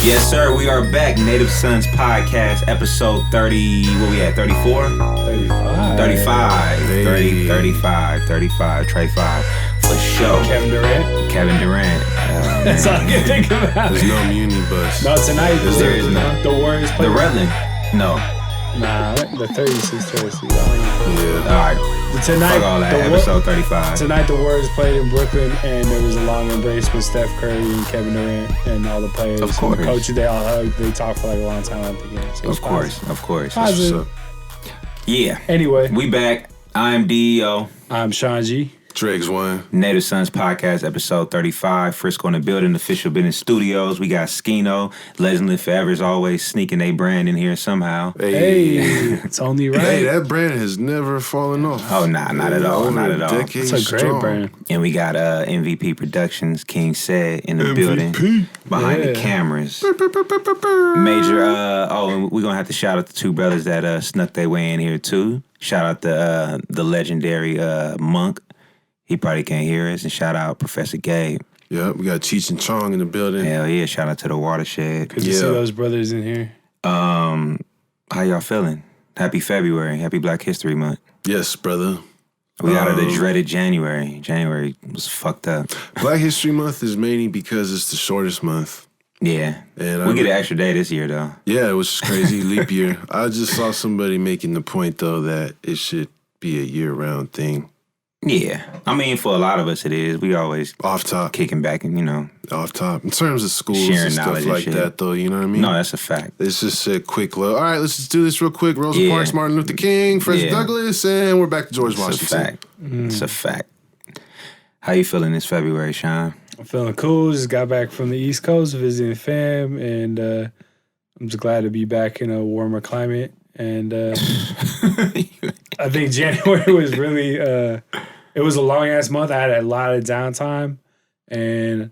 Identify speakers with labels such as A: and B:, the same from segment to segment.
A: Yes, sir. We are back. NativeSonz podcast, episode 30. What we at? 34?
B: 35.
A: 35.
B: Hey.
A: 30, 35. 35. Trey 5. For sure.
B: Kevin Durant.
A: That's
B: all I can think about.
C: There's no muni bus.
B: No, tonight
A: There is none.
B: the Warriors play.
A: The Redland? No.
B: Nah, the 36 jersey.
C: Yeah.
A: All right.
B: Tonight,
A: Fuck all that. Episode 35.
B: Tonight the Warriors played in Brooklyn, and there was a long embrace with Steph Curry and Kevin Durant and all the players.
A: Of course.
B: And the coaches, they all hugged. They talked for like a long time after the game. So
A: Of course.
C: That's
B: Positive.
C: what's up.
A: Yeah.
B: Anyway,
A: We back. I'm DEO.
B: I'm Sean G.
C: Dregs one.
A: NativeSonz podcast, episode 35. Frisco in the building, official business studios. We got Skino. Legend live forever is always sneaking their brand in here somehow.
B: Hey, it's only right.
C: Hey, that brand has never fallen off.
A: Oh, nah, not at all.
C: Over
A: Not at all.
C: decades
B: It's a great
C: strong.
B: brand.
A: And we got MVP Productions, King Said in the building behind the cameras. Major, and we're going to have to shout out the two brothers that snuck their way in here too. Shout out the legendary Monk. He probably can't hear us. And shout out Professor Gabe.
C: Yeah, we got Cheech and Chong in the building.
A: Hell yeah, shout out to the Watershed.
B: Good to see those brothers in here.
A: How y'all feeling? Happy February. Happy Black History Month.
C: Yes, brother.
A: We out of the dreaded January. January was fucked up.
C: Black History Month is mainly because it's the shortest month.
A: Yeah.
C: And
A: We get an extra day this year, though.
C: Yeah, it was crazy. Leap year. I just saw somebody making the point, though, that it should be a year-round thing.
A: Yeah. I mean, for a lot of us, it is. We always
C: Off top.
A: kicking back and,
C: Off top. In terms of schools
A: Sharing
C: and stuff
A: knowledge and
C: like
A: shit.
C: that, though, you know what I mean?
A: No, that's a fact.
C: It's just a quick look. All right, let's just do this real quick. Rosa
A: Yeah.
C: Parks, Martin Luther King, Frederick
A: Yeah.
C: Douglass, and we're back to George
A: It's a
C: Washington.
A: fact. It's a fact. How you feeling this February, Sean?
B: I'm feeling cool. Just got back from the East Coast visiting fam, and I'm just glad to be back in a warmer climate. And I think January was really it was a long ass month. I had a lot of downtime, and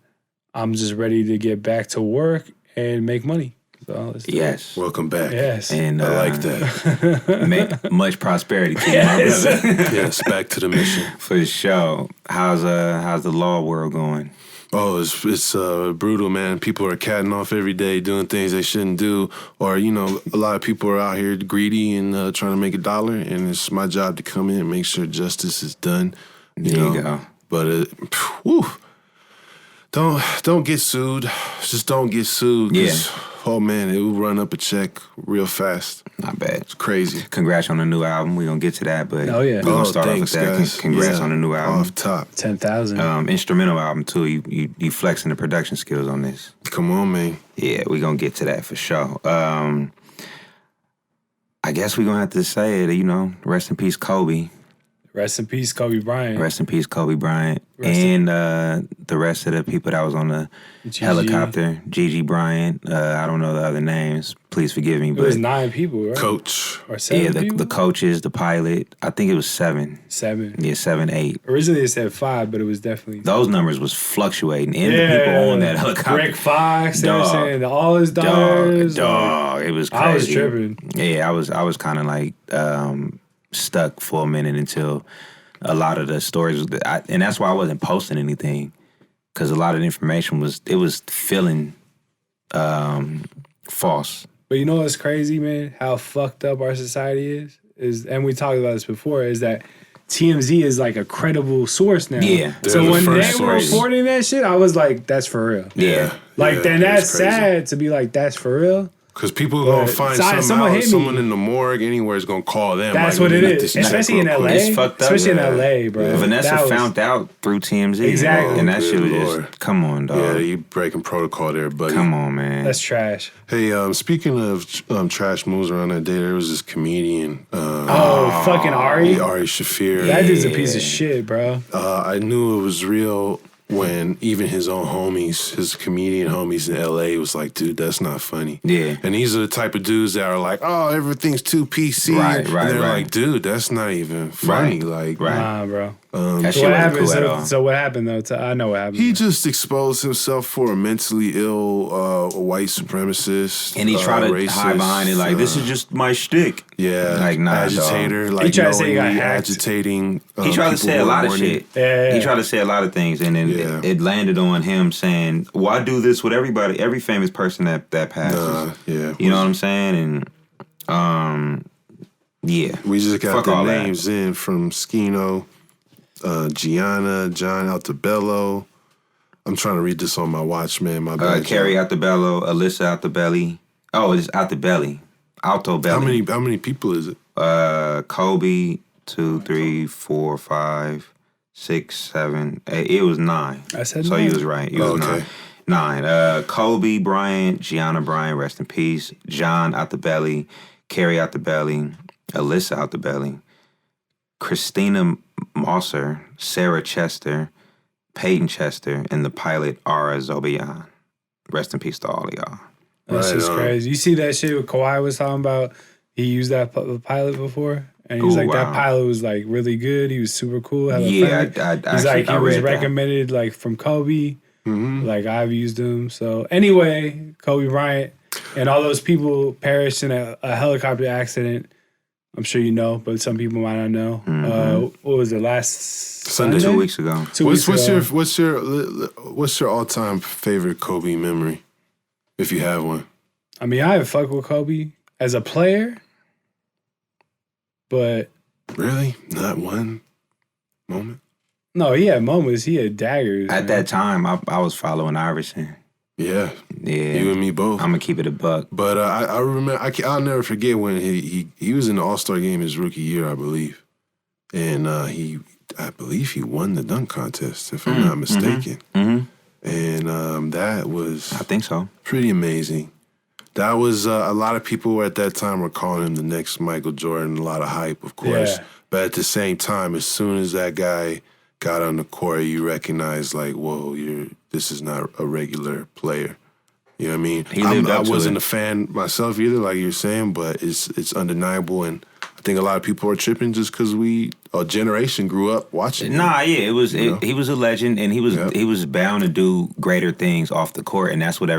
B: I'm just ready to get back to work and make money. So let's do
A: Yes.
C: Welcome back.
B: it. Yes.
A: And
C: I like that.
A: much prosperity to you,
B: Yes.
A: my brother.
C: Yes, back to the mission.
A: For sure. How's the law world going?
C: Oh, it's brutal, man. People are catting off every day, doing things they shouldn't do. Or, a lot of people are out here greedy and trying to make a dollar. And it's my job to come in and make sure justice is done.
A: There you go.
C: But, don't get sued. Just don't get sued. 'Cause, oh, man, it will run up a check real fast.
A: Not bad.
C: It's crazy.
A: Congrats on the new album. We're going to get to that, but
B: Oh, yeah.
A: we're going to start
C: thanks,
A: off with that.
C: guys.
A: Congrats
C: Yeah,
A: on the new album.
C: Off top.
B: 10,000.
A: Instrumental album, too. You flexing the production skills on this.
C: Come on, man.
A: Yeah, we're going to get to that for sure. I guess we're going to have to say it, rest in peace, Kobe.
B: Rest in peace, Kobe Bryant.
A: Rest in peace, Kobe Bryant.
B: Rest
A: and the rest of the people that was on the
B: Gigi.
A: helicopter. Gigi Bryant. I don't know the other names. Please forgive me.
B: It
A: But
B: was 9 people, right?
C: Coach.
B: Or 7
A: yeah,
B: people?
A: the coaches, the pilot. I think it was 7.
B: 7.
A: Yeah, 7, 8.
B: Originally it said 5, but it was definitely
A: Those numbers was fluctuating. And the people on that helicopter.
B: Greg Fox, they were
A: Dog.
B: saying all his daughters.
A: Dog. It was crazy.
B: I was tripping.
A: Yeah, I was kind of like stuck for a minute until a lot of the stories, and that's why I wasn't posting anything, because a lot of the information was feeling false.
B: But you know what's crazy, man? How fucked up our society is, and we talked about this before, is that TMZ is like a credible source now.
A: Yeah.
C: They're
B: So
C: the
B: when they
C: first
B: were
C: source.
B: reporting that shit, I was like, that's for real.
A: Yeah.
B: Like,
C: Yeah,
B: then
C: it
B: that's
C: was crazy.
B: sad to be like, that's for real.
C: Because people are going to
B: But
C: find
B: someone
C: someone
B: hit me.
C: someone in the morgue anywhere is going to call them.
B: That's
C: like,
B: what it
C: "Let
B: is.
C: this check
B: Especially in
C: real
B: LA.
C: quick."
A: It's fucked up.
B: Especially
C: Yeah.
B: in LA, bro.
A: Vanessa
B: That was-
A: found out through TMZ.
B: Exactly.
A: And that shit was
C: Good
A: just,
C: Lord.
A: come on, dog.
C: Yeah, you breaking protocol there, buddy.
A: Come on, man.
B: That's trash.
C: Hey, speaking of trash moves around that day, there was this comedian,
B: Fucking Ari.
C: Ari Shafir.
B: That dude's a piece of shit, bro.
C: I knew it was real when even his own homies, his comedian homies in LA was like, dude, that's not funny.
A: Yeah.
C: And these are the type of dudes that are like, oh, everything's too PC.
A: Right,
C: and
A: right,
C: they're
A: right.
C: like, dude, that's not even funny.
A: Right,
C: Like,
A: right.
B: Nah, bro.
A: That
B: So
A: shit
B: what
A: wasn't
B: happened?
A: cool at all.
B: So what happened though? I know what happened.
C: he just exposed himself for a mentally ill white supremacist.
A: And he tried to
C: racist,
A: hide behind it like, this is just my shtick.
C: Yeah,
A: Like, nah,
C: agitator.
A: dog.
C: Like,
B: He tried to say he got
C: knowingly
B: hacked.
C: agitating.
A: He tried to
C: people
A: say a
C: who
A: lot of
C: weren't in-
A: shit.
B: Yeah.
A: He tried to say a lot of things, and then it landed on him saying, "Well, I do this with everybody, every famous person that passes." You know what I'm saying? And
C: we just got the names in from Skino, Gianna, John Altabello. I'm trying to read this on my watch, man. My bad.
A: Carrie Altabello, Alyssa Altabelli. Oh, it's Altabelli. Altobelli.
C: How many people is it?
A: Kobe, 2, 3, 4, 5, 6, 7, 8. It was 9.
B: I said
A: so
B: 9.
A: you was right. You was 9. Kobe Bryant, Gianna Bryant, rest in peace. John Altabelli, Carrie Altabelli, Alyssa Altabelli, Christina Mosser, Sarah Chester, Peyton Chester, and the pilot Ara Zobayan. Rest in peace to all of y'all.
B: That's just crazy. You see that shit what Kawhi was talking about? He used that pilot before, and he was that pilot was like really good. He was super cool.
A: He's
B: like he was recommended like from Kobe. Mm-hmm. Like I've used him. So anyway, Kobe Bryant and all those people perished in a helicopter accident. I'm sure you know, but some people might not know. Mm-hmm. What was it, last Sunday?
A: 2 weeks ago.
C: What's your all time favorite Kobe memory, if you have one?
B: I mean, I have fucked with Kobe as a player, but
C: really, not one moment.
B: No, he had moments. He had daggers.
A: At that time, I was following Iverson.
C: Yeah, you and me both.
A: I'm gonna keep it a buck.
C: But I remember, I'll never forget when he was in the All-Star game his rookie year, I believe, and I believe he won the dunk contest, if I'm not mistaken. Mm-hmm. And that was,
A: I think so,
C: pretty amazing. That was a lot of people at that time were calling him the next Michael Jordan. A lot of hype, of course. Yeah. But at the same time, as soon as that guy got on the court, you recognize like, whoa, this is not a regular player. You know what I mean? I wasn't a fan myself either, like you're saying, but it's undeniable, and I think a lot of people are tripping just because a generation grew up watching.
A: He was a legend, and he was bound to do greater things off the court, and that's what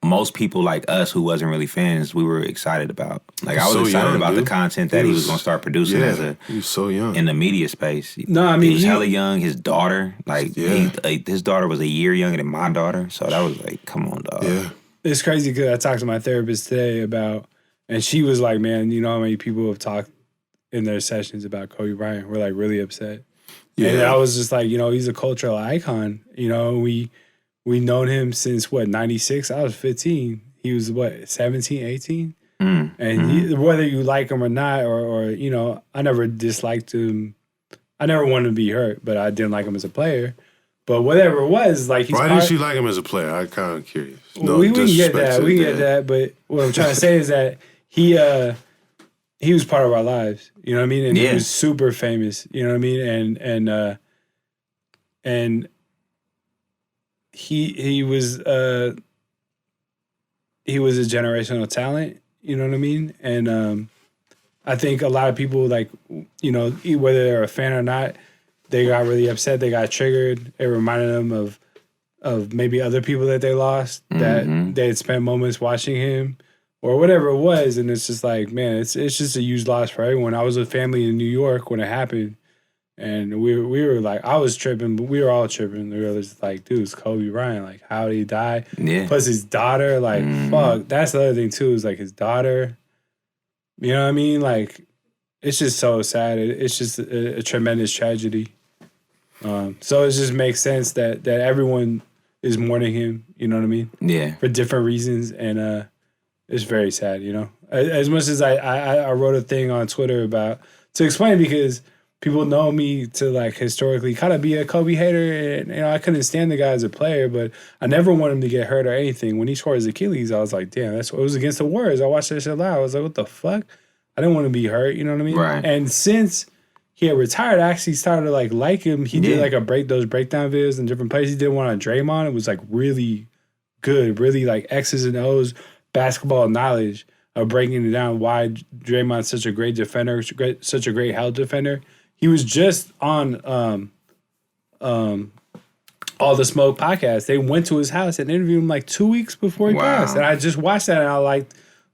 A: most people like us who wasn't really fans, we were excited about. Like I was excited about the content that he was going to start producing
C: he was so young
A: in the media space.
B: No, I mean
A: he was hella young. His daughter, his daughter was a year younger than my daughter, so that was like, come on, dog.
C: Yeah,
B: it's crazy because I talked to my therapist today and she was like, man, you know how many people have talked in their sessions about Kobe Bryant? We're like really upset. Yeah, and I was just like, he's a cultural icon. We known him since, 96? I was 15. He was, 17, 18? And whether you like him or not, or I never disliked him. I never wanted to be hurt, but I didn't like him as a player. But whatever it was, like
C: why didn't you like him as a player? I'm kind of curious. No,
B: we can get that. We can get that. But what I'm trying to say is that he was part of our lives. You know what I mean? And he was super famous. You know what I mean? And he was a generational talent, you know what I mean? And I think a lot of people, like, whether they're a fan or not, they got really upset, they got triggered. It reminded them of maybe other people that they lost, that they had spent moments watching him or whatever it was. And it's just like, man, it's just a huge loss for everyone. I was with family in New York when it happened. And we were like, I was tripping, but we were all tripping. We were just like, dude, it's Kobe Bryant. Like, how did he die?
A: Yeah.
B: Plus his daughter, like, fuck. That's the other thing, too, is like his daughter. You know what I mean? Like, it's just so sad. It's just a tremendous tragedy. So it just makes sense that everyone is mourning him. You know what I mean?
A: Yeah.
B: For different reasons. And it's very sad, As much as I wrote a thing on Twitter to explain, because people know me to, like, historically kind of be a Kobe hater, and I couldn't stand the guy as a player, but I never wanted him to get hurt or anything. When he tore his Achilles, I was like, damn, it was against the Warriors. I watched that shit live. I was like, what the fuck? I didn't want to be hurt, you know what I mean?
A: Right.
B: And since he had retired, I actually started to like him. He did like those breakdown videos in different places. He did one on Draymond. It was like really good, really like X's and O's basketball knowledge of breaking it down. Why Draymond's such a great defender, such a great hell defender. He was just on All the Smoke podcast. They went to his house and interviewed him like 2 weeks before he passed. And I just watched that and I liked,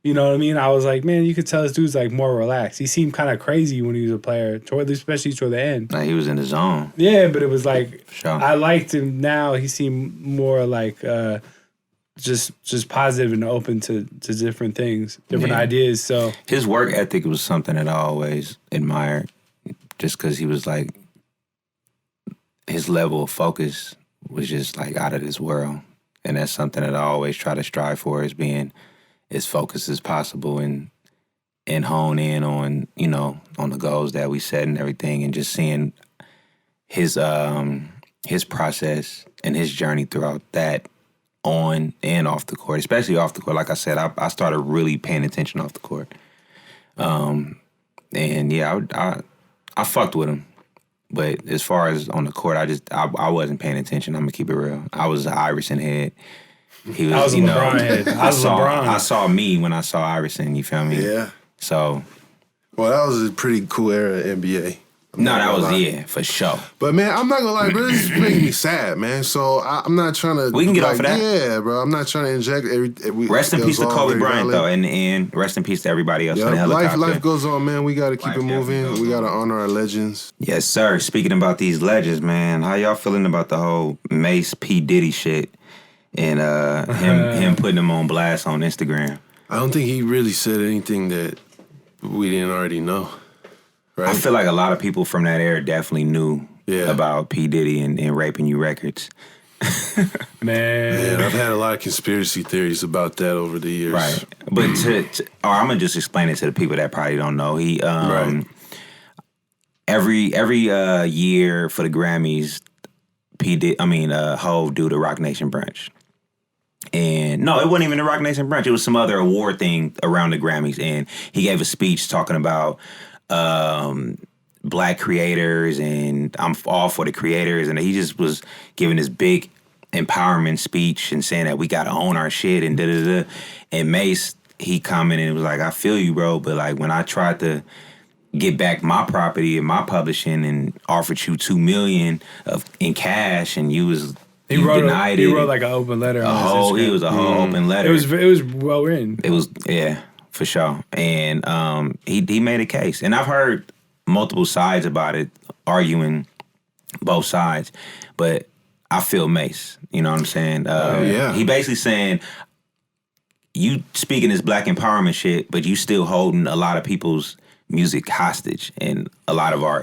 B: You know what I mean? I was like, man, you could tell this dude's like more relaxed. He seemed kind of crazy when he was a player, especially toward the end.
A: Like he was in the zone.
B: Yeah, but it was like
A: Sure.
B: I liked him now. He seemed more like just positive and open to different things, different ideas. So
A: his work ethic was something that I always admired, just because he was like his level of focus was just like out of this world, and that's something that I always try to strive for, is being as focused as possible and hone in on, you know, on the goals that we set and everything, and just seeing his process and his journey throughout that, on and off the court, especially off the court. Like I said, I started really paying attention off the court. And yeah, I fucked with him. But as far as on the court, I wasn't paying attention. I'm gonna keep it real. I was an Iverson head. He was,
B: I was a LeBron head.
A: I saw me when I saw Iverson. You feel me?
C: Yeah.
A: So.
C: Well, that was a pretty cool era of NBA.
A: For sure.
C: But man, I'm not gonna lie, bro. This is making me sad, man. So I'm not trying to.
A: We can get off of that.
C: Yeah, bro. I'm not trying to inject
A: rest in peace to Kobe Bryant, though, and rest in peace to everybody else.
C: Yeah, life goes on, man. We gotta keep it moving. We gotta honor our legends.
A: Yes, sir. Speaking about these legends, man, how y'all feeling about the whole Mase P Diddy shit and him putting him on blast on Instagram?
C: I don't think he really said anything that we didn't already know. Right?
A: I feel like a lot of people from that era definitely knew about P. Diddy and Raping You Records.
B: Man,
C: I've had a lot of conspiracy theories about that over the years.
A: Right. But I'm going to just explain it to the people that probably don't know. He every year for the Grammys, Hov do the Rock Nation brunch. And no, it wasn't even the Rock Nation brunch. It was some other award thing around the Grammys. And he gave a speech talking about black creators, and I'm all for the creators, and he just was giving this big empowerment speech and saying that we gotta own our shit and da-da-da. And Mase, he commented and was like, I feel you, bro, but like when I tried to get back my property and my publishing and offered you $2 million in cash, and you denied it.
B: He wrote like an open letter.
A: It was a whole open letter.
B: It was well written.
A: It was, yeah. For sure. And he made a case. And I've heard multiple sides about it, arguing both sides. But I feel Mase. You know what I'm saying? He basically saying, you speaking this black empowerment shit, but you still holding a lot of people's music hostage and a lot of their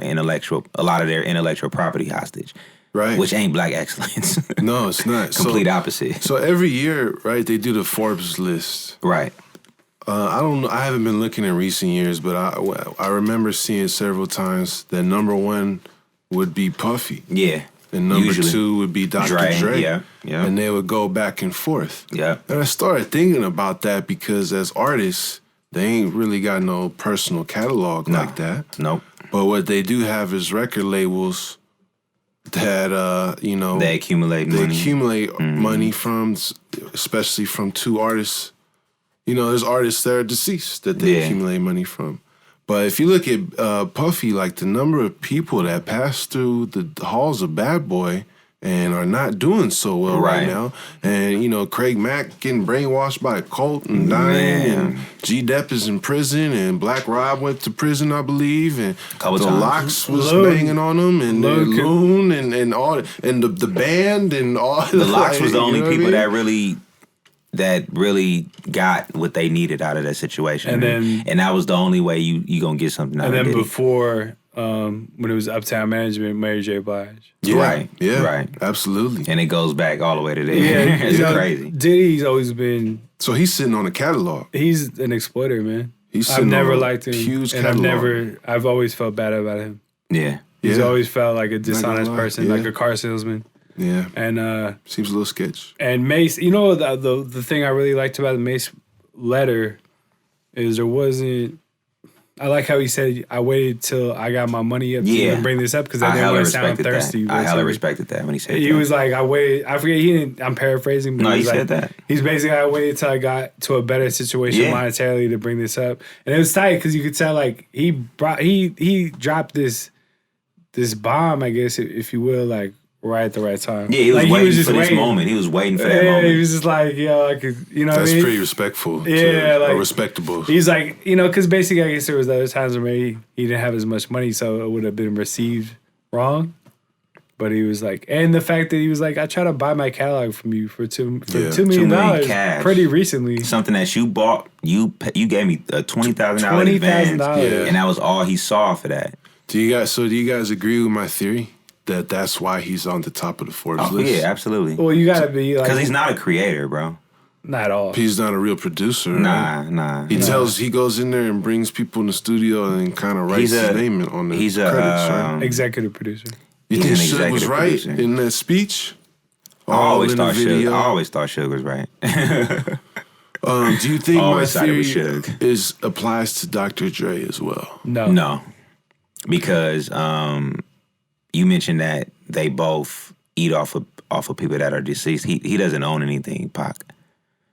A: intellectual property hostage.
C: Right.
A: Which ain't black excellence.
C: No, it's not.
A: Complete opposite.
C: So every year, right, they do the Forbes list.
A: Right.
C: I don't know. I haven't been looking in recent years, but I remember seeing several times that number one would be Puffy.
A: Yeah.
C: And number two would be Dr. Dre.
A: Yeah.
C: And they would go back and forth.
A: Yeah.
C: And I started thinking about that because as artists, they ain't really got no personal catalog like that.
A: Nope.
C: But what they do have is record labels that,
A: they accumulate money.
C: They accumulate money from, especially from two artists. You know, there's artists that are deceased that they accumulate money from. But if you look at Puffy, like the number of people that pass through the halls of Bad Boy and are not doing so well right now, and, you know, Craig Mack getting brainwashed by a cult and dying, and G-Dep is in prison, and Black Rob went to prison, I believe, and the Lox was banging on him, and Loon, and all, and the band, and all.
A: The Lox was the only people that really got what they needed out of that situation. And that was the only way you gonna get something out of it.
B: And then before, when it was Uptown Management, Mary J. Blige.
C: Yeah,
A: right. Yeah. Right.
C: Absolutely.
A: And it goes back all the way to there.
B: Yeah,
A: it's crazy.
B: Diddy's always been...
C: So he's sitting on a catalog.
B: He's an exploiter, man.
C: I've
B: never liked him.
C: Huge
B: and
C: catalog.
B: I've always felt bad about him.
A: Yeah.
B: He's always felt like a dishonest person, like a car salesman.
C: Yeah.
B: And
C: seems a little sketch.
B: And Mase, you know, the thing I really liked about the Mase letter is there wasn't. I like how he said, "I waited till I got my money up to even bring this up because I didn't want to sound thirsty."
A: I hella respected that when he said
B: he was like, "I waited." I forget. He didn't. I'm paraphrasing. But
A: no, he said that.
B: He's basically, "I waited till I got to a better situation monetarily to bring this up," and it was tight because you could tell like he dropped this bomb, I guess, if you will, like right at the right time.
A: Yeah, he was waiting for this moment. He was waiting for that moment.
B: He was just like, yo, I could, you know what I mean?
C: That's pretty respectful.
B: Yeah, like,
C: respectable.
B: He's like, you know, because basically, I guess there was other times where maybe he didn't have as much money, so it would have been received wrong. But he was like, and the fact that he was like, I tried to buy my catalog from you for $2 million
A: cash.
B: Pretty recently.
A: Something that you bought, you gave me a $20,000 advance, and that was all he saw for that.
C: Do you guys agree with my theory that that's why he's on the top of the Forbes list?
A: Yeah, absolutely.
B: Well, you gotta be like,
A: because he's not a creator, bro.
B: Not at all.
C: He's not a real producer. Right?
A: Nah.
C: He goes in there and brings people in the studio and kind of writes his name on the credits, right?
B: Executive producer.
C: You think Suge was right producer in that speech?
A: I always thought Suge was right.
C: Do you think my theory applies to Dr. Dre as well?
A: No. Because you mentioned that they both eat off of people that are deceased. He doesn't own anything, Pac.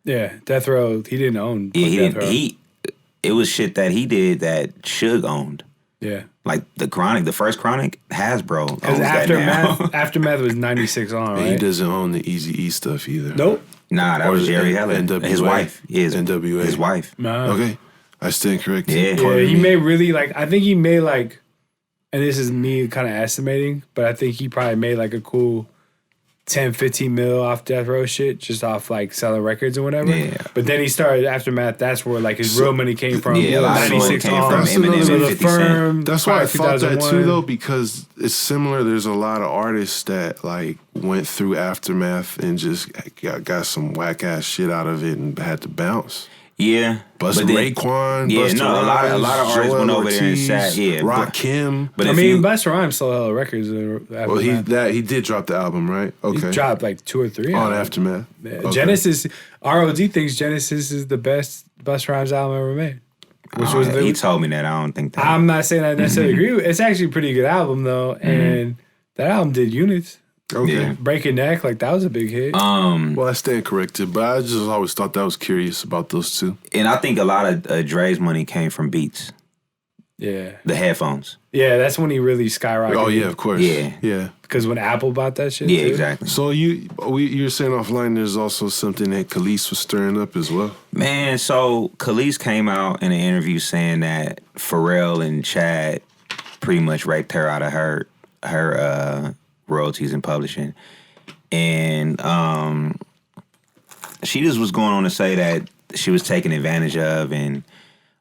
B: Yeah, Death Row. He didn't own.
A: Yeah, he didn't. It was shit that he did that Suge owned.
B: Yeah.
A: Like the first Chronic, Hasbro.
B: Because Aftermath was 96 on, right?
C: And he doesn't own the Eazy-E stuff either.
B: Nope.
A: Nah, that was Jerry Heller.
C: NWA.
A: His wife.
C: NWA.
A: His wife.
B: Nah.
C: Okay. I stand corrected.
A: Yeah,
B: he made really I think he made and this is me kind of estimating, but I think he probably made a cool 10, 15 mil off Death Row shit, just off selling records and whatever. Yeah. But then he started Aftermath. That's where his real money came from.
A: Yeah, a lot of money came from Eminem and 50 Cent.
C: That's why I thought that too, though, because it's similar. There's a lot of artists that went through Aftermath and just got some whack ass shit out of it and had to bounce.
A: Yeah,
C: Busta Raekwon.
A: Yeah,
C: Busta
A: a lot of artists
C: Joel
A: went over
C: Ortiz,
A: there and sat. Yeah,
C: Rakim.
A: But
B: Busta Rhymes sold hella records.
C: Well, he did drop the album, right? Okay,
B: he dropped 2 or 3
C: on Aftermath.
B: Yeah. Okay. Genesis. ROD thinks Genesis is the best Busta Rhymes album ever made.
A: He told me that. I don't think that.
B: I'm not saying I necessarily agree with it. It's actually a pretty good album though, and that album did units.
C: Okay.
B: Yeah. Breaking Neck, that was a big hit.
C: Well, I stand corrected, but I just always thought that was curious about those two.
A: And I think a lot of Dre's money came from Beats.
B: Yeah.
A: The headphones.
B: Yeah, that's when he really skyrocketed.
C: Oh, yeah, of course.
A: Yeah.
B: Because when Apple bought that shit,
A: yeah,
B: too.
A: Exactly.
C: So you were saying offline there's also something that Khalees was stirring up as well?
A: Man, so Khalees came out in an interview saying that Pharrell and Chad pretty much raped her out of her royalties and publishing. And she just was going on to say that she was taken advantage of and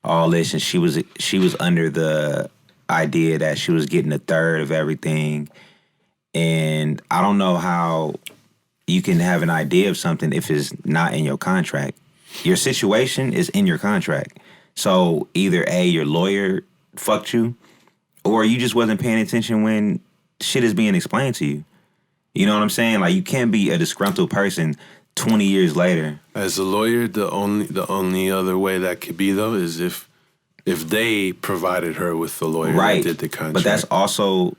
A: all this, and she was under the idea that she was getting a third of everything. And I don't know how you can have an idea of something if it's not in your contract. Your situation is in your contract. So either A, your lawyer fucked you, or you just wasn't paying attention when shit is being explained to you. You know what I'm saying? You can't be a disgruntled person 20 years later.
C: As a lawyer, the only other way that could be, though, is if they provided her with the lawyer that did the contract.
A: But that's also,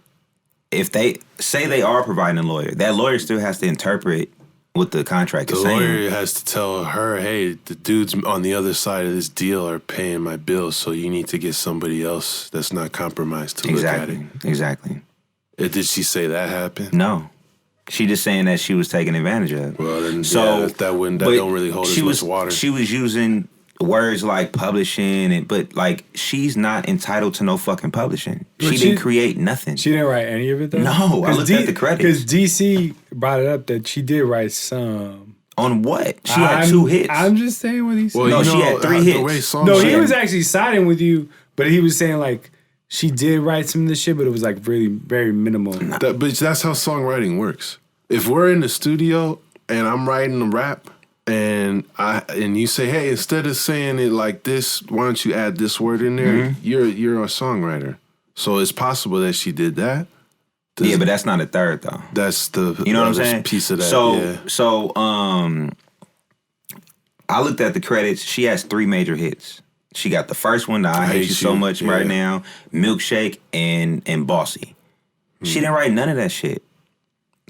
A: if they say they are providing a lawyer, that lawyer still has to interpret what the contract is saying.
C: The lawyer has to tell her, hey, the dudes on the other side of this deal are paying my bills, so you need to get somebody else that's not compromised to look at it.
A: Exactly.
C: Did she say that happened?
A: No. She just saying that she was taken advantage of.
C: Well, then that don't really hold as much water.
A: She was using words like publishing, but she's not entitled to no fucking publishing. She didn't create nothing.
B: She didn't write any of it though?
A: No, I looked at the credits.
B: Because DC brought it up that she did write some.
A: On what? She had 2 hits.
B: I'm just saying what he said.
A: Well, she had 3 hits.
B: No, he was actually siding with you, but he was saying she did write some of this shit, but it was really very minimal.
C: But that's how songwriting works. If we're in the studio and I'm writing a rap and you say, hey, instead of saying it like this, why don't you add this word in there? Mm-hmm. You're a songwriter. So it's possible that she did that.
A: Yeah, but that's not a third though.
C: That's the
A: you know what I'm saying?
C: Piece of that.
A: So I looked at the credits. She has 3 major hits. She got the first one, I Hate You So Much Right Now, Milkshake, and Bossy. She didn't write none of that shit.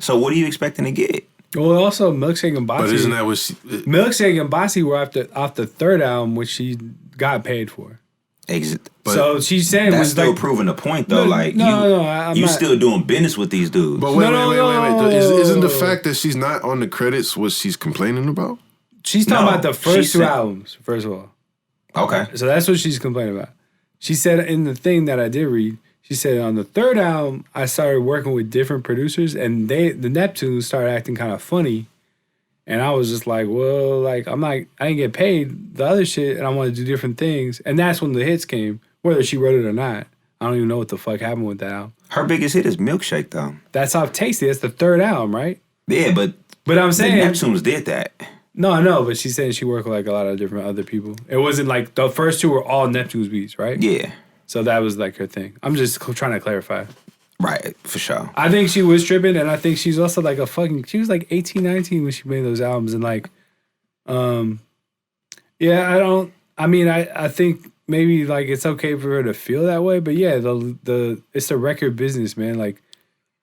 A: So what are you expecting to get?
B: Well, also Milkshake and Bossy.
C: But isn't that what
B: Milkshake and Bossy were off the 3rd album, which she got paid for. So she's saying
A: that's
B: was
A: still
B: like,
A: proving the point though. I'm
B: not,
A: still doing business with these dudes.
C: But wait. Isn't the fact that she's not on the credits what she's complaining about?
B: She's talking about the first two albums, first of all.
A: Okay.
B: So that's what she's complaining about. She said in the thing that I did read, she said on the third album, I started working with different producers, and the Neptunes started acting kind of funny. And I was just like, well, like, I didn't get paid the other shit, and I want to do different things. And that's when the hits came, whether she wrote it or not. I don't even know what the fuck happened with that album.
A: Her biggest hit is Milkshake, though.
B: That's Off Tasty. That's the third album, right?
A: Yeah, but
B: I'm saying
A: the Neptunes did that.
B: No, I know, but she's saying she worked with like a lot of different other people. It wasn't like the first two were all Neptune's beats, right?
A: Yeah.
B: So that was like her thing. I'm just trying to clarify.
A: Right, for sure.
B: I think she was tripping, and I think she's also like she was like 18, 19 when she made those albums, and like, I think maybe like it's okay for her to feel that way, but yeah, it's the record business, man. Like,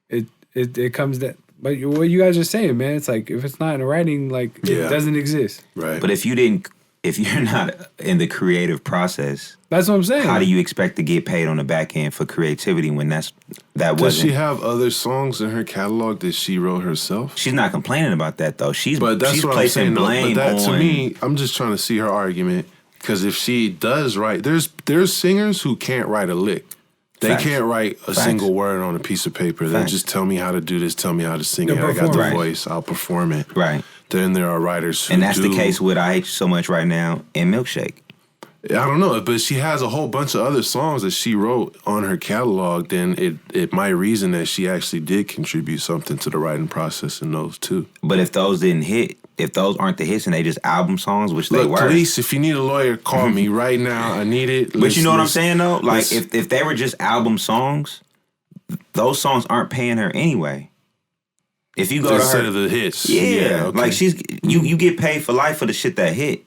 B: it comes that, but what you guys are saying, man, it's like if it's not in writing, like it doesn't exist.
C: Right.
A: But if you're not in the creative process,
B: that's what I'm saying.
A: How do you expect to get paid on the back end for creativity when that wasn't?
C: Does she have other songs in her catalog that she wrote herself?
A: She's not complaining about that though. She's
C: placing
A: saying, blame
C: but that,
A: on.
C: To me, I'm just trying to see her argument because if she does write, there's singers who can't write a lick. They can't write a single word on a piece of paper. They'll just tell me how to do this, tell me how to sing it. I got the voice, I'll perform it.
A: Right.
C: Then there are writers who
A: and that's the case with I Hate You So Much Right Now and Milkshake.
C: I don't know, but she has a whole bunch of other songs that she wrote on her catalog. Then it might reason that she actually did contribute something to the writing process in those too.
A: But if those didn't hit, if those aren't the hits and they just album songs, which they were.
C: Police, if you need a lawyer, call me right now. I need it.
A: But you know what I'm saying though? Like if they were just album songs, those songs aren't paying her anyway. If you go
C: instead
A: to her,
C: of the hits,
A: okay. Like you get paid for life for the shit that hit.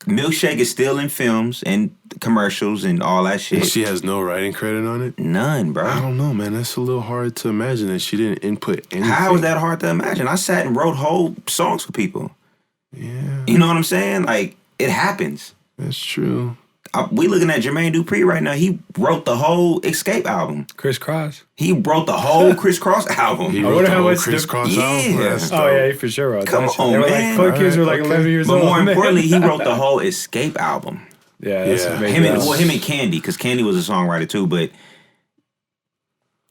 A: Milkshake is still in films and commercials and all that shit.
C: And she has no writing credit on it?
A: None, bro.
C: I don't know, man. That's a little hard to imagine that she didn't input anything.
A: How is that hard to imagine? I sat and wrote whole songs for people.
C: Yeah.
A: You know what I'm saying? Like, it happens.
C: That's true.
A: We looking at Jermaine Dupri right now. He wrote the whole Escape album.
B: Criss Cross.
A: He wrote the whole Criss Cross album.
C: He wrote the whole Criss Cross album?
A: Yeah.
B: Oh, yeah, he for sure wrote
A: Come
B: that
A: on, man.
B: Like, kids were like 11 years old.
A: But more importantly, he wrote the whole Escape album.
B: Yeah, that's
A: him and Candy, because Candy was a songwriter too, but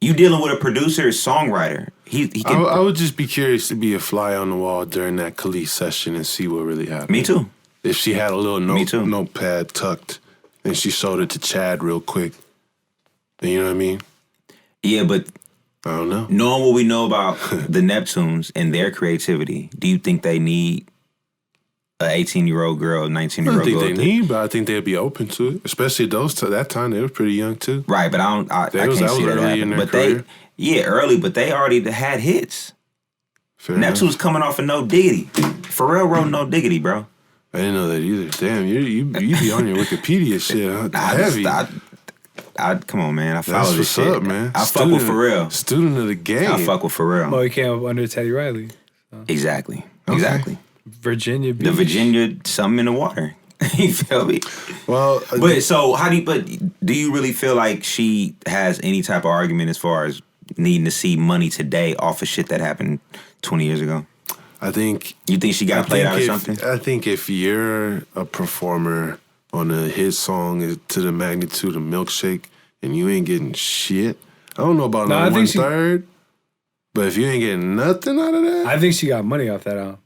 A: you dealing with a producer, songwriter. He can,
C: I would just be curious to be a fly on the wall during that Khalees session and see what really happened.
A: Me too.
C: If she had a little notepad tucked and she showed it to Chad real quick. You know what I mean?
A: Yeah, but
C: I don't know.
A: Knowing what we know about the Neptunes and their creativity, do you think they need an 18-year-old girl, a 19-year-old girl?
C: I don't think they need, but I think they'd be open to it. Especially that time, they were pretty young too.
A: Right, but I can't see that
C: early in
A: happen.
C: their
A: But
C: career.
A: early, but they already had hits.
C: Fair
A: Neptunes
C: enough.
A: coming off of No Diggity. Pharrell wrote No Diggity, bro.
C: I didn't know that either. Damn, you be on your Wikipedia shit. Heavy.
A: Come on, man. I follow this shit.
C: What's up, man?
A: I fuck with Pharrell.
C: Student of the game.
A: I fuck with Pharrell.
B: Well, he came up under Teddy Riley. So.
A: Exactly.
C: Okay.
A: Exactly.
B: Virginia Beach.
A: The Virginia, something in the water. You feel me?
C: Well,
A: but so do you really feel like she has any type of argument as far as needing to see money today off of shit that happened 20 years ago?
C: I think...
A: You think she got played out or something?
C: I think if you're a performer on a hit song to the magnitude of Milkshake and you ain't getting shit, I don't know about one-third, but if you ain't getting nothing out of that...
B: I think she got money off that album.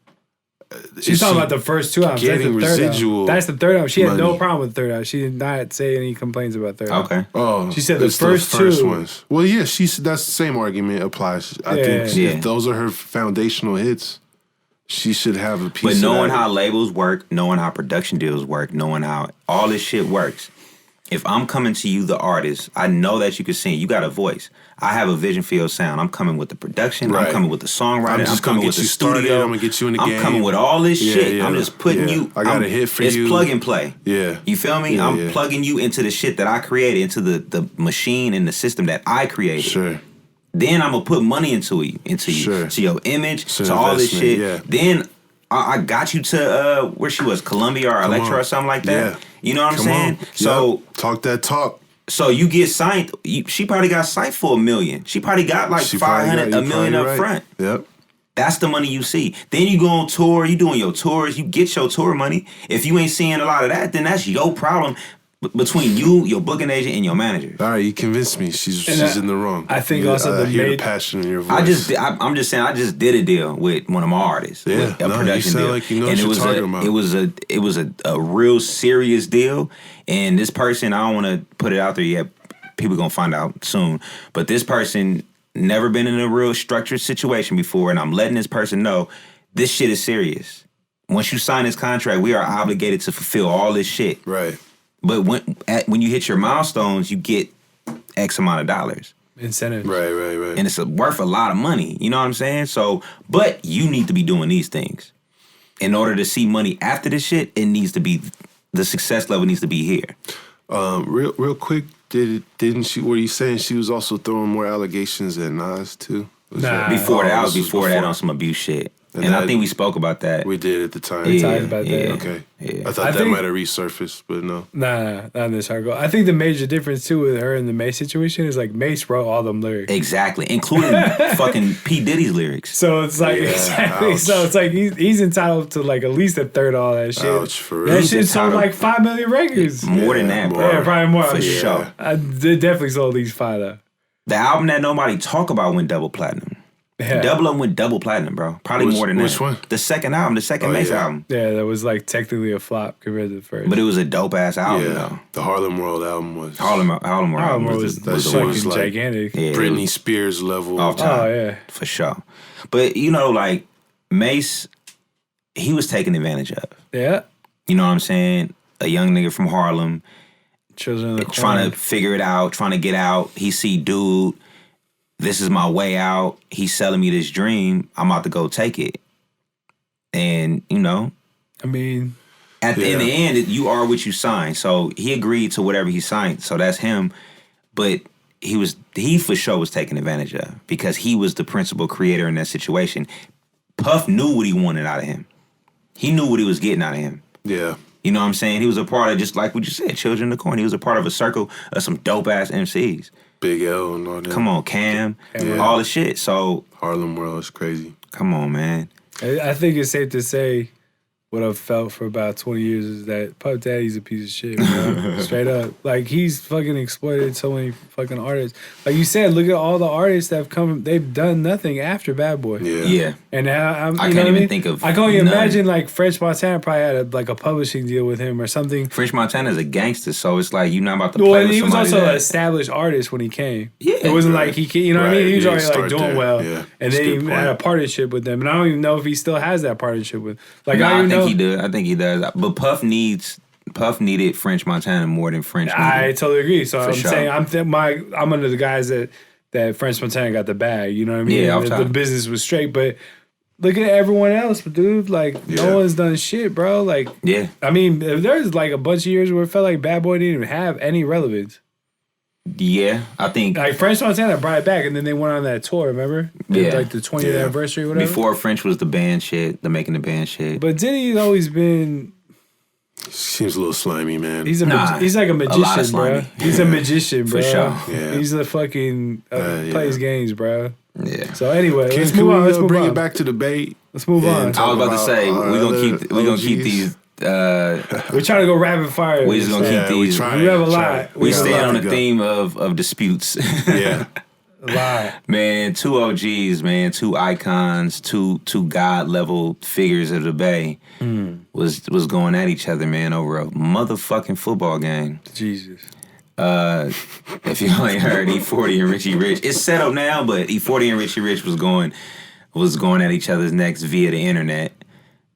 B: She's talking about the first two albums.
C: Getting residual.
B: That's the third album. She had no
C: money.
B: problem with the third album. She did not say any complaints about the third album.
A: Okay.
C: Oh,
B: she said the
C: it's
B: first two
C: ones. Well, yeah, that's the same argument applies. I think if those are her foundational hits, she should have a piece of that.
A: But knowing how labels work, knowing how production deals work, knowing how all this shit works, if I'm coming to you, the artist, I know that you can sing. You got a voice. I have a vision for your sound. I'm coming with the production. Right. I'm coming with the songwriting. I'm coming with the studio.
C: I'm going to get you in the game.
A: I'm coming with all this shit.
C: Yeah.
A: I'm just putting you.
C: I got a hit for you.
A: It's plug and play.
C: Yeah.
A: You feel me? I'm plugging you into the shit that I created, into the machine and the system that I created.
C: Sure.
A: Then I'm going to put money into you.
C: Sure.
A: To your image,
C: Sure.
A: to all this shit.
C: Yeah.
A: Then I got you to where she was, Columbia or Electra or something like that. Yeah. You know what I'm saying? So
C: talk that talk.
A: So you get signed. She probably got signed for $1 million. She probably got like 500, $1 million up front.
C: Yep.
A: That's the money you see. Then you go on tour. You doing your tours. You get your tour money. If you ain't seeing a lot of that, then that's your problem. Between you, your booking agent, and your manager.
C: All right, you convinced me. She's in the wrong.
B: I think also
C: I hear the passion in your voice.
A: I'm just saying. I just did a deal with one of my artists.
C: Yeah,
A: a production
C: you sound
A: deal,
C: like you know what you're talking about.
A: It was a real serious deal. And this person, I don't want to put it out there yet. People gonna find out soon. But this person never been in a real structured situation before, and I'm letting this person know this shit is serious. Once you sign this contract, we are obligated to fulfill all this shit.
C: Right.
A: But when you hit your milestones, you get X amount of dollars.
B: Incentive.
C: Right.
A: And it's worth a lot of money. You know what I'm saying? So, but you need to be doing these things. In order to see money after this shit, it needs to be, the success level needs to be here.
C: Real quick, didn't she, were you saying she was also throwing more allegations at Nas too?
A: Before that on some abuse shit. And I think we spoke about that.
C: We did at the time.
B: We talked about that.
C: Okay. Yeah. I thought that might have resurfaced, but no.
B: Nah, not in this article. I think the major difference too with her and the Mase situation is like Mase wrote all them lyrics.
A: Exactly, including fucking P. Diddy's lyrics.
B: So it's like exactly. Ouch. So it's like he's entitled to like at least a third of all that shit.
C: Ouch, for real.
B: That shit sold like 5 million records.
A: More than that, bro.
B: Yeah, probably more.
A: For sure.
B: They definitely sold at least 5 though.
A: The album that nobody talk about went double platinum.
B: Yeah.
A: Double Up went double platinum, bro. Probably more than that.
C: Which one?
A: The second album, the second Mase album.
B: Yeah, that was like technically a flop compared to the first.
A: But it was a dope ass album, though.
C: The Harlem World album was.
B: Harlem
A: World album
B: was fucking gigantic.
C: Yeah, Britney Spears level.
A: Off time.
B: Oh yeah,
A: for sure. But you know, like Mase, he was taken advantage of.
B: Yeah.
A: You know what I'm saying? A young nigga from Harlem,
B: children of the corn,
A: trying to figure it out, trying to get out. He see dude. This is my way out. He's selling me this dream. I'm about to go take it. And, you know.
B: I mean.
A: In the end, you are what you sign. So he agreed to whatever he signed. So that's him. But he for sure was taken advantage of because he was the principal creator in that situation. Puff knew what he wanted out of him. He knew what he was getting out of him.
C: Yeah.
A: You know what I'm saying? He was a part of, just like what you said, Children of the Corn. He was a part of a circle of some dope-ass MCs.
C: Big L and all that.
A: Come on, Cam. All the shit. So
C: Harlem World is crazy.
A: Come on, man.
B: I think it's safe to say what I've felt for about 20 years is that Puff Daddy's a piece of shit, bro. Straight up. Like, he's fucking exploited so many fucking artists. Like you said, look at all the artists that have come, they've done nothing after Bad Boy.
A: Yeah.
B: And now
A: I can't even think of
B: I can only imagine, like, French Montana probably had a publishing deal with him or something.
A: French Montana's a gangster, so it's like, you're not about to play with somebody.
B: He was also an established artist when he came.
A: Yeah.
B: It wasn't like he, you know what I mean? He was already, like, doing
C: there.
B: well.
C: Yeah.
B: And then he had a partnership with them. And I don't even know if he still has that partnership with, like,
A: I think he does. I think he does. But Puff needed French Montana more than French needed.
B: I totally agree. So I'm
A: sure.
B: saying I'm under the guys that French Montana got the bag. You know what I mean?
A: Yeah,
B: the business was straight. But look at everyone else, dude. Like no one's done shit, bro. Like I mean, there's like a bunch of years where it felt like Bad Boy didn't even have any relevance.
A: Yeah, I think
B: like French Montana brought it back, and then they went on that tour. Remember?
A: Yeah,
B: like the 20th anniversary, or whatever.
A: Before French was the band shit, the making the band shit.
B: But Diddy's always been.
C: Seems a little slimy, man.
B: He's like a magician, bro. He's a magician, bro.
A: For sure.
C: Yeah.
B: He's a fucking plays games, bro.
A: Yeah.
B: So anyway, let's
C: move
B: on. Let's
C: bring it back to debate.
B: Let's move on.
A: I was about to say we're gonna keep these.
B: We're trying to go rapid fire.
A: We're just gonna keep these.
B: We have a lot.
A: We stay on the theme of disputes.
C: Yeah.
B: A lot.
A: Man, two OGs, man, two icons, two God level figures of the Bay was going at each other, man, over a motherfucking football game.
B: Jesus.
A: If you only heard E40 and Richie Rich, it's set up now, but E40 and Richie Rich was going at each other's necks via the internet.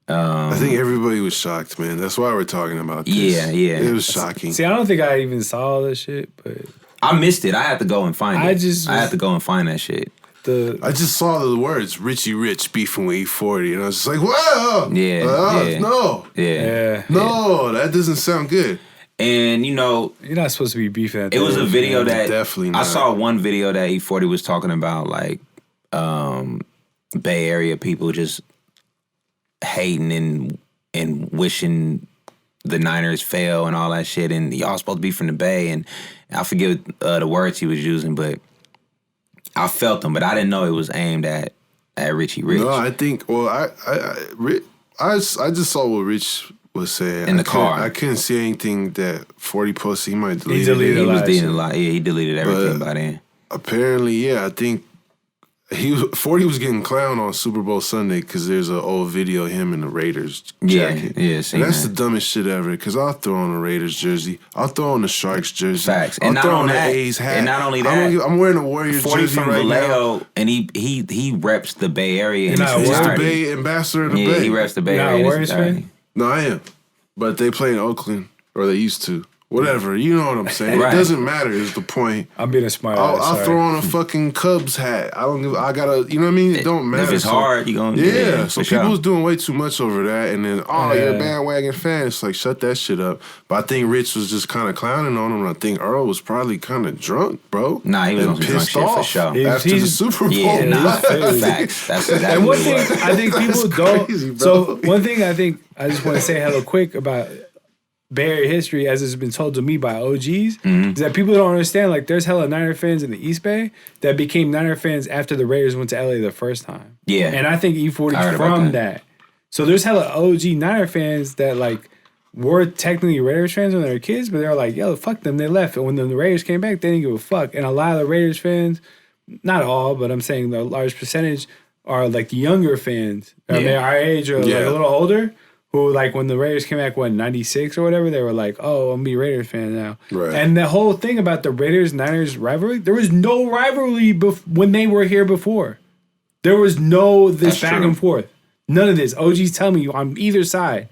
C: I think everybody was shocked, man. That's why we're talking about this.
A: Yeah.
C: It was shocking.
B: See, I don't think I even saw all this shit, but
A: I missed it. I had to go and find it. I had to go and find that shit.
C: I just saw the words Richie Rich beefing with E40, and I was just like, whoa! No.
A: Yeah.
C: No, that doesn't sound good.
A: And, you know,
B: you're not supposed to be beefing at
A: it was a video that
C: definitely not.
A: I saw one video that E40 was talking about, like, Bay Area people just hating and wishing the Niners fail and all that shit, and y'all supposed to be from the Bay, and I forget the words he was using, but I felt them, but I didn't know it was aimed at Richie Rich.
C: No, I think. Well, I just saw what Rich was saying
A: in the car.
C: I couldn't see anything that 40 posted. He might delete
A: it.
C: He
A: was deleting a lot. Yeah, he deleted everything by then.
C: Apparently, yeah, I think 40 was getting clowned on Super Bowl Sunday because there's an old video of him in the Raiders jacket.
A: Yeah,
C: and that's the dumbest shit ever. Because I'll throw on a Raiders jersey, I'll throw on the Sharks jersey,
A: facts,
C: I'll throw on the A's hat,
A: and not only that,
C: I'm wearing a Warriors
A: 40
C: jersey
A: from
C: right
A: Vallejo,
C: now.
A: and he reps the Bay Area.
C: He's the Bay ambassador of the Bay.
A: He reps the Bay Area.
B: Warriors fan?
C: No, I am, but they play in Oakland, or they used to. Whatever, you know what I'm saying.
A: Right.
C: It doesn't matter. Is the point?
B: I'm being a smart.
C: I'll throw on a fucking Cubs hat. I don't give. I gotta. You know what I mean? It don't matter.
A: If it's hard, you gonna
C: yeah. So people's doing way too much over that, and then you're a bandwagon fan. It's like shut that shit up. But I think Rich was just kind of clowning on him. And I think Earl was probably kind of drunk, bro.
A: Nah, he was on some drunk shit for sure.
C: After the Super Bowl.
A: Yeah, nah, facts. That's exactly
B: and one thing I think people don't.
C: Crazy,
B: so one thing I think I just want to say hella quick about Bay Area history, as it's been told to me by OGs, is that people don't understand. Like, there's hella Niner fans in the East Bay that became Niner fans after the Raiders went to LA the first time.
A: Yeah,
B: and I think E40 from that. So there's hella OG Niner fans that like were technically Raiders fans when they were kids, but they were like, yo, fuck them, they left. And when the Raiders came back, they didn't give a fuck. And a lot of the Raiders fans, not all, but I'm saying the large percentage are like younger fans. I mean, our age or like a little older. Who, like, when the Raiders came back, 96 or whatever, they were like, oh, I'm a Raiders fan now.
C: Right.
B: And the whole thing about the Raiders-Niners rivalry, there was no rivalry when they were here before. There was no this back and forth. None of this. OGs tell me on either side.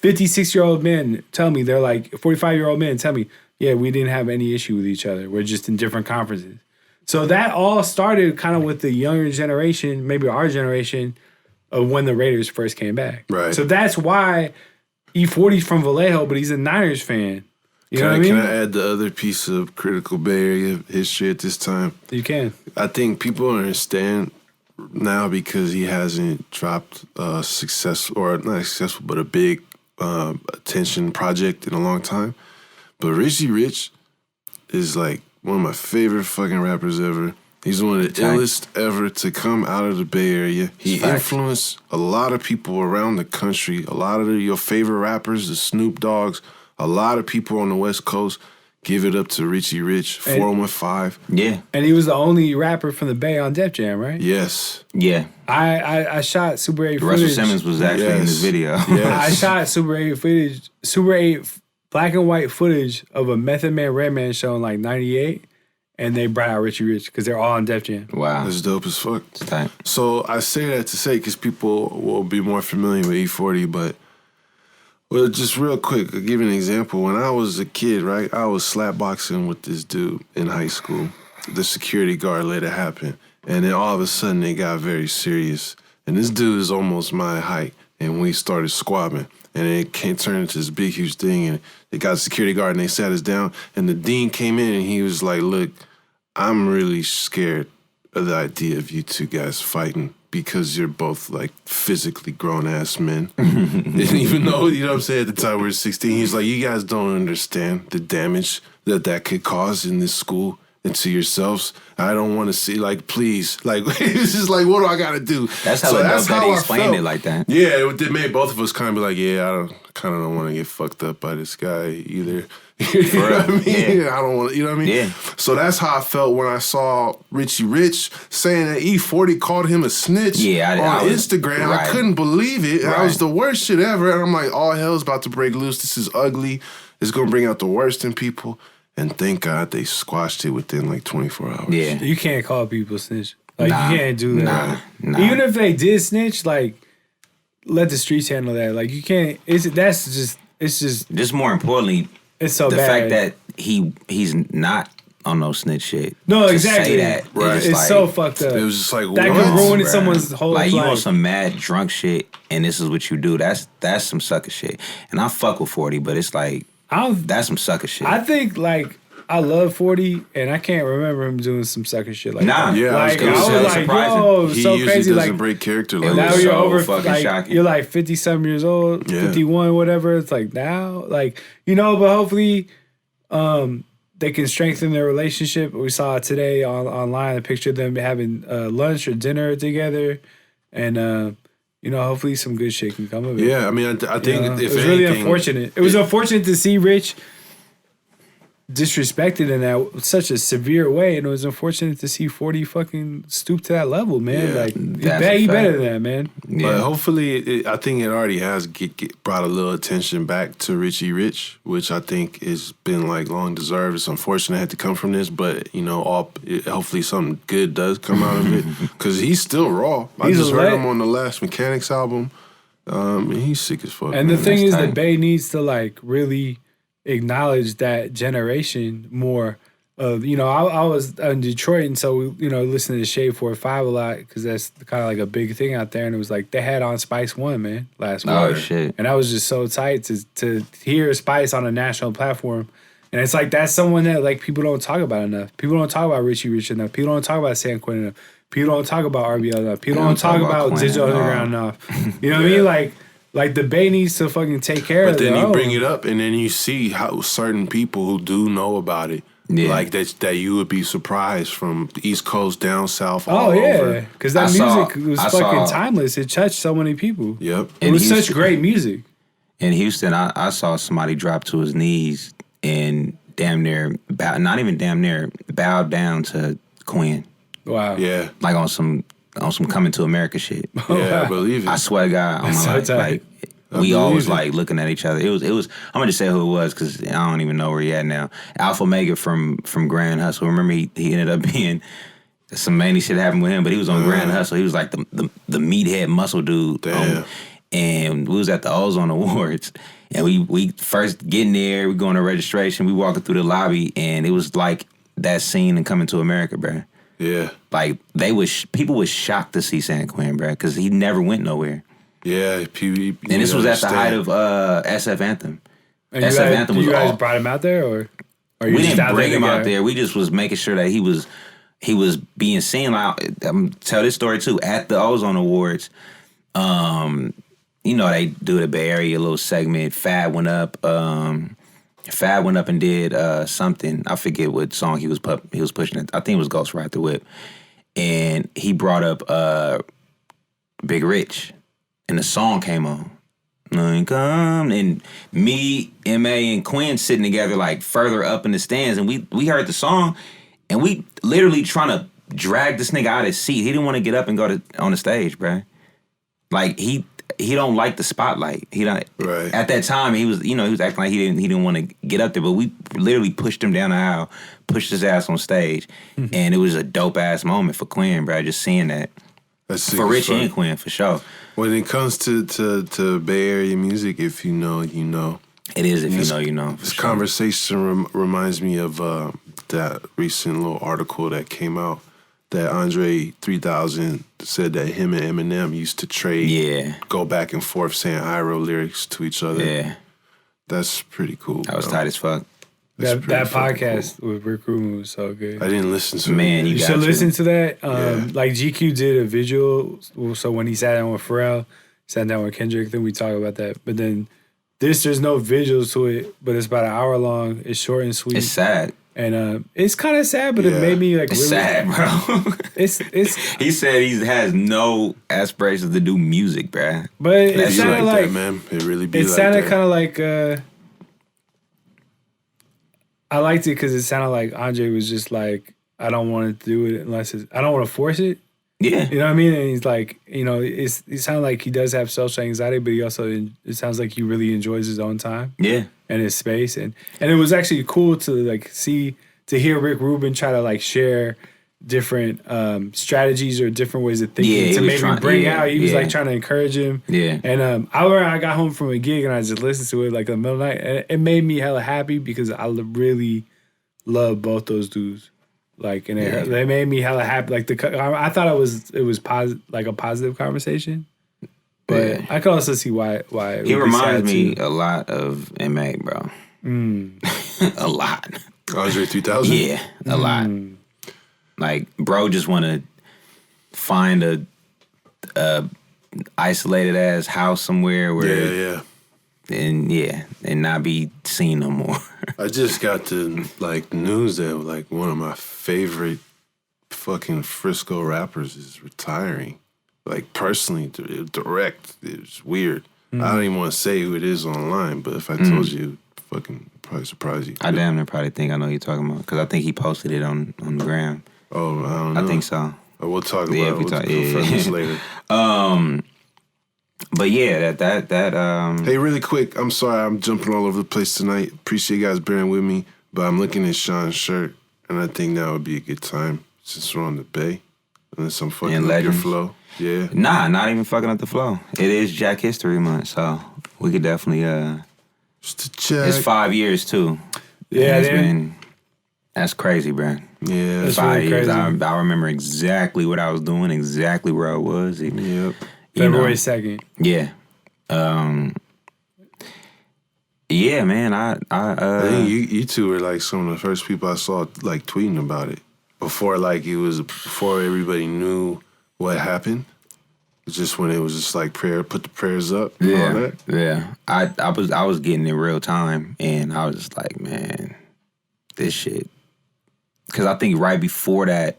B: 56-year-old men tell me, they're like, 45-year-old men tell me, yeah, we didn't have any issue with each other. We're just in different conferences. So that all started kind of with the younger generation, maybe our generation, of when the Raiders first came back.
C: Right.
B: So that's why E40's from Vallejo, but he's a Niners fan. You know what I mean?
C: Can I add the other piece of critical Bay Area history at this time?
B: You can.
C: I think people understand now because he hasn't dropped a big attention project in a long time. But Richie Rich is like one of my favorite fucking rappers ever. He's one of the illest ever to come out of the Bay Area. He influenced a lot of people around the country. A lot of your favorite rappers, the Snoop Dogs, a lot of people on the West Coast. Give it up to Richie Rich, 415.
A: Yeah.
B: And he was the only rapper from the Bay on Def Jam, right?
C: Yes.
A: Yeah.
B: I shot Super 8 footage.
A: Russell Simmons was actually in this video.
C: Yes.
B: I shot Super 8 footage, Super 8 black and white footage of a Method Man Redman show in like 98. And they brought out Richie Rich because they're all on Def Jam.
A: Wow.
C: That's dope as fuck.
A: It's tight.
C: So I say that to say because people will be more familiar with E40, but just real quick, I'll give you an example. When I was a kid, right, I was slapboxing with this dude in high school. The security guard let it happen. And then all of a sudden it got very serious. And this dude is almost my height. And we started squabbing. And it turned into this big, huge thing. And they got a security guard and they sat us down. And the dean came in and he was like, look, I'm really scared of the idea of you two guys fighting because you're both like physically grown-ass men. And even though, you know what I'm saying, at the time we were 16, he's like, you guys don't understand the damage that could cause in this school and to yourselves. I don't want to see, like, please. Like, it's just like, what do I got to do?
A: That's how he explained it like that.
C: Yeah, it made both of us kind of be like, yeah, I kind of don't want to get fucked up by this guy either. You know what I mean? Yeah. I don't want to, you know what I mean?
A: Yeah.
C: So that's how I felt when I saw Richie Rich saying that E40 called him a snitch on Instagram. Right. I couldn't believe it. Right. That was the worst shit ever. And I'm like, all hell's about to break loose. This is ugly. It's going to bring out the worst in people. And thank God they squashed it within like 24 hours.
B: Yeah. You can't call people snitch. Like, you can't do that.
A: Nah.
B: Even if they did snitch, like, let the streets handle that. Like, you can't. It's just
A: more importantly,
B: it's so
A: the
B: bad.
A: fact that he's not on no snitch shit.
B: No,
A: to
B: exactly.
A: Say that,
C: right.
B: It's
A: like,
B: so fucked up.
C: It was just like,
B: that could ruin someone's whole life.
A: Like, you on some mad drunk shit, and this is what you do. That's some sucker shit. And I fuck with 40, but it's like, that's some sucker shit.
B: I think, like, I love 40, and I can't remember him doing some sucker shit like that.
C: Yeah,
B: like,
C: I was
B: like,
A: surprising.
B: yo,
C: He
B: so
C: usually
B: crazy.
C: doesn't
B: Like,
C: break character like
B: now
C: that.
B: you're
A: so
B: over,
A: fucking
B: like,
A: shocking.
B: you're like 50-something years old, 51, whatever. It's like now, like, but hopefully, they can strengthen their relationship. We saw it today online, a picture of them having lunch or dinner together, and hopefully some good shit can come of it.
C: Yeah, I mean, I think if
B: it was
C: anything,
B: really unfortunate. It was unfortunate to see Rich disrespected in that such a severe way, and it was unfortunate to see 40 fucking stoop to that level, man.
C: Yeah,
B: like,
A: that's
B: he
A: a
B: better
A: fact.
B: than that, man.
C: But hopefully, I think it already has brought a little attention back to Richie Rich, which I think has been like long deserved. It's unfortunate it had to come from this, but hopefully something good does come out of it because he's still raw. I just heard him on the last Mechanics album. And he's sick as fuck.
B: And the thing is,
A: tight.
B: the Bay needs to like really acknowledge that generation more. Of I was in Detroit, and so listening to Shade 4-5 a lot because that's kind of like a big thing out there. And it was like they had on Spice One, man, last week.
A: Oh shit!
B: And I was just so tight to hear Spice on a national platform. And it's like that's someone that like people don't talk about enough. People don't talk about Richie Rich enough. People don't talk about San Quentin enough. People don't talk about RBL enough. People don't talk about Digital Underground enough. You know what I mean? Like the Bay needs to fucking take care of it.
C: But then you bring it up, and then you see how certain people who do know about it, like that you would be surprised from the East Coast down south. All over.
B: Because that music was fucking timeless. It touched so many people.
C: Yep,
B: it was such great music.
A: In Houston, I saw somebody drop to his knees and damn near not even damn near bowed down to Quinn.
B: Wow.
C: Yeah.
A: Like on some Coming to America shit.
C: Yeah, I believe it.
A: I swear to God, on my life, like we always like looking at each other. It was. I'm gonna just say who it was because I don't even know where he at now. Alpha Mega from Grand Hustle. Remember he ended up being some many shit happened with him, but he was on Grand Hustle. He was like the meathead muscle dude.
C: Damn.
A: And we was at the Ozone Awards, and we first getting there. We going to registration. We walking through the lobby, and it was like that scene in Coming to America, bruh.
C: Yeah.
A: Like people was shocked to see San Quentin, bruh, because he never went nowhere.
C: Yeah,
A: and this was at the height of SF Anthem.
B: And Anthem was. You guys brought him out there, or
A: we didn't bring him out there. We just was making sure that he was being seen. Like, I'm tell this story too at the Ozone Awards. They do the Bay Area little segment. Fab went up and did something. I forget what song he was pushing. I think it was Ghost Ride the Whip, and he brought up Big Rich. And the song came on. And me, M.A., and Quinn sitting together like further up in the stands. And we heard the song. And we literally trying to drag this nigga out of his seat. He didn't want to get up and go on the stage, bruh. Like, he don't like the spotlight. He don't.
C: Right.
A: At that time, he was acting like he didn't want to get up there. But we literally pushed him down the aisle, pushed his ass on stage. Mm-hmm. And it was a dope-ass moment for Quinn, bruh, just seeing that.
C: That's
A: for Rich and Quinn, for sure.
C: When it comes to Bay Area music, if you know, you know.
A: It is if you know, you know.
C: This conversation reminds me of that recent little article that came out that Andre 3000 said that him and Eminem used to trade, go back and forth saying Iroh lyrics to each other.
A: Yeah.
C: That's pretty cool.
A: That was tight as fuck.
B: That podcast with Rick Rubin was so good.
C: I didn't listen to it.
A: Man, you
B: should listen to that.
C: Yeah.
B: Like GQ did a visual. So when he sat down with Pharrell, sat down with Kendrick, then we talk about that. But then there's no visuals to it, but it's about an hour long. It's short and sweet.
A: It's sad.
B: And it's kind of sad, but it made me like
A: it's
B: really
A: sad, bro.
B: It's
A: he said he has no aspirations to do music, bro.
B: But it sounded like
C: that, man. It really be like that.
B: It sounded kind of like I liked it because it sounded like Andre was just like, I don't want to do it unless I don't want to force it.
A: Yeah.
B: You know what I mean? And he's like, it sounds like he does have social anxiety, but he also, it sounds like he really enjoys his own time.
A: Yeah.
B: And his space. And it was actually cool to like to hear Rick Rubin try to like share different strategies or different ways of thinking to maybe bring out. He was like trying to encourage him.
A: Yeah.
B: And I got home from a gig and I just listened to it like in the middle of the night. And it made me hella happy because I really love both those dudes. Like, and they made me hella happy. Like I thought it was like a positive conversation. But I could also see why
A: he reminds me a lot of M.A., bro. A lot.
C: Andre 3000?
A: Yeah, a lot. Like, bro just want to find a isolated ass house somewhere where and not be seen no more.
C: I just got the news that like one of my favorite fucking Frisco rappers is retiring. Like personally, direct. It's weird. I don't even want to say who it is online, but if I told you, fucking probably surprise you.
A: I damn near probably think I know who you're talking about because I think he posted it on the gram.
C: Oh, I don't know.
A: I think so.
C: We'll talk about it. We'll confirm this later.
A: But yeah, that
C: Hey, really quick, I'm sorry I'm jumping all over the place tonight. Appreciate you guys bearing with me, but I'm looking at Sean's shirt, and I think now would be a good time since we're on the Bay. Unless I'm fucking up your flow. Yeah.
A: Nah, not even fucking up the flow. It is Jack History Month, so we could definitely
C: just to check.
A: It's 5 years too.
B: Yeah,
A: that's crazy, bro.
C: Yeah,
B: that's
A: 5
B: really
A: years.
B: crazy.
A: I remember exactly what I was doing, exactly where I was.
C: Yep.
B: February 2nd.
A: Yeah. Yeah, man. I
C: think you two were like some of the first people I saw like tweeting about it before everybody knew what happened. Just when it was just like put the prayers up. And all that.
A: Yeah. I was getting it real time, and I was just like, man, this shit. Because I think right before that,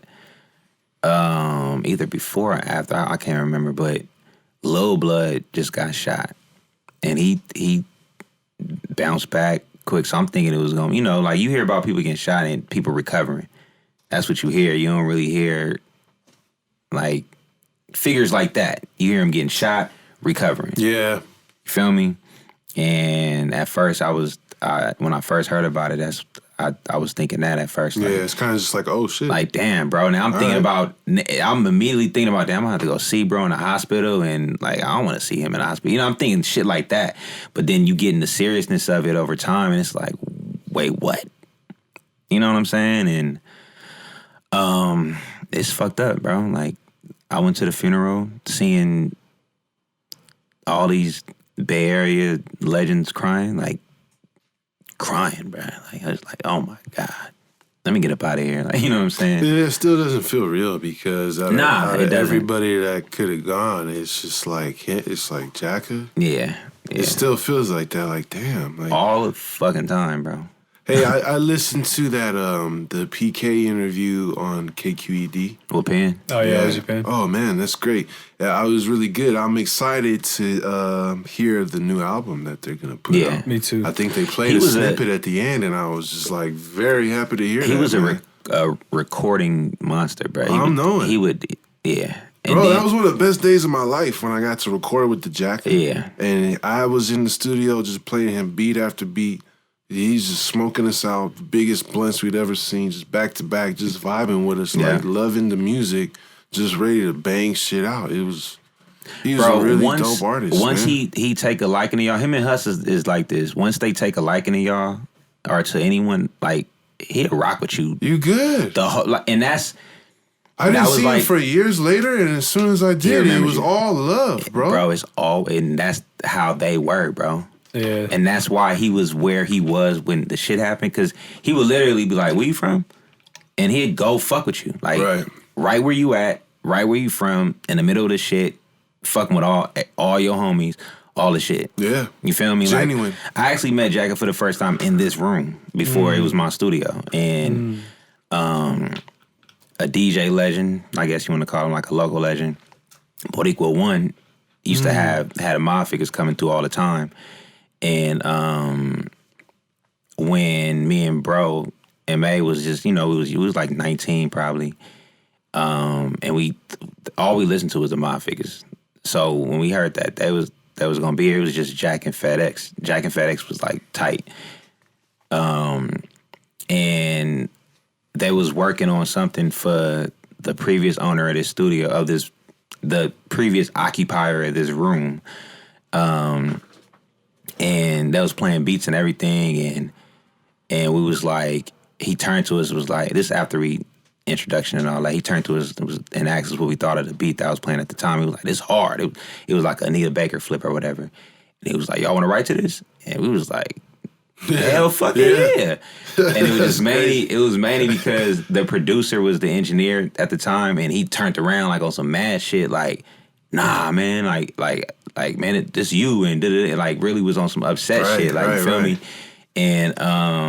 A: either before or after, I can't remember, but Lil Blood just got shot, and he bounced back quick. So I'm thinking it was going, like you hear about people getting shot and people recovering. That's what you hear. You don't really hear like figures like that. You hear them getting shot, recovering.
C: Yeah.
A: You feel me? And at first when I first heard about it, I was thinking that at first. Like,
C: yeah, it's kind of just like, oh, shit.
A: Like, damn, bro. Now I'm immediately thinking about, damn, I'm going to have to go see bro in the hospital. And, like, I don't want to see him in the hospital. I'm thinking shit like that. But then you get in the seriousness of it over time, and it's like, wait, what? You know what I'm saying? And it's fucked up, bro. Like, I went to the funeral seeing all these Bay Area legends crying, bro. Like, I was like, oh my God, let me get up out of here. Like, you know what I'm saying?
C: Yeah, it still doesn't feel real because out of
A: it
C: everybody that could have gone, it's just like Jacka.
A: Yeah.
C: It still feels like that. Like, damn. Like,
A: all the fucking time, bro.
C: Hey, I listened to that the PK interview on KQED.
A: What pen?
B: Oh yeah, it was your pen.
C: Oh man, that's great. Yeah, I was really good. I'm excited to hear the new album that they're gonna put out.
B: Me too.
C: I think they played a snippet at the end, and I was just like very happy to hear that.
A: He was a recording monster, bro. He would, yeah. And
C: bro, that was one of the best days of my life when I got to record with the Jacket.
A: Yeah.
C: And I was in the studio just playing him beat after beat. He's just smoking us out, the biggest blunts we'd ever seen, just back to back, just vibing with us, like loving the music, just ready to bang shit out. He was a really dope artist.
A: Once
C: man.
A: he take a liking to y'all, him and Huss is like this. Once they take a liking to y'all or to anyone, like he'll rock with you.
C: You good.
A: And that's.
C: I didn't see him for years later, and as soon as I did, it was all love, bro.
A: Bro, it's all, and that's how they were, bro.
B: Yeah.
A: And that's why he was where he was when the shit happened, because he would literally be like, where you from? And he'd go fuck with you. Like, right where you at, right where you from, in the middle of the shit, fucking with all your homies, all the shit.
C: Yeah.
A: You feel me?
C: Genuine.
A: Like, I actually met Jagger for the first time in this room before it was my studio. And a DJ legend, I guess you want to call him, like a local legend, Boricua One, used to had a mob figures coming through all the time. And when me and bro and May was just, he was like 19 probably. And all we listened to was the mob figures. So when we heard that was gonna be here, it was just Jack and FedEx. Jack and FedEx was like tight. And they was working on something for the previous owner of this studio, the previous occupier of this room. And they was playing beats and everything, and we was like, he turned to us, was like, this after we introduction and all that, he turned to us and asked us what we thought of the beat that I was playing at the time. He was like, this hard. It was like Anita Baker flip or whatever. And he was like, y'all want to write to this? And we was like, Hell fucking yeah. And it was just mainly because the producer was the engineer at the time, and he turned around like on some mad shit, like, nah, man, like man, this you, and like really was on some upset shit, like, you feel me? And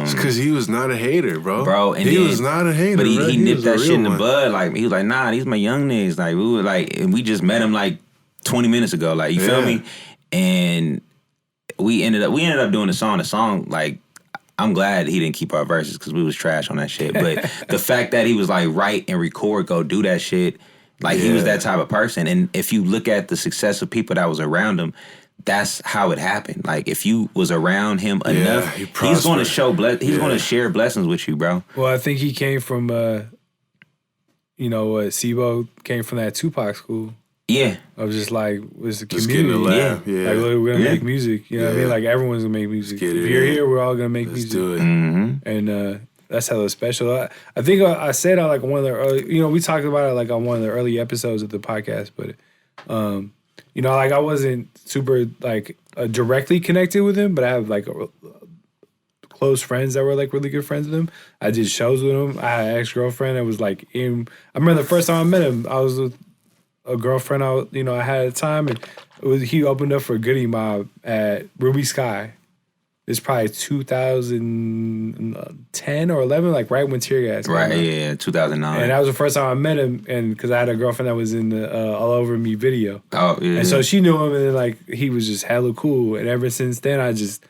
C: it's because he was not a hater,
A: bro. And
C: he was not a hater,
A: but he nipped that shit in the
C: one.
A: bud. Like, he was like, nah, these my young niggas. Like, we were like, and we just met him like 20 minutes ago. Like, you feel me? And we ended up doing the song. Like, I'm glad he didn't keep our verses because we was trash on that shit. But the fact that he was like, write and record, go do that shit. Like, he was that type of person. And if you look at the success of people that was around him, that's how it happened. Like, if you was around him enough, he's going to he's going to share blessings with you, bro.
B: Well, I think he came from, Sibo came from that Tupac school.
A: Yeah.
B: I was just like, was a
C: Just
B: community.
C: getting a laugh. Yeah.
B: Like, we're going to make music. You know what I mean? Like, everyone's going to make music. If you're here, we're all going to make music.
C: Let's do it.
A: Mm-hmm.
B: And that's hella special. I think I said on like one of the early, we talked about it like on one of the early episodes of the podcast, but like I wasn't super like directly connected with him, but I have like close friends that were like really good friends with him. I did shows with him. I had an ex-girlfriend that was like I remember the first time I met him, I was with a girlfriend I had at the time, and he opened up for Goody Mob at Ruby Sky. It's probably 2010 or 11, like right when Tear Gas came out.
A: Yeah, 2009.
B: And that was the first time I met him, and because I had a girlfriend that was in the All Over Me video.
A: Oh, yeah.
B: And so she knew him, and then like he was just hella cool. And ever since then, I just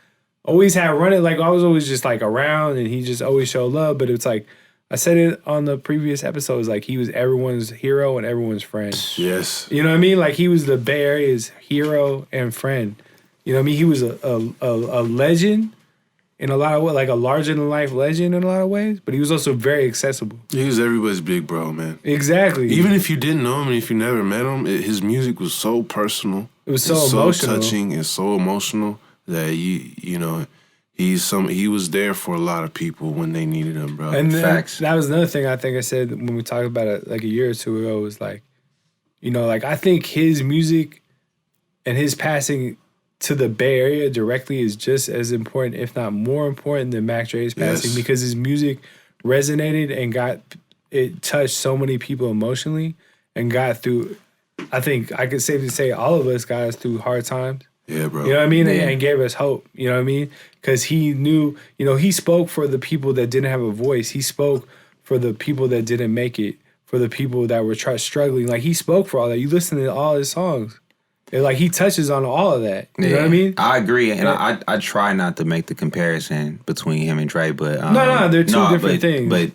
B: always had running. Like, I was always just like around, and he just always showed love. But it's like, I said it on the previous episodes, like he was everyone's hero and everyone's friend.
C: Yes.
B: You know what I mean? Like, he was the Bay Area's hero and friend. You know what I mean? He was a legend in a lot of ways, like a larger-than-life legend in a lot of ways, but he was also very accessible.
C: He was everybody's big bro, man.
B: Exactly.
C: Even if you didn't know him and if you never met him, his music was so personal.
B: It was so emotional.
C: So touching and so emotional that, he was there for a lot of people when they needed him, bro.
B: And
A: Facts.
B: That was another thing I think I said when we talked about it like a year or two ago, was like, like I think his music and his passing to the Bay Area directly is just as important, if not more important, than Mac Dre's passing, because his music resonated and it touched so many people emotionally and got through. I think I could safely say all of us got us through hard times.
C: Yeah, bro.
B: You know what I mean?
A: Yeah.
B: And gave us hope. You know what I mean? Because he knew, he spoke for the people that didn't have a voice. He spoke for the people that didn't make it, for the people that were struggling. Like, he spoke for all that. You listen to all his songs. Like, he touches on all of that. You know what I mean?
A: I agree, and I try not to make the comparison between him and Dre, but
B: no, they're two different things.
A: But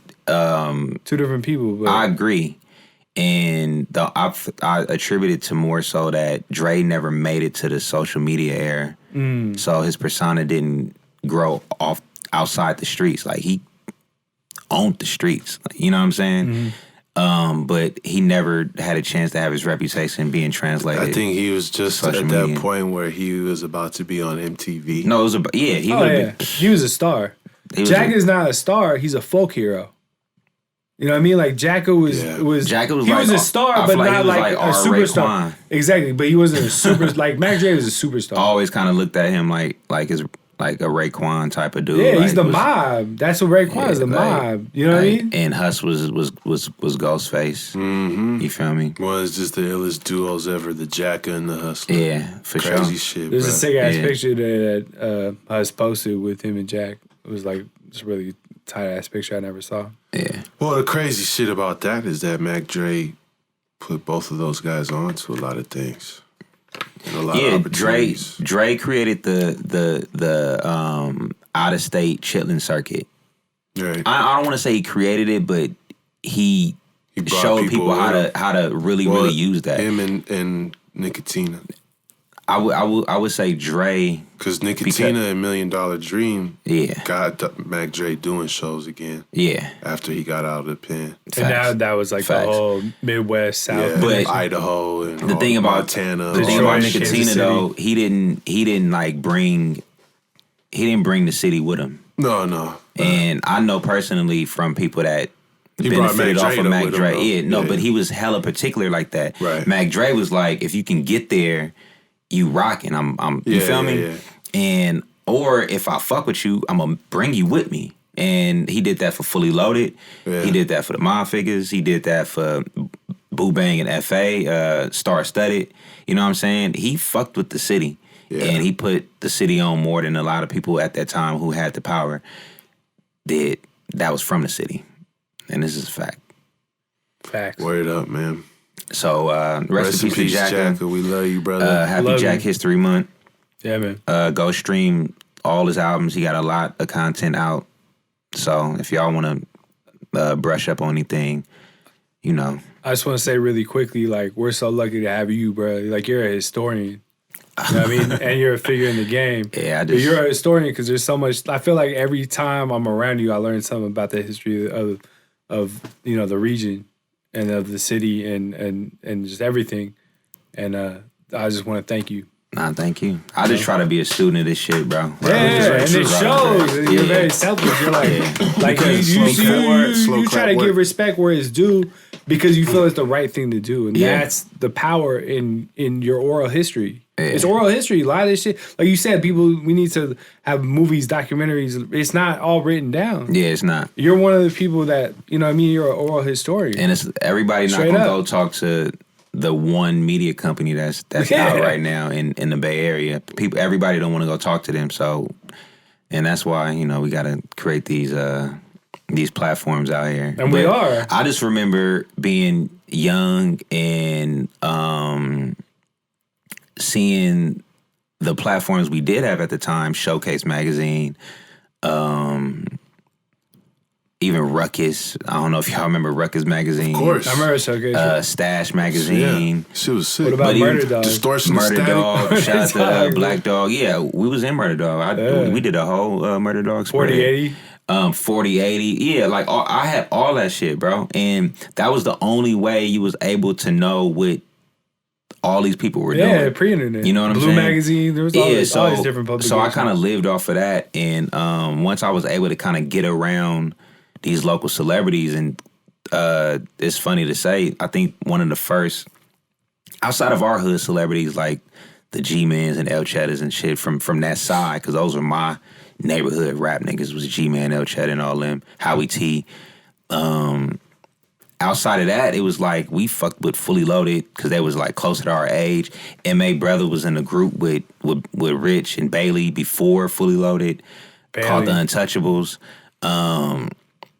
B: two different people. But
A: I agree, and I attribute it to more so that Dre never made it to the social media era, so his persona didn't grow off outside the streets. Like, he owned the streets. You know what I'm saying?
B: Mm-hmm.
A: But he never had a chance to have his reputation being translated.
C: I think he was just at
A: social
C: that
A: media.
C: point where he was about to be on MTV.
A: No, it was
B: he was a star. Jack is not a star. He's a folk hero. You know what I mean? Like, Jacko was he was a star, but not like a superstar. Exactly, but he wasn't a super. Like, Mac Dre was a superstar.
A: I always kind of looked at him like his. Like a Raekwon type of dude.
B: Yeah,
A: like,
B: he's the mob. That's what Raekwon is, the mob. You know what I mean?
A: And Huss was Ghostface.
C: Mm-hmm.
A: You feel me?
C: Well, it's just the illest duos ever, the Jacka and the Hustler.
A: Yeah, for sure.
C: Crazy shit,
B: There's
C: bro.
B: a sick-ass picture that Huss posted with him and Jack. It was like just a really tight-ass picture I never saw.
A: Yeah.
C: Well, the crazy shit about that is that Mac Dre put both of those guys on to a lot of things.
A: Yeah, Dre created the out of state chitlin circuit.
C: Right.
A: I don't want to say he created it, but he showed people how to really use that.
C: Him and Nicotina.
A: I would say Dre,
C: because Nicotina and $1 Million Dream got Mac Dre doing shows again.
A: Yeah,
C: after he got out of the pen.
B: And now that was like the whole Midwest, South,
C: but Idaho and
A: the thing about
C: Montana.
A: The thing about Nicotina though, he didn't like bring the city with him.
C: No.
A: And I know personally from people that benefited off of Mac Dre. But he was hella particular like that.
C: Right.
A: Mac Dre was like, if you can get there, you rockin'. You feel me?
C: Yeah.
A: And or if I fuck with you, I'm gonna bring you with me. And he did that for Fully Loaded. Yeah. He did that for the Mob Figures. He did that for Boo Bang and F.A., Star Studded. You know what I'm saying? He fucked with the city. Yeah. And he put the city on more than a lot of people at that time who had the power did. That was from the city. And this is a fact.
B: Facts.
C: Word up, man.
A: So, rest in peace, Jacka.
C: We love you, brother.
A: Happy Jack History Month.
B: Yeah, man.
A: Go stream all his albums. He got a lot of content out. So, if y'all want to brush up on anything, you know.
B: I just want to say really quickly, like, we're so lucky to have you, bro. Like, you're a historian. You know what I mean? And you're a figure in the game.
A: Yeah,
B: you're a historian because there's so much. I feel like every time I'm around you, I learn something about the history of the region and of the city and just everything. And I just want to thank you.
A: Nah, thank you. I just try to be a student of this shit, bro.
B: Yeah, and it shows. You're very selfless. You're like you try to give respect where it's due because you feel it's the right thing to do, and that's the power in your oral history. Yeah. It's oral history. A lot of this shit, like you said, we need to have movies, documentaries. It's not all written down.
A: Yeah, it's not.
B: You're one of the people that, you know what I mean? You're an oral historian.
A: And it's everybody not going to go talk to the one media company that's out right now in the Bay Area. Everybody don't want to go talk to them. So, and that's why, you know, we got to create these platforms out here.
B: And we are.
A: I just remember being young and seeing the platforms we did have at the time, Showcase Magazine, even Ruckus. I don't know if y'all remember Ruckus Magazine.
C: Of course.
B: I remember Showcase.
A: Stash Magazine.
C: Yeah. Shit was sick.
B: What about Murder Dog?
C: Distortion
A: Murder
C: Static.
A: Dog. Shout out to Black Dog. Yeah, we was in Murder Dog. We did a whole Murder Dog spread.
B: 4080.
A: 4080. Yeah, like I had all that shit, bro. And that was the only way you was able to know what all these people were doing.
B: Yeah, pre-internet.
A: You know what I'm saying?
B: Blue Magazine. There was all these different publications.
A: So I kind of lived off of that. And once I was able to kind of get around these local celebrities, and it's funny to say, I think one of the first, outside of our hood celebrities, like the G-Mans and El Cheddars and shit from that side, because those were my neighborhood rap niggas, was G-Man, El Cheddar, and all them, Howie T. Outside of that, it was like we fucked with Fully Loaded because they was like closer to our age. M.A. Brother was in a group with Rich and Bailey before Fully Loaded, called The Untouchables.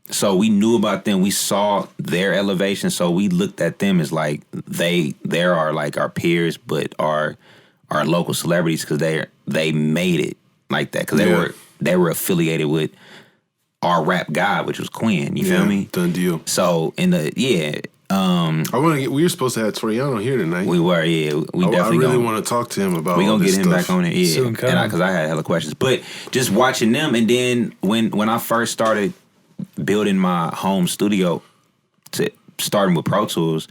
A: So we knew about them. We saw their elevation, so we looked at them as like they are like our peers, but our local celebrities because they made it like that because they were affiliated with our rap god, which was Quinn. You feel me?
C: Done deal.
A: So in the
C: we were supposed to have Toriano here tonight.
A: We were, yeah. I
C: really want to talk to him about.
A: We gonna get him
C: stuff.
A: back on it, yeah.
B: Soon come.
A: Because I had hella questions, but just watching them, and then when I first started building my home studio, starting with Pro Tools,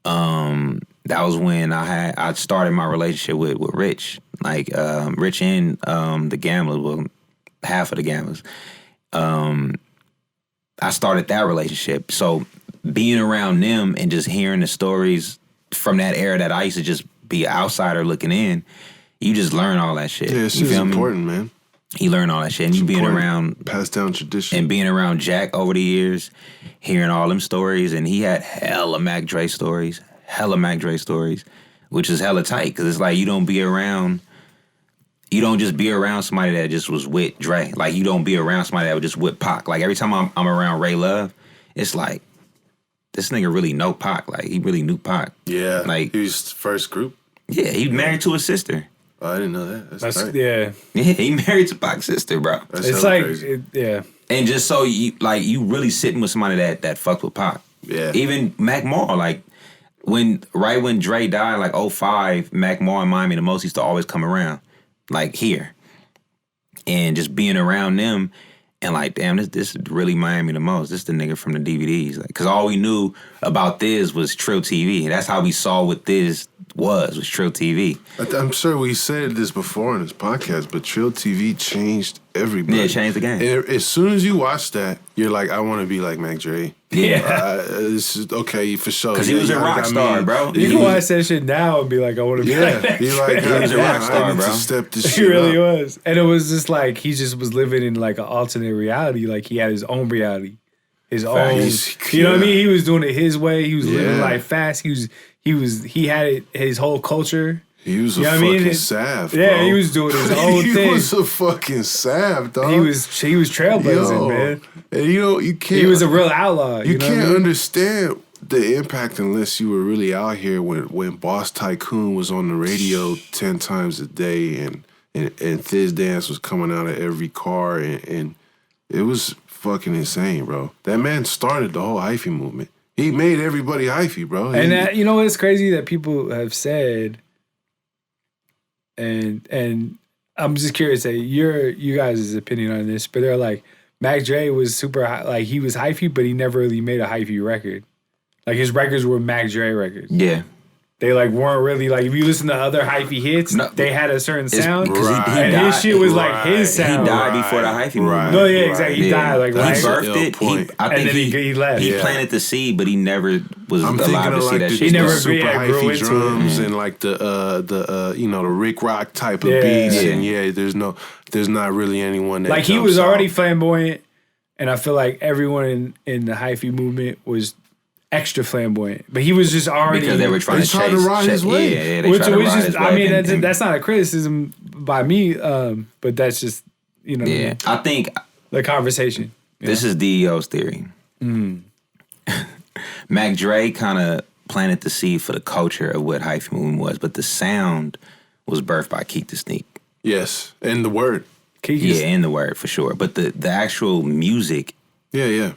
A: that was when I started my relationship with Rich, like Rich and the Gamblers, well, half of the Gamblers. I started that relationship. So being around them and just hearing the stories from that era that I used to just be an outsider looking in, you just learn all that shit.
C: Yeah, it's important, man.
A: You learn all that shit. And you being around...
C: Passed down tradition.
A: And being around Jack over the years, hearing all them stories, and he had hella Mac Dre stories, which is hella tight, because it's like you don't just be around somebody that just was with Dre. Like, you don't be around somebody that was just with Pac. Like, every time I'm around Ray Love, it's like, this nigga really know Pac. Like, he really knew Pac.
C: Yeah.
A: Like,
C: he was first group.
A: Yeah, he married to his sister.
C: Oh, I didn't know that. That's tight.
B: Yeah.
A: Yeah, he married to Pac's sister, bro.
B: It's like, yeah.
A: And just so you really sitting with somebody that fucked with Pac.
C: Yeah.
A: Even Mac Moore, like, when Dre died, like 2005, Mac Moore in Miami the most used to always come around. Like, here. And just being around them and like, damn, this is really Miami the most. This is the nigga from the DVDs. Like, because all we knew about this was Trill TV. That's how we saw what this was Trill TV.
C: I'm sure we said this before on this podcast, but Trill TV changed everybody.
A: Yeah, it changed the game.
C: And as soon as you watch that, you're like, I want to be like Mac Dre.
B: Yeah.
C: This is okay for sure.
A: Because he was a rock star, bro.
B: You can watch that shit now and be like, I want to be like that.
C: You're like,
A: he was a rock star,
C: I need
A: bro.
C: to step this
B: He
C: shit
B: really
C: up.
B: was. And it was just like, he just was living in like an alternate reality. Like he had his own reality. His own, you know what I mean? He was doing it his way. He was living life fast. He had it, his whole culture.
C: He was a
B: You know what I
C: fucking
B: mean?
C: sav,
B: Yeah,
C: bro.
B: he was doing his own thing.
C: He was a fucking sav, dog.
B: He was trailblazing, man.
C: And you can't.
B: He was a real outlaw.
C: You
B: know
C: can't
B: what I mean?
C: understand the impact unless you were really out here when Boss Tycoon was on the radio 10 times a day and Thiz Dance was coming out of every car and it was fucking insane, bro. That man started the whole hyphy movement. He made everybody hyphy, bro.
B: And that, you know what's crazy that people have said, and I'm just curious that you guys' opinion on this, but they're like, Mac Dre was super, like he was hyphy, but he never really made a hyphy record. Like his records were Mac Dre records.
A: Yeah.
B: They like weren't really like, if you listen to other hyphy hits, they had a certain sound.
C: Right.
B: And his shit was like his sound.
A: He died before the hyphy movement.
B: No, yeah, exactly. He died like
A: he
B: right.
A: birthed it. I think
B: he left.
A: He planted the seed, but he never was
C: I'm
A: alive to
C: thinking of
A: see
C: like
A: that
C: the,
A: shit.
B: He never
C: super
B: grew
C: hyphy
B: into
C: drums
B: it.
C: and like the Rick Rock type of beats and there's not really anyone that
B: like he
C: jumps
B: was already
C: out.
B: flamboyant, and I feel like everyone in the hyphy movement was extra flamboyant, but he was just already
A: because they were trying to
C: tried to ride his wave.
A: Yeah, they
B: which
A: tried to ride
B: is
A: his
B: I mean
A: wave
B: that's not a criticism by me, but that's just what I mean?
A: I think
B: The conversation.
A: this is DEO's theory. Mac Dre kind of planted the seed for the culture of what hyphy movement was, but the sound was birthed by Keek the Sneak.
C: Yes, and the word.
A: Yeah, in the word for sure. But the actual music,
C: Yeah.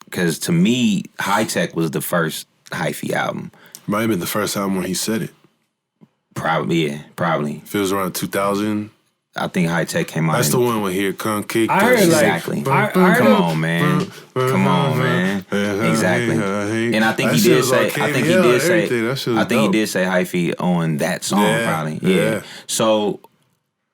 A: because to me, High Tech was the first hyphy album.
C: Might have been the first album when he said it.
A: Probably.
C: If it was around 2000.
A: I think High Tech came out.
C: That's the one with Here Come Kick.
B: I heard
A: Exactly. Come on, man. Exactly. And I think he did say. I think he did say hyphy on that song. Probably. Yeah. So,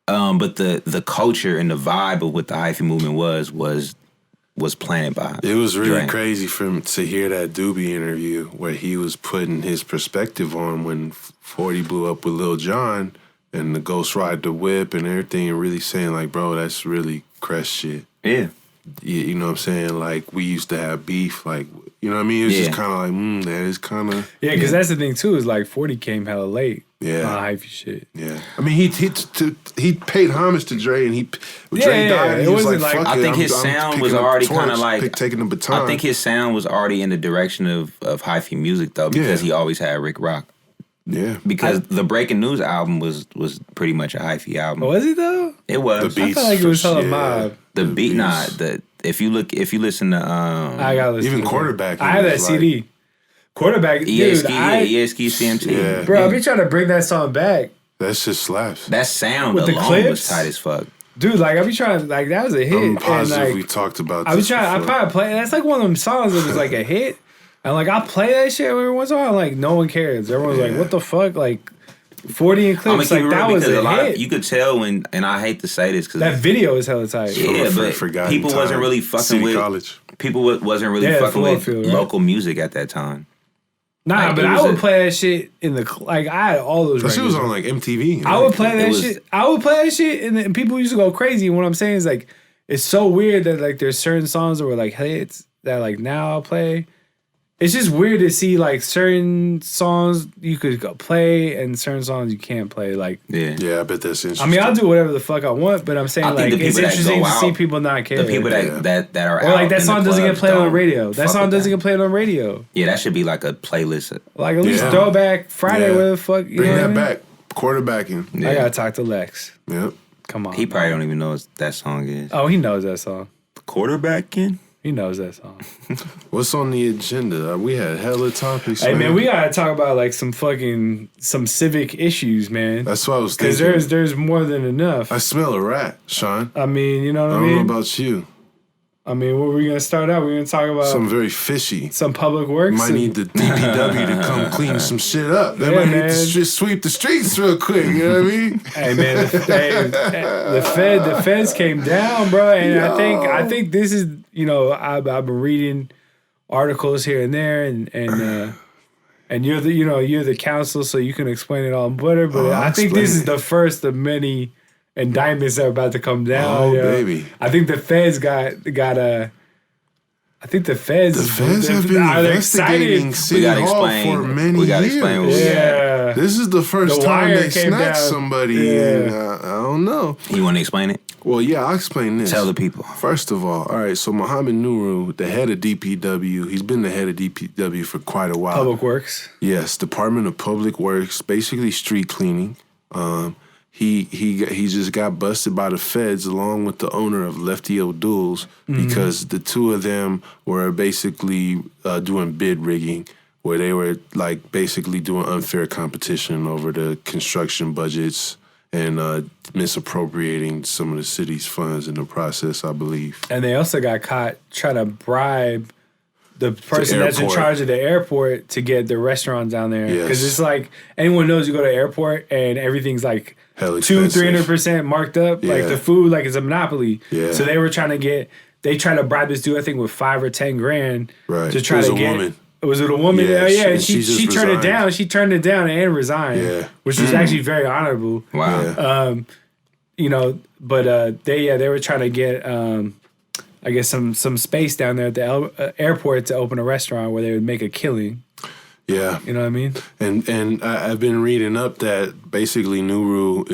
A: but the culture and the vibe of what the hyphy movement was planted by.
C: It was really
A: Dre.
C: crazy for him to hear that Doobie interview where he was putting his perspective on when 40 blew up with Lil Jon and the Ghost Ride the Whip and everything, and really saying like, bro, that's really Crest shit.
A: Yeah.
C: You know what I'm saying? Like, we used to have beef. Like, you know what I mean? It's just kind of like, that is kind of...
B: Yeah, because that's the thing, too, is like 40 came hella late on hyphy shit.
C: Yeah. I mean, he paid homage to Dre, and Dre died, and
B: it
C: he was
B: wasn't
C: like,
B: like-
C: fuck
A: I
C: it,
A: think his
C: I'm
A: sound was
C: picking up
A: already
C: the torch,
A: kind of like
C: taking the baton.
A: I think his sound was already in the direction of hyphy music though, because he always had Rick Rock.
C: Yeah.
A: Because the Breaking News album was pretty much a hyphy album.
B: Was it though?
A: It was.
C: The
B: I
C: beats
B: felt like it was hella
C: yeah.
B: mob.
A: The beat,
C: beats.
A: if you listen to
B: I got listen.
C: Even
B: to it.
C: Quarterback.
B: I have that CD. Quarterback, dude.
A: ESQ CMT.
C: Yeah.
B: Bro, I be trying to bring that song back.
C: That shit slaps.
A: That sound
B: With the
A: alone
B: clips?
A: was tight as fuck.
B: Dude, like I be trying to, like that was a hit.
C: I'm positive
B: and, like,
C: we talked about
B: I
C: this
B: was trying.
C: before.
B: I probably play. That's like one of them songs that was like a hit, and like I play that shit every once in a while. Like no one cares. Everyone's like, "What the fuck?" Like 40 and clips. Like that was a hit.
A: You could tell when, and I hate to say this because
B: That video is hella tight.
A: yeah, but
C: Forgotten
A: people wasn't
C: Time,
A: really fucking
C: City
A: with
C: College.
A: people wasn't really fucking with local music at that time.
B: Nah,
A: Like,
B: but
A: it
B: I
A: was
B: would
A: a-
B: play that shit in the like. I had all those.
C: That shit
B: records.
C: was on like MTV.
B: I would play that
A: was-
B: shit. I would play that shit, and then people used to go crazy. And what I'm saying is like, it's so weird that like there's certain songs that were like hits that like now I'll play. It's just weird to see like certain songs you could go play and certain songs you can't play. Like,
C: Yeah, I bet that's interesting.
B: I mean, I'll do whatever the fuck I want, but I'm saying
A: I think
B: like
A: the
B: it's
A: people that
B: interesting
A: go
B: to see
A: out-
B: people not care.
A: The people that are
B: or
A: out
B: like that
A: in
B: song
A: the
B: doesn't get
A: clubs
B: played on the
A: don't
B: radio. That
A: fuck
B: song
A: with
B: doesn't
A: that.
B: get played on radio.
A: Yeah, that should be like a playlist.
B: Like at least
C: Yeah.
B: Throwback Friday,
C: Yeah.
B: where the fuck you
C: Bring
B: know
C: that
B: what I mean?
C: back. Quarterbacking.
A: Yeah.
B: I gotta talk to Lex.
C: Yep.
B: Come on.
A: He probably don't even know what that song is.
B: Oh, he knows that song.
A: Quarterbacking?
B: He knows that song.
C: What's on the agenda? We had hella topics.
B: Hey man, we gotta talk about like some civic issues, man.
C: That's what I was
B: Because
C: thinking.
B: there's more than enough.
C: I smell a rat, Sean.
B: I mean, you know what
C: I
B: I
C: don't
B: mean?
C: know about you.
B: I mean, what are we going to start out? We're going to talk about
C: some very fishy.
B: Some public works.
C: Might need the DPW to come clean some shit up. They might need to sweep the streets real quick. You know what I mean?
B: Hey man, the feds came down, bro, and I think this is I've been reading articles here and there, and you're the counsel, so you can explain it all better. But I think this is the first of many indictments that are about to come down.
C: Oh, baby.
B: I think the feds got I think the feds
C: have been investigating City Hall for many years.
A: Explain
C: This is the first time they snatched somebody, and I don't know.
A: You want to explain it?
C: Well, yeah, I'll explain this.
A: Tell the people.
C: First of all right, so Mohammed Nuru, the head of DPW, he's been the head of DPW for quite a while.
B: Public Works.
C: Yes, Department of Public Works, basically street cleaning. He just got busted by the feds along with the owner of Lefty O'Doul's because the two of them were basically doing bid rigging, where they were like basically doing unfair competition over the construction budgets and misappropriating some of the city's funds in the process, I believe. And
B: they also got caught trying to bribe the person that's in charge of the airport to get the restaurant down there. Because it's like, anyone knows you go to the airport and everything's like 200-300% marked up. Like the food, like it's a monopoly. Yeah. So they were trying to they tried to bribe this dude, I think with $5 or $10 grand to try to get.
C: Woman.
B: Was it a woman?
C: Yeah,
B: she turned it down. She turned it down and resigned, which was actually very honorable.
A: Wow.
B: But they were trying to get I guess some space down there at the airport to open a restaurant where they would make a killing.
C: Yeah.
B: You know what I mean?
C: And I've been reading up that basically Nuru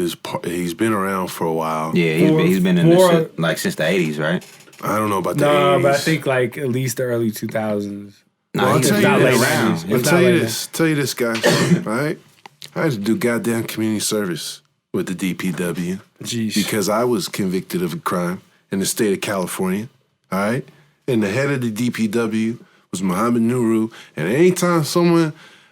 C: he's been around for a while.
A: Yeah, he's been in this like since the 80s, right?
C: I don't know about the 80s.
B: No, but I think like at least the early 2000s.
A: No, I'll tell
C: you this, guys. All right? I had to do goddamn community service with the DPW.
B: Jeez.
C: Because I was convicted of a crime in the state of California. All right? And the head of the DPW was Mohammed Nuru. And anytime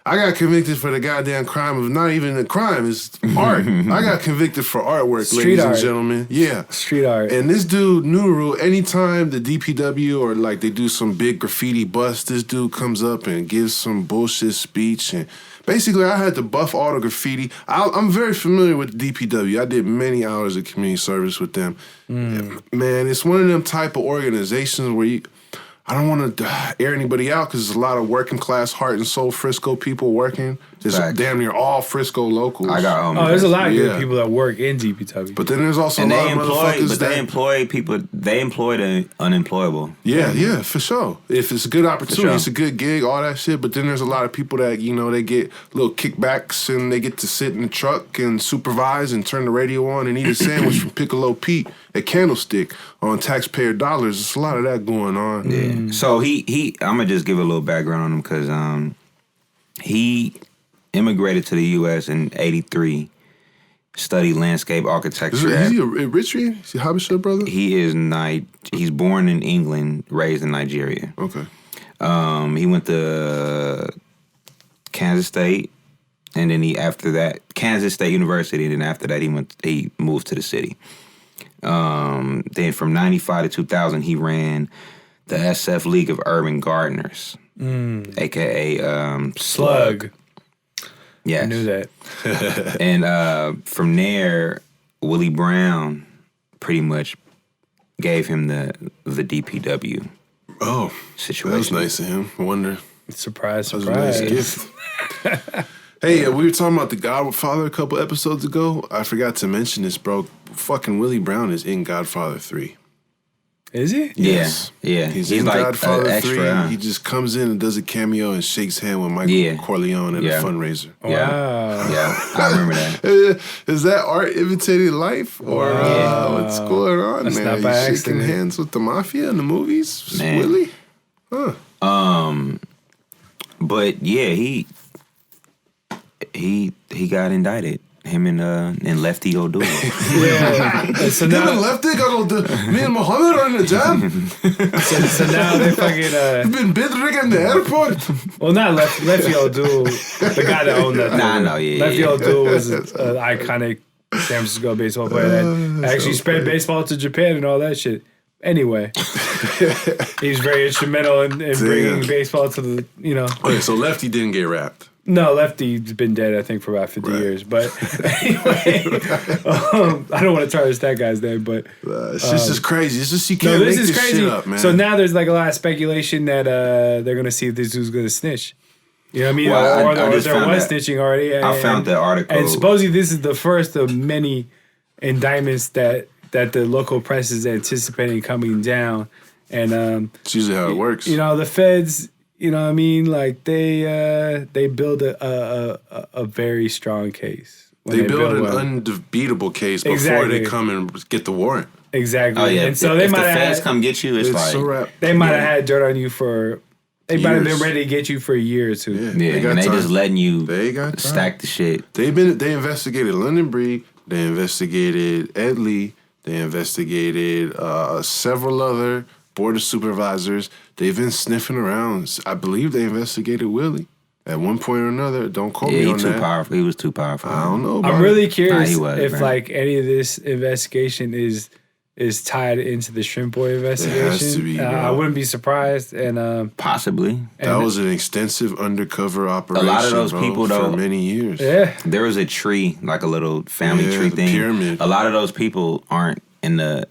C: I got convicted for the goddamn crime of not even a crime, it's art. I got convicted for artwork, ladies and gentlemen. Yeah.
B: Street art.
C: And this dude, Nuru, anytime the DPW or like they do some big graffiti bust, this dude comes up and gives some bullshit speech. And basically, I had to buff all the graffiti. I'm very familiar with the DPW. I did many hours of community service with them. Man, it's one of them type of organizations where I don't want to air anybody out because there's a lot of working class, heart and soul Frisco people working. There's damn near all Frisco locals.
A: I got
B: there's a lot of good people that work in DPW.
C: But then there's also a lot of motherfuckers
A: they employ people. They employ the unemployable.
C: Yeah, for sure. If it's a good opportunity, it's a good gig, all that shit. But then there's a lot of people that they get little kickbacks and they get to sit in the truck and supervise and turn the radio on and eat a sandwich from Piccolo Pete at Candlestick on taxpayer dollars. There's a lot of that going on.
A: Yeah. So he I'm gonna just give a little background on him because he immigrated to the U.S. in '83, studied landscape architecture.
C: Is he Eritrean? Is he Habesha brother?
A: He is he's born in England, raised in Nigeria.
C: Okay.
A: He went to Kansas State, and then Kansas State University, and then after that he moved to the city. Then from 95 to 2000, he ran the SF League of Urban Gardeners, a.k.a.
B: Slug.
A: Yes.
B: I knew that.
A: And from there, Willie Brown pretty much gave him the DPW situation.
C: That was nice of him. I wonder.
B: Surprise.
C: That was a nice gift. Hey, we were talking about The Godfather a couple episodes ago. I forgot to mention this, bro. Fucking Willie Brown is in Godfather 3.
B: Is he?
C: Yes.
A: Yeah.
C: He's in like Godfather 3.
A: Extra,
C: He just comes in and does a cameo and shakes hand with Michael Corleone at a fundraiser.
B: Wow.
A: Yeah, I remember that.
C: Is that art imitating life? Or what's going on,
B: That's
C: man?
B: not by
C: shaking
B: accident.
C: hands with the mafia in the movies?
A: Man.
C: Willie? Huh.
A: But yeah, he got indicted. Him and Lefty O'Doul.
B: Yeah. So
C: Him
B: now,
C: and Lefty got me and Mohammed are in the jam.
B: so now they fucking
C: You've been bid rigging the airport.
B: well, not Lefty O'Doul, the guy that owned that.
A: Nah, no, yeah.
B: Lefty O'Doul was an iconic San Francisco baseball player that actually spread baseball to Japan and all that shit. Anyway, he's very instrumental in bringing baseball to the,
C: Okay, so Lefty didn't get wrapped.
B: No, Lefty's been dead, I think, for about 50 years. But anyway, I don't want to tarnish that guy's name, but...
C: It's just crazy. It's just, you can't make this shit up, man.
B: So now there's like a lot of speculation that they're going to see if this dude's going to snitch. You know what I mean? Well, or there was snitching already.
A: I found the article.
B: And supposedly this is the first of many indictments that the local press is anticipating coming down. And
C: it's usually how it works.
B: The feds... You know what I mean? Like they build a very strong case.
C: They build an unbeatable case before they come and get the warrant.
B: Exactly.
A: Oh yeah.
B: And so
A: if the feds come get you, it's like
B: they might have had dirt on you for. They might have been ready to get you for a year or two.
A: Yeah, and they just letting you stack the shit.
C: They investigated London Breed. They investigated Ed Lee. They investigated several other board of supervisors. They've been sniffing around. I believe they investigated Willie at one point or another. Don't quote me on that.
A: Powerful. He was too powerful.
C: I don't know.
B: I'm really curious if like any of this investigation is tied into the Shrimp Boy investigation. It has to be. I wouldn't be surprised. And
A: possibly
C: that was an extensive undercover operation.
A: A lot of those people, though,
C: for many years.
B: Yeah,
A: there was a tree, like a little family tree thing.
C: Pyramid.
A: A lot of those people aren't in the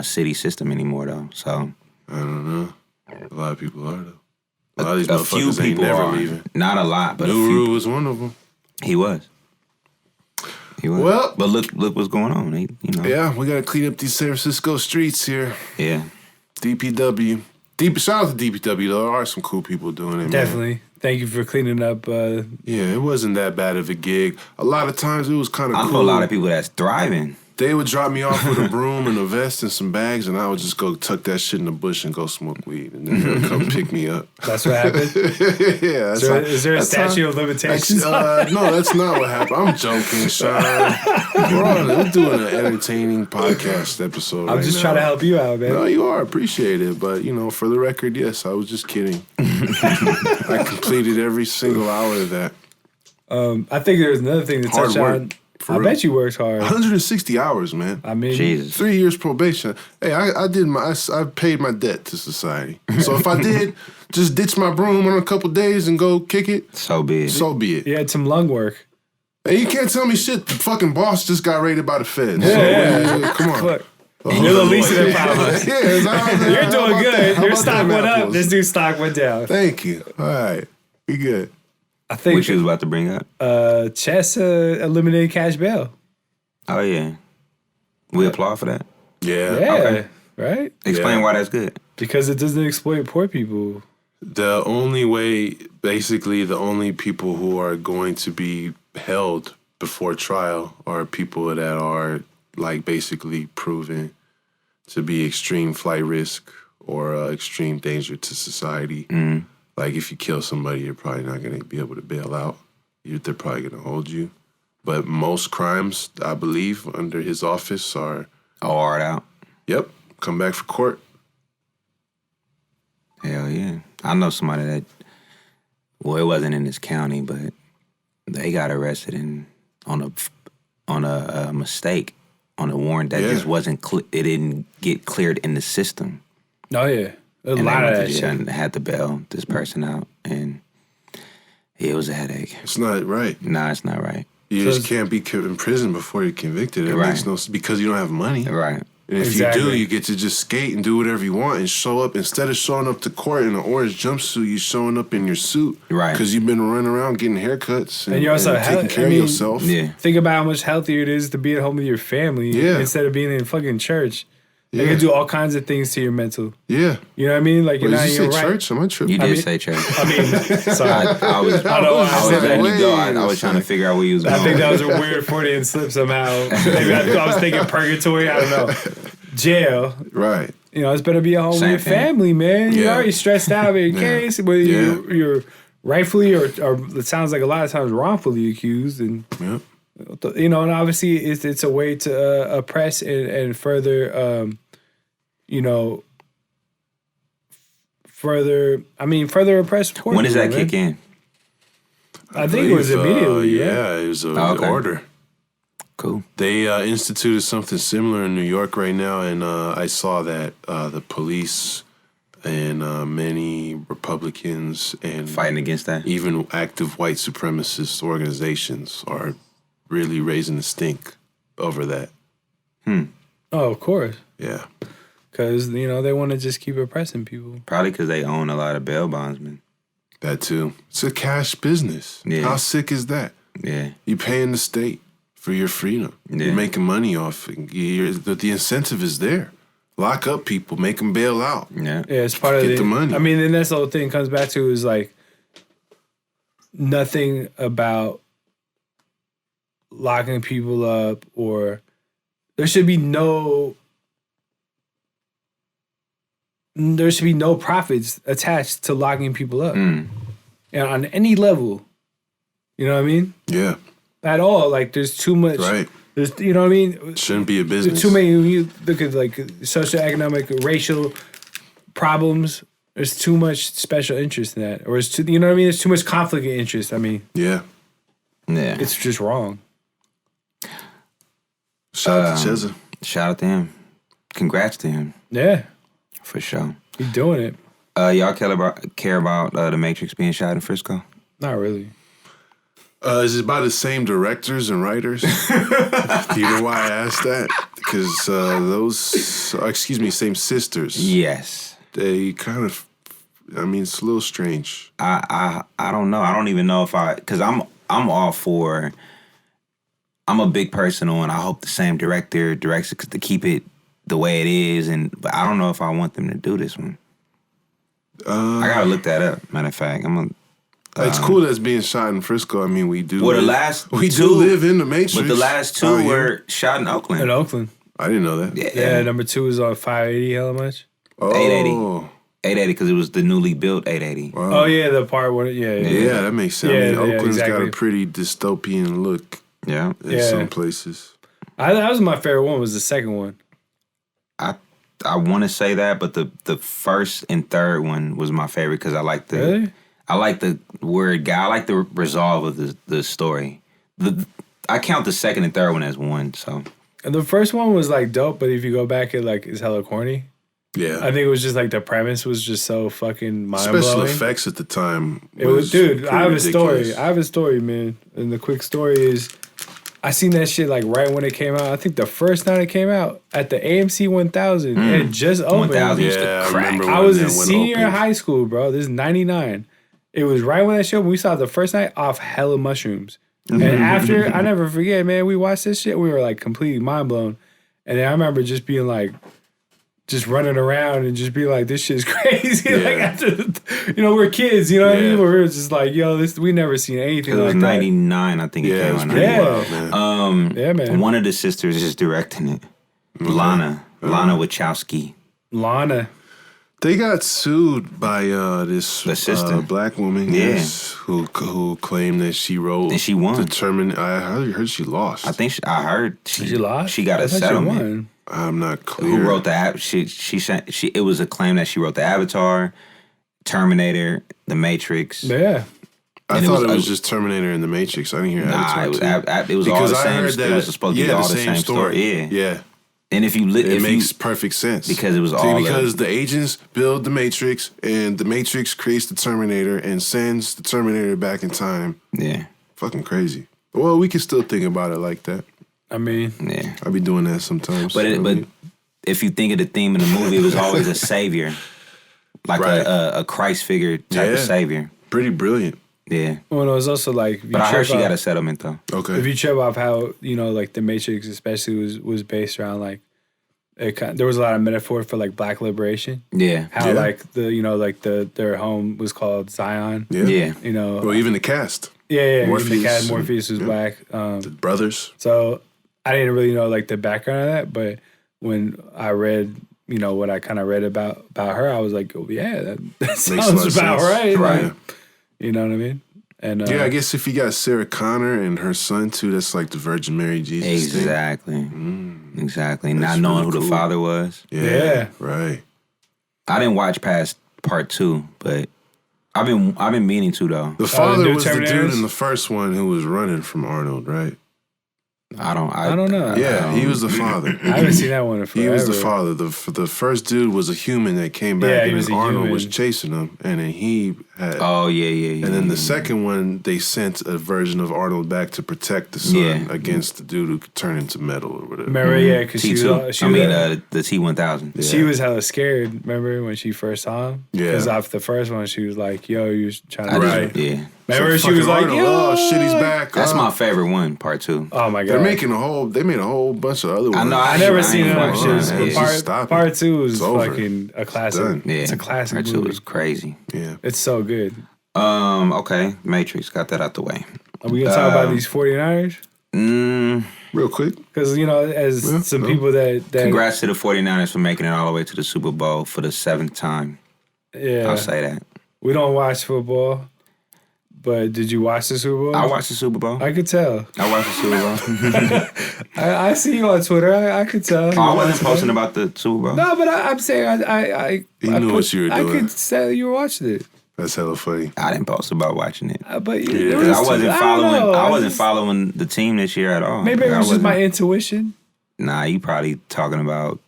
A: city system anymore, though. So
C: I don't know. A lot of people are, though. A lot of these motherfuckers
A: few people
C: ain't never
A: are.
C: leaving.
A: Not a lot, but
C: Nuru was one of them.
A: He was.
C: Well,
A: but look what's going on.
C: Yeah, we gotta clean up these San Francisco streets here.
A: Yeah.
C: DPW. Shout out to DPW, though. There are some cool people doing it,
B: definitely.
C: Man.
B: Thank you for cleaning up.
C: Yeah, it wasn't that bad of a gig. A lot of times it was kind of cool.
A: I know a lot of people that's thriving.
C: They would drop me off with a broom and a vest and some bags, and I would just go tuck that shit in the bush and go smoke weed, and then they'll come pick me up.
B: That's what happened?
C: Yeah.
B: Is there a statute of limitations?
C: No, that's not what happened. I'm joking, Sean. We're doing an entertaining podcast episode.
B: I'm just trying to help you out, man.
C: No, you are. Appreciate it. But, for the record, yes, I was just kidding. I completed every single hour of that.
B: I think there's another thing to touch on. I bet you worked hard.
C: 160 hours, man.
B: I mean,
A: Jesus.
C: 3 years probation. Hey, I paid my debt to society. So if I did just ditch my broom on a couple days and go kick it,
A: so be it.
C: So be it.
B: You had some lung work.
C: Hey, you can't tell me shit. The fucking boss just got raided by the feds.
B: Yeah.
C: Come on.
B: Look. You're the least of their problems.
C: Yeah,
B: you're doing good. Your stock went up. This dude's stock went down.
C: Thank you. All right. We good.
B: I think
A: what you was about to bring up?
B: Chess eliminated cash bail.
A: Oh yeah, we applaud for that.
C: Yeah.
B: Okay. Right.
A: Explain why that's good.
B: Because it doesn't exploit poor people.
C: The only people who are going to be held before trial are people that are like basically proven to be extreme flight risk or extreme danger to society.
A: Mm.
C: Like, if you kill somebody, you're probably not going to be able to bail out. They're probably going to hold you. But most crimes, I believe, under his office are...
A: hard out.
C: Yep. Come back for court.
A: Hell yeah. I know somebody that... Well, it wasn't in this county, but they got arrested on a mistake, on a warrant that just wasn't... it didn't get cleared in the system.
B: Oh, yeah. A lot of that shit.
A: And had to bail this person out, and it was a headache.
C: It's not right.
A: Nah, it's not right.
C: You just can't be in prison before you're convicted. It makes no sense because you don't have money.
A: Right.
C: And if you do, you get to just skate and do whatever you want and show up. Instead of showing up to court in an orange jumpsuit, you're showing up in your suit.
A: Right.
C: Because you've been running around getting haircuts and
B: you're also
C: taking care of yourself.
A: Yeah.
B: Think about how much healthier it is to be at home with your family instead of being in fucking church. Yeah. You can do all kinds of things to your mental.
C: Yeah.
B: You know what I mean? Like, you're not in your right.
C: Church? Am I tripping?
A: You did say church.
B: I mean, sorry.
A: I was letting you go. I was trying to figure out where you was going.
B: I think that was a weird Freudian slip somehow. Maybe I was thinking purgatory. I don't know. Jail.
C: Right.
B: It's better be at home with your family, man. You're already stressed out in your case. Whether you're rightfully or it sounds like a lot of times wrongfully accused. And, and obviously it's a way to oppress and further... further oppress poor people.
A: When does that kick in?
B: I think it was immediately.
C: It was an order.
A: Cool.
C: They instituted something similar in New York right now, and I saw that the police and many Republicans and
A: Fighting against that?
C: even active white supremacist organizations are really raising the stink over that.
B: Oh, of course.
C: Yeah.
B: Because, they want to just keep oppressing people.
A: Probably because they own a lot of bail bondsmen.
C: That too. It's a cash business.
A: Yeah.
C: How sick is that?
A: Yeah.
C: You paying the state for your freedom.
A: Yeah.
C: You're making money off it. The incentive is there. Lock up people, make them bail out.
A: Yeah.
B: Yeah, it's part of
C: Get the money.
B: I mean, and that's the whole thing comes back to is like nothing about locking people up, or there should be no profits attached to locking people up. And on any level. You know what I mean?
C: Yeah.
B: At all. Like there's too much.
C: Right.
B: There's, you know what I mean?
C: It shouldn't be a business.
B: There's too many. When you look at like socioeconomic, racial problems, there's too much special interest in that, or it's too, you know what I mean? There's too much conflict of interest. I mean,
C: Yeah.
A: Yeah.
B: it's just wrong.
C: Shout out to Cheza.
A: Shout out to him. Congrats to him.
B: Yeah,
A: For sure.
B: he's doing it.
A: Y'all care about The Matrix being shot in Frisco?
B: Not really.
C: Is it by the same directors and writers? Do you know why I asked that? Because same sisters.
A: Yes.
C: They kind of, it's a little strange.
A: I don't know. I don't even know because I'm all for. I'm a big person on. I hope the same director directs it to keep it the way it is, but I don't know if I want them to do this one. I gotta look that up. Matter of fact,
C: It's cool that it's being shot in Frisco. I mean, we do.
A: Well,
C: we do live in the Matrix.
A: But the last two were shot in Oakland.
B: In Oakland.
C: I didn't know that.
B: Yeah, number 2 is on 580. How much?
C: Oh.
A: 880. 880 because it was the newly built 880.
C: Wow.
B: Oh yeah, the part where
C: Yeah, that makes sense.
B: Yeah,
C: Oakland's got
B: exactly.
C: a pretty dystopian look
A: Yeah.
C: in some places.
B: that was my favorite one. Was the second one.
A: I want to say that, but the first and third one was my favorite because I like the
B: Really?
A: I like the word guy. I like the resolve of the story. I count the second and third one as one. So
B: And the first one was like dope, but if you go back, it's hella corny.
C: Yeah.
B: I think it was just like the premise was just so fucking mind blowing.
C: Special effects at the time.
B: It was, dude. I have a
C: ridiculous.
B: story. I have a story, man. And the quick story is, I seen that shit like right when it came out. I think the first night it came out at the AMC 1000. It had just opened.
A: 1000 used to
C: Yeah, I
A: crack.
C: remember
B: I
C: when
B: was
C: that
B: a
C: went
B: senior in
C: open.
B: high school, bro. This is 99. It was right when that show. We saw it the first night off hella mushrooms. And after, I never forget, man, we watched this shit. We were like completely mind blown. And then I remember just being like, just running around and just be like, this shit's crazy.
C: Yeah.
B: Like after, we're kids, you know what I mean?
C: Yeah.
B: But we were just like, yo, we never seen anything
A: it was
B: like that.
A: 99, I think it
C: Yeah, it
A: came
C: was
A: out.
C: pretty
A: 99.
C: wild, man.
B: Yeah, man.
A: One of the sisters is directing it. Lana Wachowski.
B: Lana.
C: They got sued by this
A: The sister.
C: black woman,
A: Yeah.
C: yes, who claimed that she wrote
A: And she won.
C: I heard she lost.
A: I think I heard
B: She lost?
A: She got
B: I
A: a
B: thought she
A: settlement.
B: won.
C: I'm not clear.
A: Who wrote the app? She sent. It was a claim that she wrote the Avatar, Terminator, The Matrix.
B: Yeah.
C: I
A: and it
C: thought
A: was-
C: it was just Terminator and The Matrix. I didn't hear
A: Nah,
C: Avatar
A: it was
C: too.
A: it was all
C: Because
A: the
C: I
A: same.
C: heard that.
A: It was supposed to be
C: yeah,
A: all the same story. Yeah.
C: Yeah.
A: And if you
C: It makes perfect sense.
A: because it was all
C: because the agents build the Matrix and the Matrix creates the Terminator and sends the Terminator back in time.
A: yeah,
C: Fucking crazy. Well, we can still think about it like that.
B: I mean,
A: yeah.
C: I be doing that sometimes.
A: But if you think of the theme of the movie, it was always a savior, like
C: Right.
A: a Christ figure type of savior.
C: Pretty brilliant.
A: Yeah,
B: well, it was also like,
A: but I heard she got a settlement though.
C: Okay.
B: if you trip off how, like the Matrix especially was based around like, there was a lot of metaphor for like black liberation.
A: Yeah,
B: How
C: Yeah.
B: like their home was called Zion.
A: yeah.
C: Well, even the cast,
B: Yeah.
C: Morpheus
B: Morpheus was
C: and-
B: black.
C: the brothers.
B: So I didn't really know like the background of that, but when I read, what I kind of read about her, I was like, oh yeah, that
C: a lot
B: sounds
C: of
B: about
C: sense.
B: right.
A: Right.
B: Like, you know what I mean? And
C: Yeah, I guess if you got Sarah Connor and her son too, that's like the Virgin Mary Jesus thing.
A: Exactly, exactly. Not
C: That's
A: knowing
C: really
A: who the
C: cool.
A: father was.
B: Yeah.
C: Right.
A: I didn't watch past part 2, but I've been meaning to though.
C: The father
B: new
C: was the dude
B: Terminators?
C: in the first one who was running from Arnold, right?
B: I don't know.
C: Yeah, he was the father.
B: I haven't seen that one in forever.
C: He was the father. The first dude was a human that came back, and then Arnold was chasing him, and then he had.
A: Oh yeah.
C: And then the second one, they sent a version of Arnold back to protect the son against the dude who could turn into metal or whatever.
B: Remember, because she was.
A: The T-1000.
B: Yeah. She was hella scared. Remember when she first saw him? Yeah. Because after the first one, she was like, "Yo, you was trying to
C: right."
A: Yeah.
B: Remember, she was like, "Yo,
C: oh shit, he's back."
A: That's my favorite one, part 2.
B: Oh my god,
C: they made a whole bunch of other ones.
A: I know.
B: I never seen that
C: shit.
B: Part 2 is fucking a classic.
A: Yeah.
B: It's a classic.
A: Part 2 was crazy.
C: Yeah,
B: it's so good.
A: Okay, Matrix, got that out the way.
B: Are we gonna talk about these 49ers?
C: Real quick,
B: because as some people that
A: congrats to the 49ers for making it all the way to the Super Bowl for the 7th time.
B: Yeah,
A: I'll say that.
B: We don't watch football. But did you watch the Super Bowl?
A: I watched the Super Bowl.
B: I could tell.
A: I watched the Super Bowl.
B: I see you on Twitter. I could tell.
A: I wasn't posting about the Super Bowl.
B: No, but I'm saying I
C: knew what you were doing.
B: I could tell you were watching it.
C: That's hella funny.
A: I didn't post about watching it.
B: But
A: I wasn't following the team this year at all.
B: Maybe it was just my intuition.
A: Nah, you probably talking about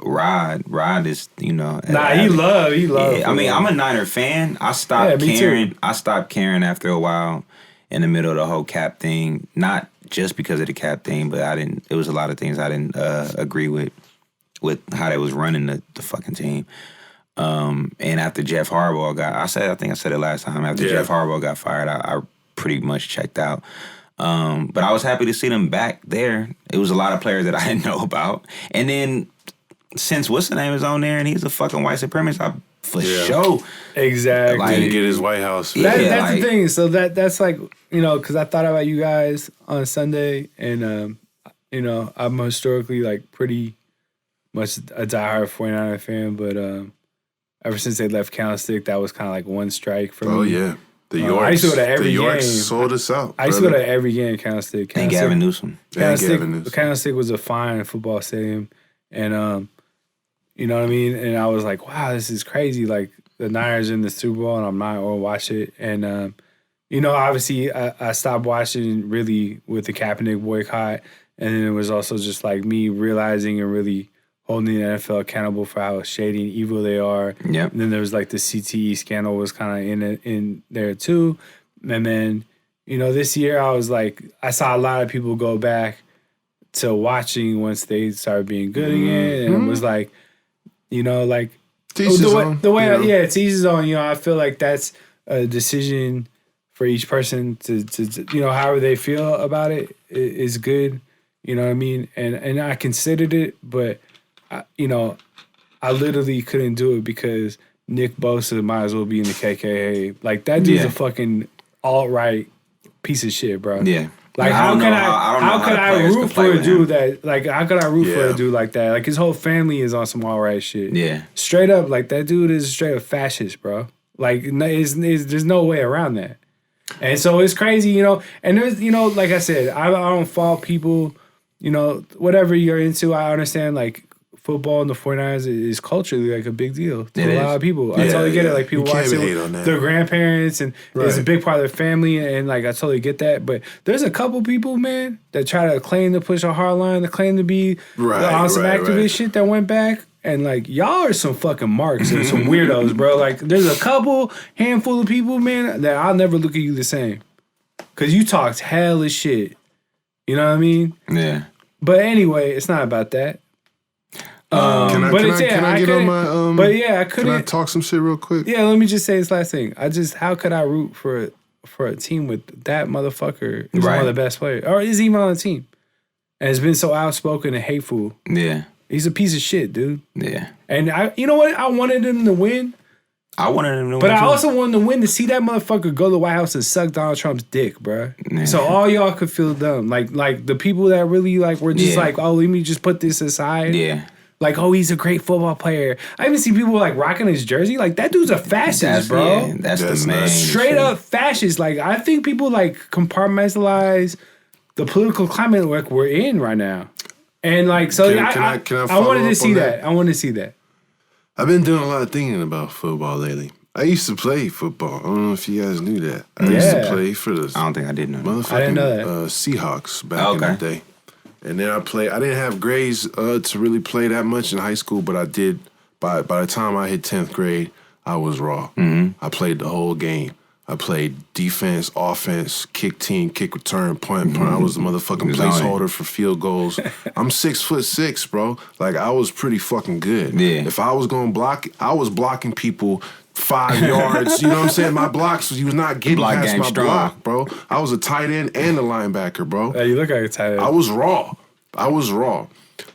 A: Rod is,
B: Nah, he loved.
A: Yeah, I mean, I'm a Niner fan. I stopped caring. Too. I stopped caring after a while in the middle of the whole cap thing. Not just because of the cap thing, but it was a lot of things I didn't agree with how they was running the fucking team. And after Jeff Harbaugh I think I said it last time. After Jeff Harbaugh got fired, I pretty much checked out. But I was happy to see them back there. It was a lot of players that I didn't know about, and then. Since what's the name is on there and he's a fucking white supremacist, for sure. Exactly.
C: Like, didn't get his White House.
B: That's the thing. So that's like, because I thought about you guys on Sunday and, I'm historically like pretty much a diehard 49er fan, but ever since they left Candlestick, that was kind of like one strike for me.
C: Oh, yeah. The Yorks sold us out.
B: I used to go to every game in Candlestick.
A: And Gavin Newsom.
B: Candlestick was a fine football stadium. And, you know what I mean? And I was like, wow, this is crazy. Like, the Niners in the Super Bowl, and I'm not going to watch it. And, obviously, I stopped watching really with the Kaepernick boycott. And then it was also just like me realizing and really holding the NFL accountable for how shady and evil they are.
A: Yep.
B: And then there was like the CTE scandal was kind of in there too. And then, this year I was like, I saw a lot of people go back to watching once they started being good again. And it was like, the way it's each his own. I feel like that's a decision for each person to however they feel about it is good. You know what I mean? And I considered it, but I literally couldn't do it because Nick Bosa might as well be in the KKA. Like, that dude's a fucking alt-right piece of shit, bro.
A: Yeah.
B: Like, how could I root for a dude that, like, how could I root for a dude like that? Like, his whole family is on some all-right shit.
A: Yeah. Straight
B: up, like, that dude is straight up fascist, bro. Like, there's no way around that. And so it's crazy, and there's, like I said, I don't fault people, whatever you're into. I understand, like, football and the 49ers is culturally like a big deal to a lot of people. I totally get it. Like, people watch it with their grandparents and it's a big part of their family, and like I totally get that. But there's a couple people, man, that try to claim to push a hard line, to claim to be on some activist shit that went back. And like, y'all are some fucking marks and some weirdos, bro. Like, there's a handful of people, man, that I'll never look at you the same. Cause you talked hella shit. You know what I mean?
A: Yeah.
B: But anyway, it's not about that.
C: Can I get on my?
B: But yeah, I couldn't.
C: Can I talk some shit real quick?
B: Yeah, let me just say this last thing. How could I root for a team with that motherfucker? Is one of the best players, or is even on the team, and has been so outspoken and hateful.
A: Yeah,
B: he's a piece of shit, dude.
A: Yeah,
B: and you know what? I wanted him to win. But I also wanted to win to see that motherfucker go to the White House and suck Donald Trump's dick, bro. Yeah. So all y'all could feel dumb, like the people that really like were just like, oh, let me just put this aside.
A: Yeah.
B: Like, oh, he's a great football player. I even see people like rocking his jersey. Like, that dude's a fascist, bro.
A: Yeah, that's the man.
B: Straight up fascist. Like, I think people like compartmentalize the political climate like we're in right now. And like, so I wanted to see that. I wanted to see that.
C: I've been doing a lot of thinking about football lately. I used to play football. I don't know if you guys knew that. I used to play for the
A: I don't think I did know that.
C: motherfucking
B: I didn't know that.
C: Seahawks back in the day. And then I didn't have grades to really play that much in high school, but I did. By the time I hit 10th grade, I was raw. Mm-hmm. I played the whole game. I played defense, offense, kick team, kick return, punt. I was the motherfucking placeholder for field goals. I'm 6'6", bro. Like, I was pretty fucking good.
A: Yeah.
C: If I was going to block, I was blocking people 5 yards. You know what I'm saying? My blocks, you was not getting past my block, bro. I was a tight end and a linebacker, bro.
B: Yeah, you look like a tight end.
C: I was raw.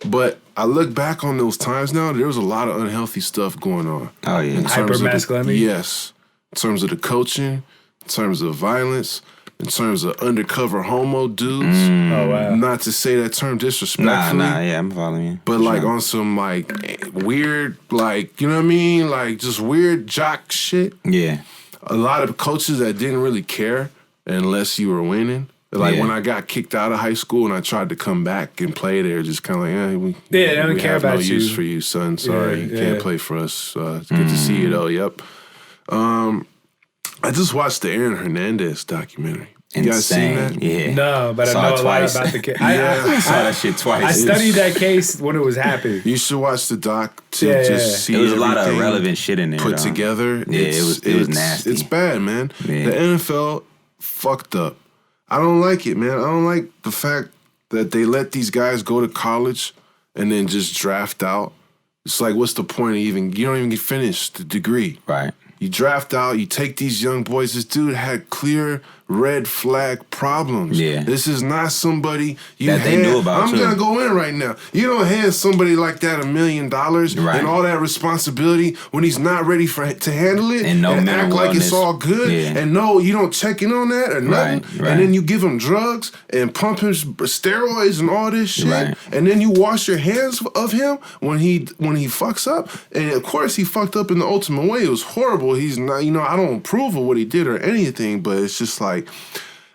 C: But I look back on those times now, there was a lot of unhealthy stuff going on.
A: Oh, yeah.
B: Hyper-masculinity?
C: Yes. In terms of the coaching, in terms of violence, in terms of undercover homo dudes.
B: Oh, wow.
C: Not to say that term disrespectfully.
A: Yeah, I'm following you.
C: But like on some like weird, like, you know what I mean? Like just weird jock shit.
A: Yeah.
C: A lot of coaches that didn't really care unless you were winning. Like when I got kicked out of high school and I tried to come back and play there, just kind of like,
B: they don't care about
C: no
B: you.
C: Use for you, son. Sorry, you can't play for us. It's good to see you though. Yep. I just watched the Aaron Hernandez documentary. You guys seen that?
A: Yeah.
B: No, but I know a lot about the case.
A: I saw that shit twice.
B: I studied that case when it was happening.
C: You should watch the doc to just see.
A: It was a lot of irrelevant shit in there.
C: Put together.
A: Yeah, it was nasty.
C: It's bad, man.
A: Yeah.
C: The NFL fucked up. I don't like it, man. I don't like the fact that they let these guys go to college and then just draft out. It's like, what's the point of you don't even get finished the degree.
A: Right.
C: You draft out, you take these young boys. This dude had clear red flag problems.
A: Yeah.
C: This is not somebody
A: they knew about.
C: I'm going to go in right now. You don't hand somebody like that $1 million and all that responsibility when he's not ready to handle it
A: and
C: act like it's all good.
A: Yeah.
C: And no, you don't check in on that or nothing.
A: Right.
C: And then you give him drugs and pump him steroids and all this shit.
A: Right.
C: And then you wash your hands of him when he fucks up. And of course he fucked up in the ultimate way. It was horrible. He's not, I don't approve of what he did or anything, but it's just like,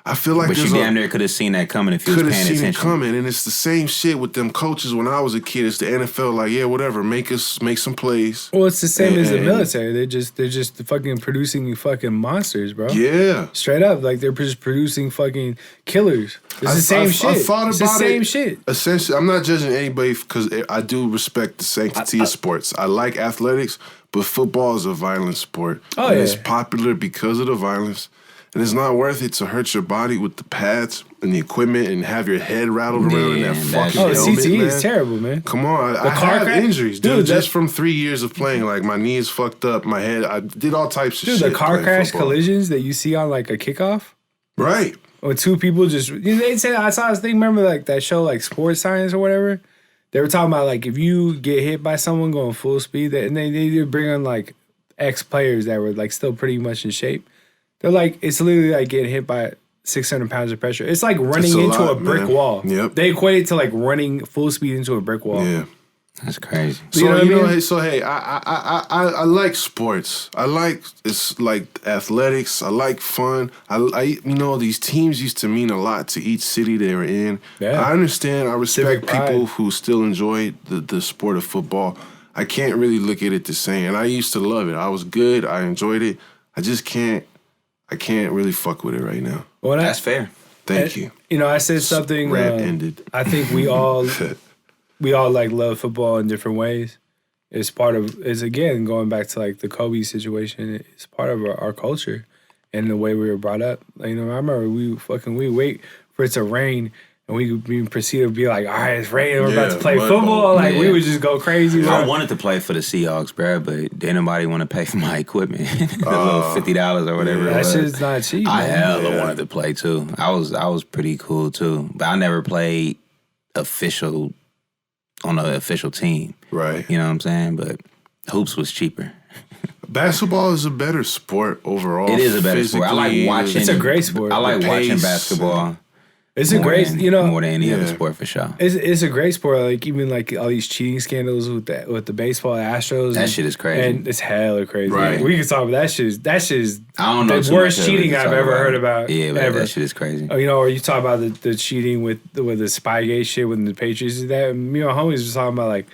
C: I feel like
A: but you damn near could have seen that coming if you was paying attention. Could have seen it coming,
C: and it's the same shit with them coaches when I was a kid. It's the NFL, like, yeah, whatever, make some plays.
B: Well, it's the same as the military. They're just fucking producing fucking monsters, bro.
C: Yeah,
B: straight up, like they're just producing fucking killers. It's the same shit.
C: I thought
B: it's
C: about
B: the same shit.
C: Essentially, I'm not judging anybody because I do respect the sanctity of sports. I like athletics, but football is a violent sport.
B: Oh,
C: and
B: yeah.
C: It's popular because of the violence. And it's not worth it to hurt your body with the pads and the equipment and have your head rattled around in that fucking helmet,
B: CTE
C: man.
B: is terrible, man.
C: Come on. I have injuries, dude. Just from 3 years of playing. Like, my knees fucked up, my head. I did all types of shit.
B: Dude, the car crash collisions that you see on, like, a kickoff?
C: Right.
B: Or two people just... They said, I saw this thing, remember, like, that show, like, Sports Science or whatever? They were talking about, like, if you get hit by someone going full speed, and they did bring on, like, ex-players that were, like, still pretty much in shape. They're like, it's literally like getting hit by 600 pounds of pressure. It's like running into a brick wall.
C: Yep.
B: They equate it to like running full speed into a brick wall.
C: Yeah.
A: That's crazy.
C: So, I like sports. I like, it's like athletics. I like fun. I these teams used to mean a lot to each city they were in. Yeah. I understand. I respect people who still enjoy the sport of football. I can't really look at it the same. And I used to love it. I was good. I enjoyed it. I just can't really fuck with it right now.
B: Well,
A: that's fair.
C: Thank you.
B: I said something.
C: Rant ended.
B: I think we all like love football in different ways. It's again going back to like the Kobe situation. It's part of our culture and the way we were brought up. Like, I remember we wait for it to rain. And we proceed to be like, all right, it's raining, we're about to play football. Like, we would just go crazy.
A: I wanted to play for the Seahawks, bro, but did nobody want to pay for my equipment? A little $50 or whatever.
B: That shit's not cheap,
A: I
B: man.
A: hella wanted to play, too. I was pretty cool, too. But I never played on an official team.
C: Right.
A: You know what I'm saying? But hoops was cheaper.
C: Basketball is a better sport overall.
A: It is a better sport. I like watching.
B: It's a great sport.
A: I like watching basketball.
B: It's a great,
A: more than any other sport for sure.
B: It's a great sport. Like even like all these cheating scandals with the baseball Astros.
A: That shit is crazy.
B: And it's hella crazy.
C: Right.
B: We can talk about that shit. That shit is
A: I don't know
B: the worst cheating I've ever heard about.
A: Yeah, but
B: ever.
A: that shit is crazy.
B: Oh, or you talk about the cheating with the Spygate shit when the Patriots did that. Me and my homies was talking about like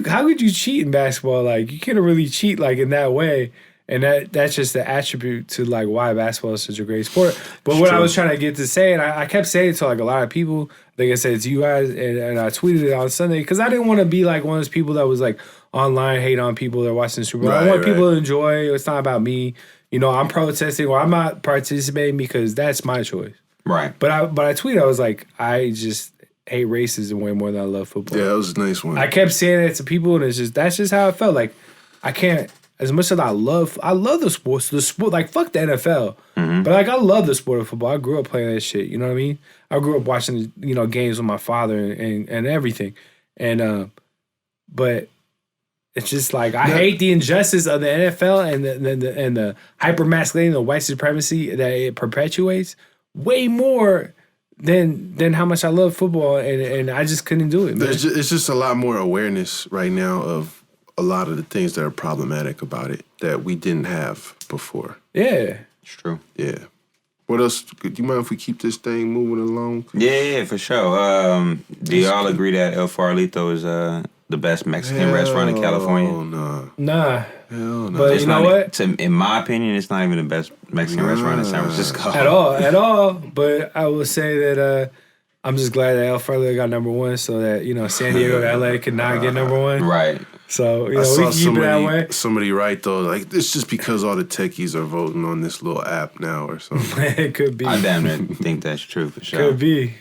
B: how could you cheat in basketball? Like you can't really cheat like in that way. And that's just the attribute to like why basketball is such a great sport. But what I was trying to get to say, and I kept saying it to like a lot of people, I think I said it to you guys, and I tweeted it on Sunday, because I didn't want to be like one of those people that was like online hate on people that are watching the Super Bowl. I want people to enjoy. It's not about me. You know, I'm protesting or I'm not participating because that's my choice.
A: Right.
B: But I tweeted, I was like, I just hate racism way more than I love football.
C: Yeah, that was a nice one.
B: I kept saying it to people, and that's just how it felt. Like, I can't. As much as I love the sport, like, fuck the NFL. But, like, I love the sport of football. I grew up playing that shit, you know what I mean? I grew up watching, you know, games with my father and everything. And, but it's just like, I hate the injustice of the NFL and the hyper-masculinity, the white supremacy that it perpetuates way more than how much I love football, and I just couldn't do it, man.
C: It's just a lot more awareness right now of a lot of the things that are problematic about it that we didn't have before.
B: Yeah.
A: It's true.
C: Yeah. What else? Do you mind if we keep this thing moving along?
A: Yeah, for sure. Do y'all agree that El Farolito is the best Mexican restaurant in California?
B: Nah.
C: Hell no.
B: But you know what?
A: In my opinion, it's not even the best Mexican restaurant in San Francisco.
B: At all. But I will say that I'm just glad that El Farolito got number one, so that, you know, San Diego and LA could not get number one.
A: Right.
B: So, you know, we can keep it that way.
C: Somebody write, though, like, it's just because all the techies are voting on this little app now or something.
B: It could be.
A: I damn near think that's true for sure.
B: Could be.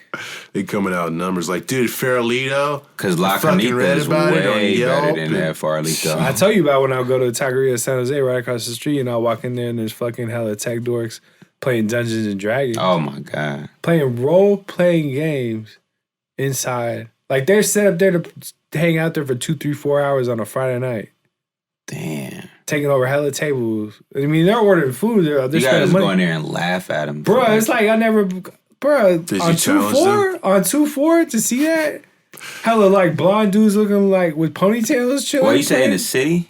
C: They coming out in numbers like, dude, Farolito.
A: Because La Carnita is way better than El Farolito.
B: I tell you about when I go to Taqueria San Jose right across the street, and I walk in there and there's fucking hella tech dorks playing Dungeons and Dragons.
A: Oh, my God.
B: Playing role-playing games inside. Like, they're set up there to hang out there for 2, 3, 4 hours on a Friday night.
A: Damn.
B: Taking over hella tables. I mean, they're ordering food. They're
A: you guys
B: money.
A: go in there and laugh at them.
B: Bro, it's like I never... Bro, on 2-4 to see that? Hella, like, blonde dudes looking like with ponytails chilling.
A: What, you say in the city?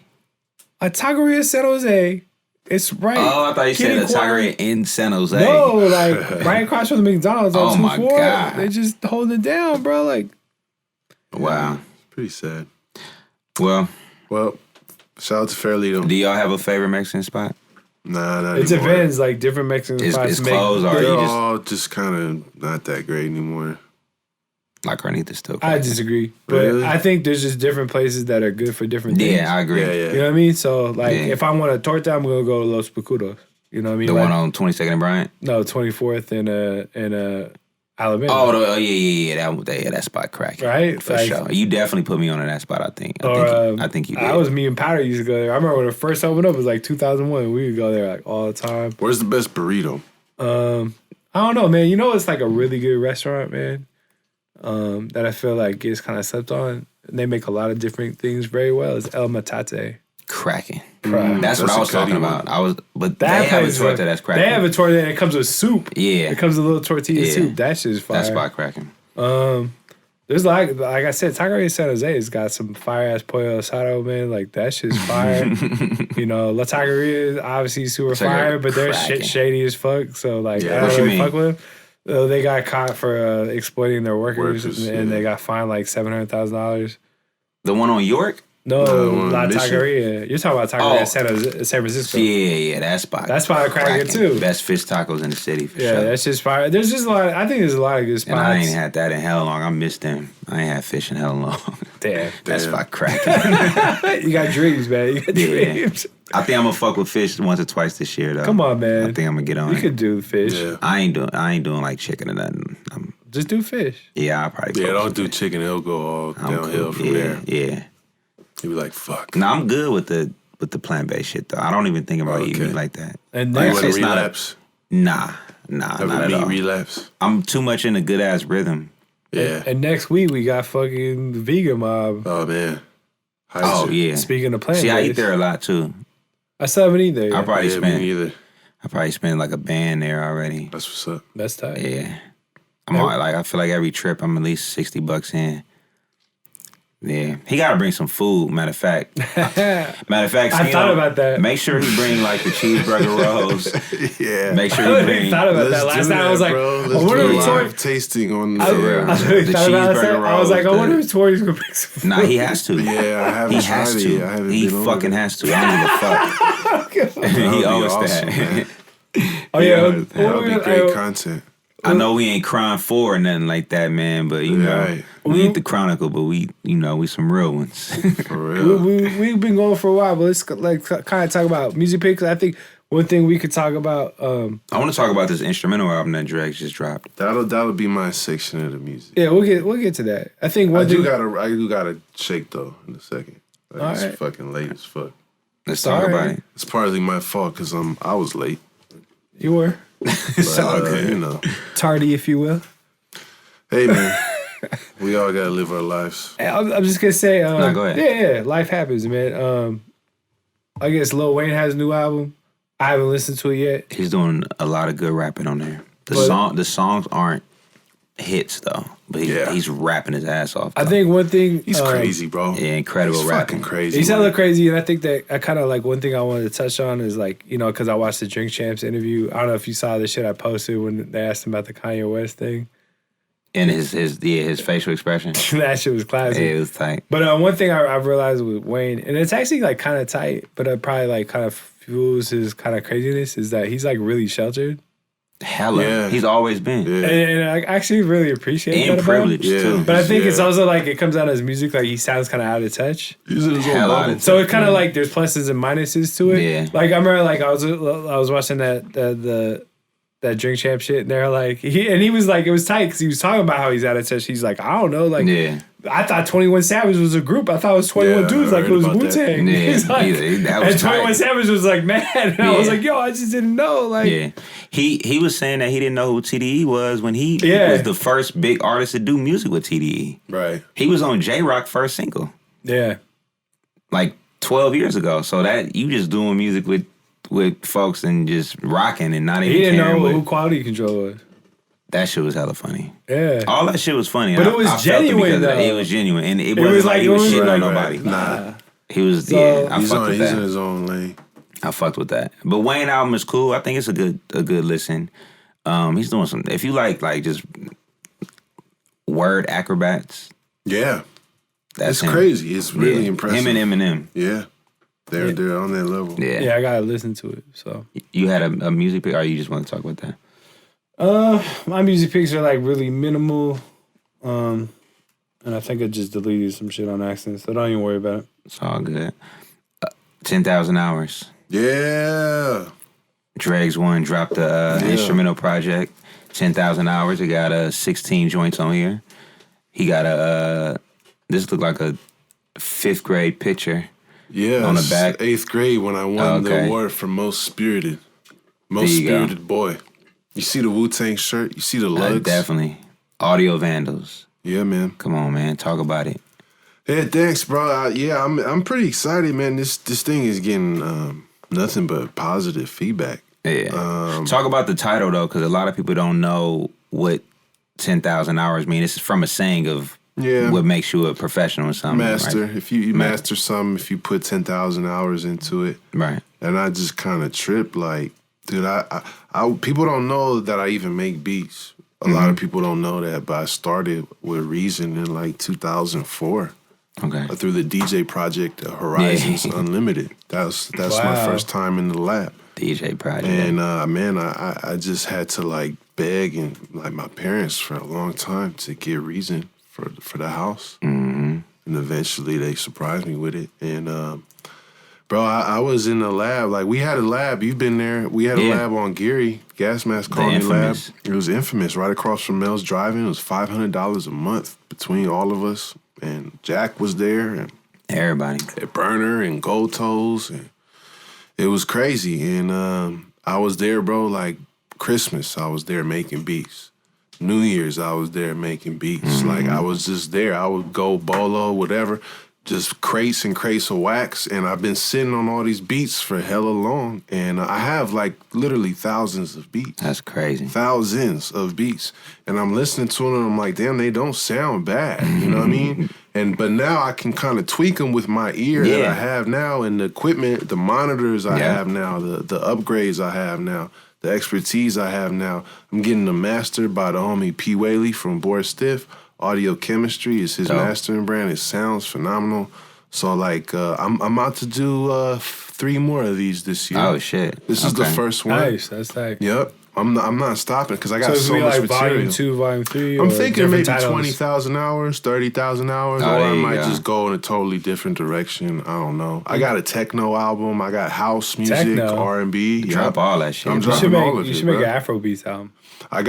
B: A Taqueria San Jose. It's right.
A: Oh, I thought you said a Taqueria in San Jose.
B: No, like, right across from the McDonald's on 2-4.
A: My God.
B: They're just holding it down, bro. Like...
A: Wow.
C: Pretty sad.
A: Well,
C: shout out to Farolito.
A: Do y'all have a favorite Mexican spot?
C: Nah, not
B: it
C: anymore.
B: depends, like different Mexican spots.
A: It's closed already.
C: They're all just kind of not that great anymore.
A: La Carnita's still
B: I disagree. But
C: really?
B: I think there's just different places that are good for different things.
A: Yeah, I agree.
C: Yeah.
B: You know what I mean? So, like, if I want a torta, I'm going to go to Los Picudos. You know what I mean?
A: The one on 22nd and Bryant?
B: No, 24th and Alabama.
A: Oh, yeah. That spot cracking.
B: Right?
A: For
B: like,
A: sure. You definitely put me on to that spot, I think. I think you did.
B: I was me and Powder used to go there. I remember when it first opened up, it was like 2001. We would go there like all the time.
C: Where's the best burrito?
B: I don't know, man. You know, it's like a really good restaurant, man, that I feel like gets kind of slept on. And they make a lot of different things very well. It's El Matate.
A: Cracking.
B: That's
A: what I was talking about. But they have a torta that's cracking.
B: They have a torta and it comes with soup.
A: Yeah.
B: It comes with a little tortilla soup. That's just fire.
A: That's spot cracking.
B: There's like I said, Taqueria San Jose has got some fire ass pollo asado, man. Like that shit's fire. You know, La Taqueria is obviously super fire, but they're shady as fuck. So like, I don't really fuck with them. They got caught for exploiting their workers and they got fined like $700,000.
A: The one on York?
B: No, La Taqueria. You're talking about Taqueria San Francisco.
A: Yeah, that spot.
B: That spot cracking too.
A: Best fish tacos in the city for sure.
B: Yeah, that's just fire. There's just a lot. I think there's a lot of good spots.
A: And I ain't had that in hell long. I missed them. I ain't had fish in hell long.
B: Damn.
A: That spot cracking.
B: You got dreams, man. You got dreams.
A: I think I'm gonna fuck with fish once or twice this year though.
B: Come on, man.
A: I think I'm gonna get on.
B: You could do fish.
C: Yeah.
A: I ain't doing like chicken or nothing.
B: Just do fish.
A: Yeah, I'll probably.
C: Yeah, don't do chicken. It'll go all downhill from there.
A: Yeah.
C: You'll be like, fuck.
A: No, I'm good with the plant-based shit though. I don't even think about eating meat like that.
B: And
C: Like,
B: next,
C: it's relapse.
A: Nah, not at all.
C: Relapse.
A: I'm too much in a good ass rhythm.
C: Yeah.
B: and next week we got fucking the vegan mob.
C: Oh man.
A: Oh yeah.
B: Speaking of plant-based,
A: See, I eat there a lot too.
B: I still haven't eaten there yet.
A: I probably
C: Me
A: spent like a band there already.
C: That's what's up.
B: That's tight.
A: Yeah. I feel like every trip I'm at least $60 in. Yeah, he got to bring some food. Matter of fact,
B: I thought about that.
A: Make sure he bring like the cheeseburger rolls.
C: Yeah,
A: make sure he bring.
B: Thought about that last night. I was like,
C: let's do a live tasting on the
A: cheeseburger rolls.
B: I was like, I wonder if Tori's gonna bring some food.
A: Nah, he has to.
C: Yeah, I haven't.
A: He has to. He fucking has to. I don't give a fuck. He owes
C: awesome,
A: that.
B: Oh yeah,
C: that'll be great content.
A: I know we ain't crying for or nothing like that, man. But you know, we ain't the Chronicle, but we some real ones.
C: For real,
B: we've been going for a while, but let's like kind of talk about music picks. I think one thing we could talk about.
A: I want to talk about this instrumental album that Drake just dropped.
C: That'll be my section of the music.
B: Yeah, we'll get to that. I think I do
C: gotta shake though in a second. Like, it's fucking late as fuck.
A: Let's talk about it.
C: It's partly my fault because I was late.
B: You were.
A: It's all good.
C: You know,
B: tardy, if you will.
C: Hey man, we all gotta live our lives.
B: I'm just gonna say,
A: no, go ahead.
B: Yeah, life happens, man. I guess Lil Wayne has a new album. I haven't listened to it yet.
A: He's doing a lot of good rapping on there. The songs aren't hits though, but he's rapping his ass off. Though.
B: I think one thing
C: he's crazy, bro.
A: Yeah, incredible
C: he's
A: rapping.
C: Fucking crazy.
B: He's hella crazy, and I think that I kind of like one thing I wanted to touch on is like because I watched the Drink Champs interview. I don't know if you saw the shit I posted when they asked him about the Kanye West thing.
A: And his facial expression.
B: That shit was classic.
A: Yeah, it was tight.
B: But one thing I've realized with Wayne, and it's actually like kind of tight, but it probably like kind of fuels his kind of craziness, is that he's like really sheltered.
A: Hella. Yeah. He's always been.
B: Yeah. And I actually really appreciate that.
A: And privileged too.
B: But I think it's also like it comes out of his music, like he sounds kind of out of touch.
C: He's in his own bubble.
B: So it's kind of like there's pluses and minuses to it.
A: Yeah.
B: Like I remember like I was watching that Drink Champ shit, and they're like he was like, it was tight because he was talking about how he's out of touch. He's like, I don't know, like I thought 21 Savage was a group. I thought it was 21 dudes, like it was Wu-Tang.
A: Yeah,
B: he's like, and 21 Savage was like mad, and I was like, yo, I just didn't know. Like,
A: he was saying that he didn't know who TDE was when he was the first big artist to do music with TDE.
C: Right.
A: He was on J-Rock's first single.
B: Yeah.
A: Like 12 years ago. So that you just doing music with folks and just rocking and not even caring.
B: He didn't know who Quality Control was.
A: That shit was hella funny.
B: Yeah.
A: All that shit was funny.
B: But it was genuine, though.
A: It was genuine. And it wasn't like he was shitting on nobody.
C: Nah.
A: He was, I fucked with that.
C: He's in his own lane.
A: I fucked with that. But Wayne album is cool. I think it's a good listen. He's doing some, if you like just word acrobats.
C: Yeah.
A: That's
C: him. Crazy. It's really impressive.
A: Him and Eminem.
C: Yeah. They're on that level.
B: Yeah, I gotta listen to it. So
A: you had a music pick, or you just want to talk about that?
B: My music picks are like really minimal, and I think I just deleted some shit on accident, so don't even worry about it.
A: It's all good. 10,000 Hours.
C: Yeah.
A: Dregs One dropped the instrumental project. 10,000 Hours. It got 16 joints on here. He got this looked like a 5th grade picture.
C: Yeah,
A: on the back.
C: 8th grade when I won the award for most spirited boy. You see the Wu-Tang shirt? You see the lugs?
A: Definitely. Audio Vandals.
C: Yeah, man.
A: Come on, man. Talk about it.
C: Yeah, thanks, bro. I'm pretty excited, man. This thing is getting nothing but positive feedback.
A: Yeah. Talk about the title though, because a lot of people don't know what 10,000 hours mean. This is from a saying of what makes you a professional or something.
C: Master.
A: Right?
C: If you master something, if you put 10,000 hours into it.
A: Right.
C: And I just kind of tripped, like, dude, I people don't know that I even make beats. A lot of people don't know that, but I started with Reason in like 2004.
A: Okay.
C: Through the DJ project, Horizons Unlimited. That's my first time in the lab.
A: DJ project.
C: And man, I just had to like beg and like my parents for a long time to get Reason for the house. Mm-hmm. And eventually they surprised me with it. And bro, I was in the lab. Like we had a lab. You've been there. We had a lab on Geary. Gas Mask Colony Lab. It was infamous. Right across from Mel's Drive-In. It was $500 a month between all of us. And Jack was there. And
A: everybody.
C: And Burner and Gold Toes. And it was crazy. And I was there, bro, like Christmas. I was there making beats. New Year's, I was there making beats. Mm-hmm. Like I was just there. I would go bolo, whatever. Just crates and crates of wax, and I've been sitting on all these beats for hella long, and I have like literally thousands of beats.
A: That's crazy.
C: Thousands of beats, and I'm listening to them, and I'm like, damn, they don't sound bad. You know what I mean? But now I can kind of tweak them with my ear that I have now, and the equipment, the monitors I have now, the upgrades I have now, the expertise I have now. I'm getting them mastered by the homie P. Whaley from Boris Stiff. Audio Chemistry is his mastering brand. It sounds phenomenal. So like I'm about to do 3 more of these this year.
A: Oh shit!
C: This is the first one.
B: Nice, that's tight.
C: Yep. I'm not stopping because I got so much
B: like
C: material.
B: Volume 2, Volume 3.
C: I'm thinking maybe 20,000 hours, 30,000 hours, or I might
A: go.
C: just go in a totally different direction. I don't know. I got a techno album. I got house music, R&B.
A: Drop all that shit.
C: I'm dropping all of it.
B: You should make an Afrobeats album.
C: I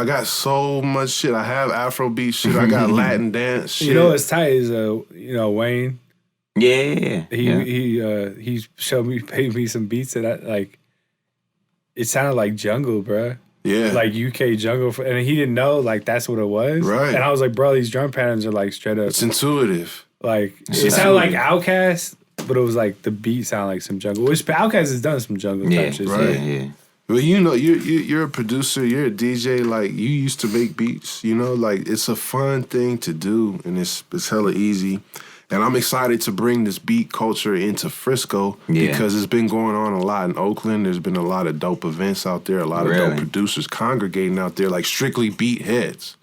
C: got so much shit. I have Afrobeat shit. I got Latin dance shit.
B: You know what's tight is Wayne.
A: Yeah.
B: He paid me some beats that I like. It sounded like jungle, bro.
C: Yeah.
B: Like UK jungle. And he didn't know, like, that's what it was.
C: Right.
B: And I was like, bro, these drum patterns are, like, straight up.
C: It's intuitive.
B: Like, it sounded like Outkast, but it was, like, the beat sounded like some jungle. Which Outkast has done some jungle type shit.
C: Right.
A: Yeah.
C: Well, you know, you're a producer, you're a DJ, like, you used to make beats, you know? Like, it's a fun thing to do, and it's hella easy. And I'm excited to bring this beat culture into Frisco because it's been going on a lot in Oakland. There's been a lot of dope events out there, a lot of dope producers congregating out there, like strictly beat heads.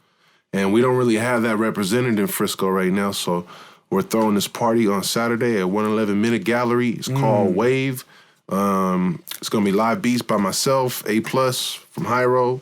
C: And we don't really have that represented in Frisco right now. So we're throwing this party on Saturday at 111 Minute Gallery. It's called Wave. It's going to be live beats by myself, A+ from Hyro,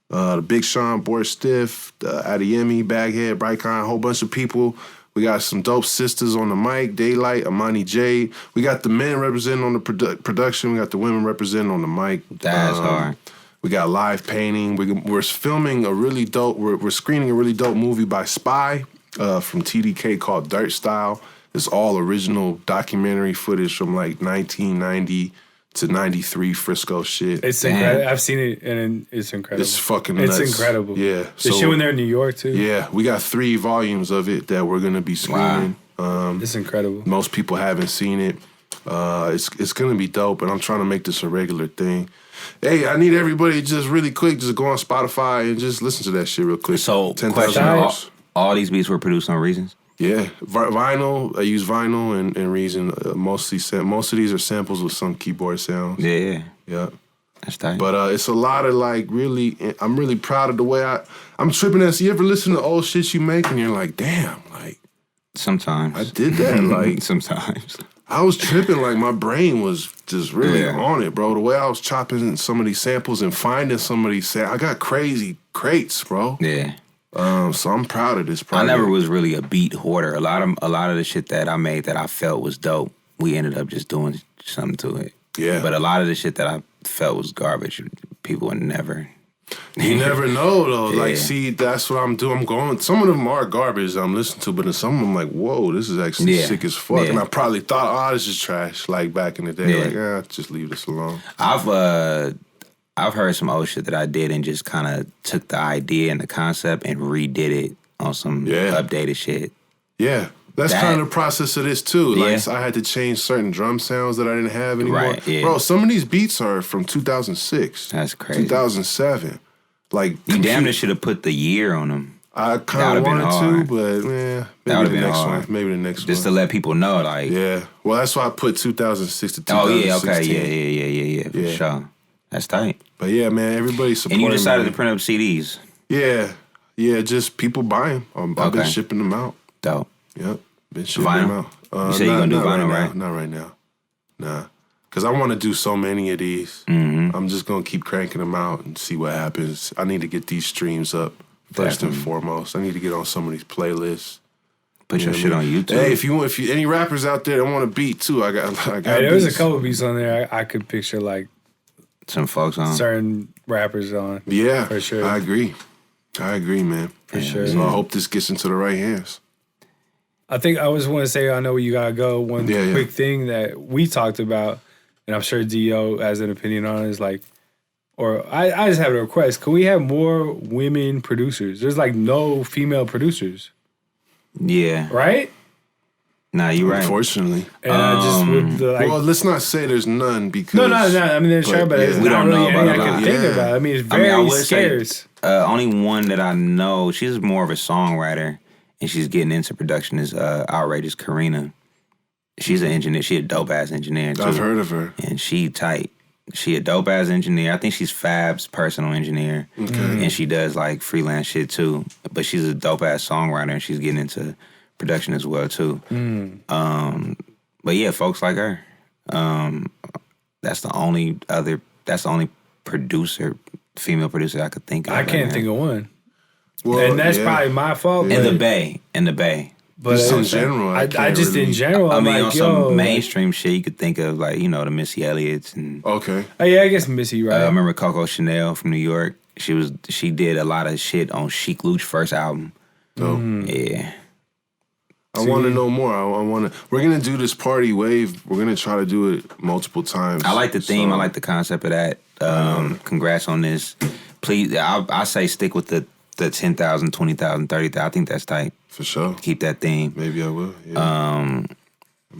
C: the Big Sean, Boris Stiff, Adeyemi, Baghead, Brightcon, a whole bunch of people. We got some dope sisters on the mic, Daylight, Amani Jade. We got the men representing on the production. We got the women representing on the mic.
A: That's hard.
C: We got live painting. We're filming a really dope, we're screening a really dope movie by Spy from TDK called Dirt Style. It's all original documentary footage from like 1990 to 93 Frisco shit.
B: It's incredible. I've seen it, and it's incredible.
C: It's fucking nuts.
B: It's incredible.
C: Yeah.
B: They're showing there in New York, too.
C: Yeah. We got 3 volumes of it that we're going to be screening.
B: Wow. It's incredible.
C: Most people haven't seen it. It's going to be dope, and I'm trying to make this a regular thing. Hey, I need everybody just really quick, just go on Spotify and just listen to that shit real quick.
A: So,
C: 10,000 hours.
A: All these beats were produced on Reasons?
C: Yeah, vinyl. I use vinyl and Reason. Most of these are samples with some keyboard sounds.
A: Yeah. That's tight.
C: But it's a lot of like really. I'm really proud of the way I'm tripping. As you ever listen to old shit you make and you're like, damn, like
A: sometimes
C: I did that. Like
A: sometimes
C: I was tripping. Like my brain was just really on it, bro. The way I was chopping some of these samples and finding some of these I got crazy crates, bro.
A: Yeah.
C: So I'm proud of this project.
A: I never was really a beat hoarder. A lot of the shit that I made that I felt was dope, we ended up just doing something to it.
C: Yeah.
A: But a lot of the shit that I felt was garbage, people would never.
C: You never know though. Yeah. Like, see, that's what I'm doing. I'm going. Some of them are garbage I'm listening to, but then some of them like, whoa, this is actually sick as fuck. Yeah. And I probably thought, this is trash. Like back in the day, like, just leave this alone.
A: I've heard some old shit that I did and just kind of took the idea and the concept and redid it on some updated shit.
C: Yeah. That's kind of the process of this, too. Like, I had to change certain drum sounds that I didn't have anymore.
A: Right, yeah.
C: Bro, some of these beats are from 2006.
A: That's crazy.
C: 2007. Like,
A: you damn near should have put the year on them.
C: I kind of wanted to, but, maybe the next one. Maybe the next one.
A: Just to let people know, like.
C: Yeah. Well, that's why I put 2006 to 2016.
A: Oh, yeah, okay. Yeah, for sure. That's tight.
C: But yeah, man, everybody supporting.
A: And you decided to print up CDs.
C: Yeah, just people buying them. I've been shipping them out.
A: Dope.
C: Yep, been shipping them out.
A: You said you're going to do vinyl, right?
C: Not right now. Nah. Because I want to do so many of these.
A: Mm-hmm.
C: I'm just going to keep cranking them out and see what happens. I need to get these streams up first and foremost. I need to get on some of these playlists.
A: Put your shit on YouTube.
C: Hey, if you any rappers out there that want a beat too, I got
B: hey, there was a couple beats on there I could picture like
A: some folks on
B: certain rappers on.
C: Yeah,
B: for sure.
C: I agree, man.
B: For sure.
C: So I hope this gets into the right hands.
B: I think I just want to say I know where you gotta go. One quick thing that we talked about, and I'm sure Dio has an opinion on it, is like, or I just have a request. Can we have more women producers? There's like no female producers.
A: Yeah.
B: Right?
A: Nah, you're right.
C: Unfortunately.
B: And I just would
C: well, let's not say there's none because
B: no. I mean, there's sure, but we don't know about it. I can think about it. I mean, it's very scarce.
A: Only one that I know, she's more of a songwriter, and she's getting into production is Outrageous Karina. She's an engineer. She a dope-ass engineer, too.
C: I've heard of her.
A: And she tight. She a dope-ass engineer. I think she's Fab's personal engineer. Okay. And she does, like, freelance shit, too. But she's a dope-ass songwriter, and she's getting into production as well, too. But, yeah, folks like her. That's the only producer, female producer I could think of.
B: I can't think of one. Well, and that's probably my fault.
A: In the Bay.
C: But just in general,
B: I just really, in general,
A: I mean,
B: like,
A: on some mainstream shit, you could think of like, you know, the Missy Elliott's and
C: okay.
B: Oh yeah, I guess Missy, right?
A: I remember Coco Chanel from New York. She did a lot of shit on Chic Luch's first album.
C: Dope.
A: Yeah.
C: I want to know more. We're gonna do this party wave. We're gonna try to do it multiple times.
A: I like the theme. I like the concept of that. Congrats on this. Please, I say stick with the 10,000, 20,000, 30,000. I think that's tight.
C: For sure.
A: Keep that theme.
C: Maybe I will. Yeah.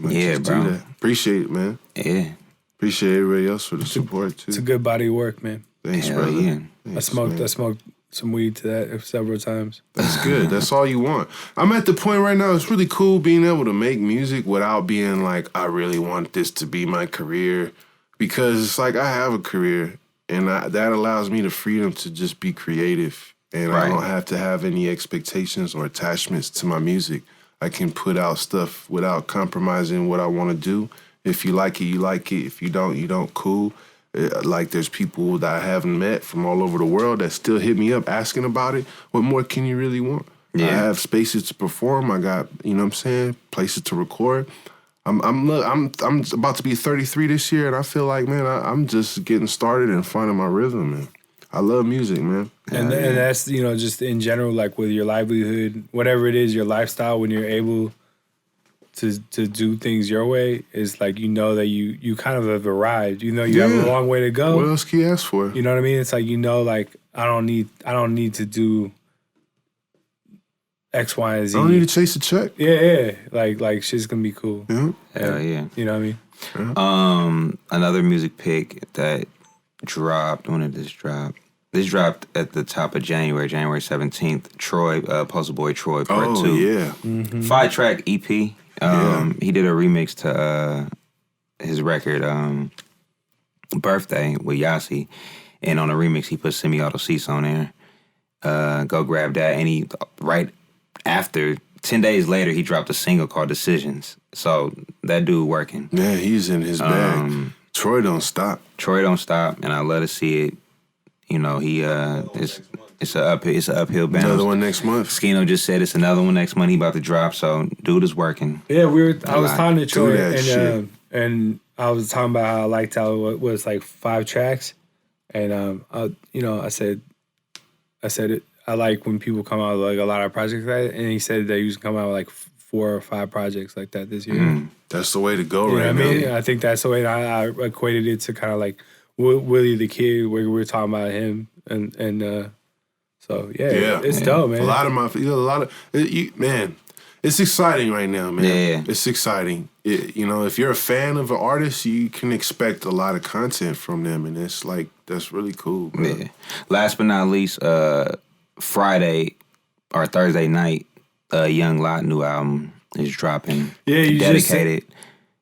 A: Yeah, bro.
C: Do that. Appreciate it, man.
A: Yeah.
C: Appreciate everybody else for the support, too.
B: It's a good body of work, man.
C: Thanks, brother.
A: Yeah.
C: Thanks,
B: I smoked some weed to that several times.
C: That's good. That's all you want. I'm at the point right now, it's really cool being able to make music without being like, I really want this to be my career. Because it's like, I have a career, and that allows me the freedom to just be creative. And I don't have to have any expectations or attachments to my music. I can put out stuff without compromising what I want to do. If you like it, you like it. If you don't, you don't. Cool. Like there's people that I haven't met from all over the world that still hit me up asking about it. What more can you really want? Yeah. I have spaces to perform. I got, you know what I'm saying, places to record. I'm about to be 33 this year, and I feel like, man, I'm just getting started and finding my rhythm, man. I love music, man.
B: And that's, you know, just in general, like with your livelihood, whatever it is, your lifestyle, when you're able to do things your way, is like, you know that you kind of have arrived. You know you have a long way to go.
C: What else can you ask for?
B: You know what I mean? It's like, you know, like I don't need to do X, Y, and Z.
C: I don't need to chase a check.
B: Yeah. Like shit's gonna be cool.
C: Yeah.
A: Hell yeah.
B: You know what I mean?
C: Yeah.
A: Another music pick that dropped. When did this drop? This dropped at the top of January 17th. Troy, Postal Boy Troy, Part 2.
C: Oh, yeah.
A: 5-track EP. He did a remix to his record, Birthday, with Yasi. And on the remix, he put Semi-Auto Cease on there. Go grab that. And he, right after, 10 days later, he dropped a single called Decisions. So that dude working.
C: Yeah, he's in his bag. Troy don't stop.
A: And I love to see it. You know, he it's an uphill bounce.
C: Another one next month.
A: Skino just said it's another one next month. He about to drop, so dude is working.
B: Yeah, I was talking to Troy, and I was talking about how I liked how it was like 5 tracks, and I said it. I like when people come out with like a lot of projects like that, and he said that he was coming out with like 4 or 5 projects like that this year.
C: That's the way to go, right now.
B: I mean, I think that's the way I equated it to kind of like Willie the Kid, where we were talking about him, and so it's dope, man.
C: Man, it's exciting right now, man.
A: Yeah.
C: It's exciting. If you're a fan of an artist, you can expect a lot of content from them, and it's like that's really cool, bro.
A: Yeah. Last but not least, Friday or Thursday night, Young Lot new album is dropping.
B: Yeah, you
A: Dedicated.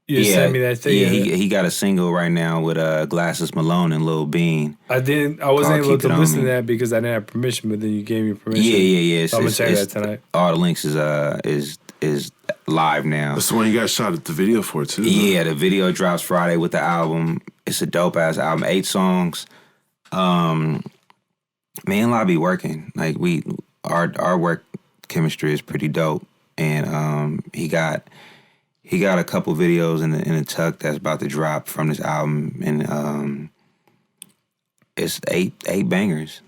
B: You sent me that thing.
A: Yeah, he got a single right now with Glasses Malone and Lil Bean.
B: I wasn't able to listen to that because I didn't have permission, but then you gave me permission.
A: Yeah.
B: So I'm gonna check that tonight.
A: All the links is live now.
C: That's the one you got shot at the video for too.
A: Yeah, the video drops Friday with the album. It's a dope ass album, 8 songs. Me and La be working. Like our work chemistry is pretty dope, and he got a couple videos in the tuck that's about to drop from this album, and it's 8 bangers,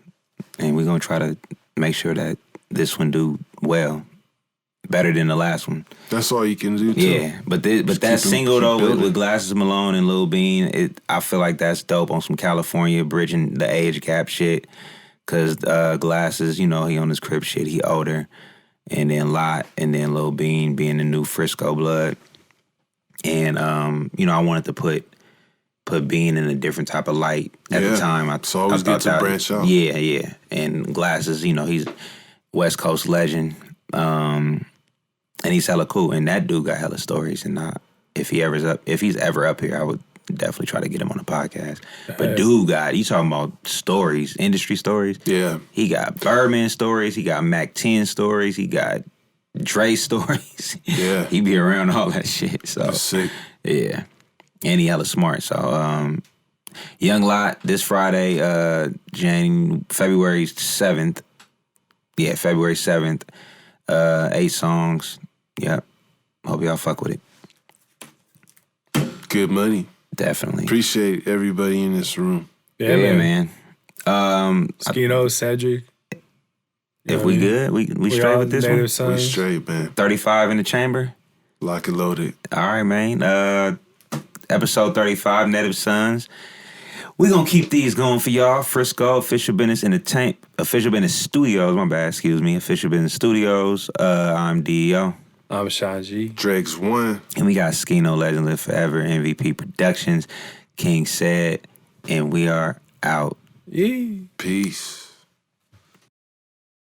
A: and we're gonna try to make sure that this one do well, better than the last one.
C: That's all you can do, too.
A: Yeah, but that single though with Glasses Malone and Lil Bean, I feel like that's dope on some California bridging the age gap shit, cause Glasses, he on his crib shit, he older. And then Lot, and then Lil Bean being the new Frisco blood. And, I wanted to put Bean in a different type of light at the time.
C: It's always good to branch out.
A: Yeah. And Glasses, he's West Coast legend. And he's hella cool. And that dude got hella stories. And if he's ever up here, I would definitely try to get him on the podcast. But dude you talking about stories, industry stories.
C: Yeah.
A: He got Birdman stories. He got Mac 10 stories. He got Dre stories.
C: Yeah.
A: He be around all that shit. So
C: That's sick.
A: Yeah. And he hella smart. So Young Lot this Friday, February 7th. Yeah, February 7th. 8 songs. Yep. Hope y'all fuck with it.
C: Good money.
A: Definitely.
C: Appreciate everybody in this room.
B: Yeah, man.
C: Skino,
B: Cedric.
A: If we good, we straight with this one.
B: NativeSonz.
C: We straight, man.
A: 35 in the chamber.
C: Lock and loaded.
A: All right, man. Episode 35, NativeSonz. We're going to keep these going for y'all. Frisco, Official Business Official Business Studios. My bad, excuse me. Official Business Studios. I'm DEO.
B: I'm Sean G.
C: Dregs 1.
A: And we got Skino, Legend Live Forever, MVP Productions, King Said, and we are out.
B: Yeah.
C: Peace.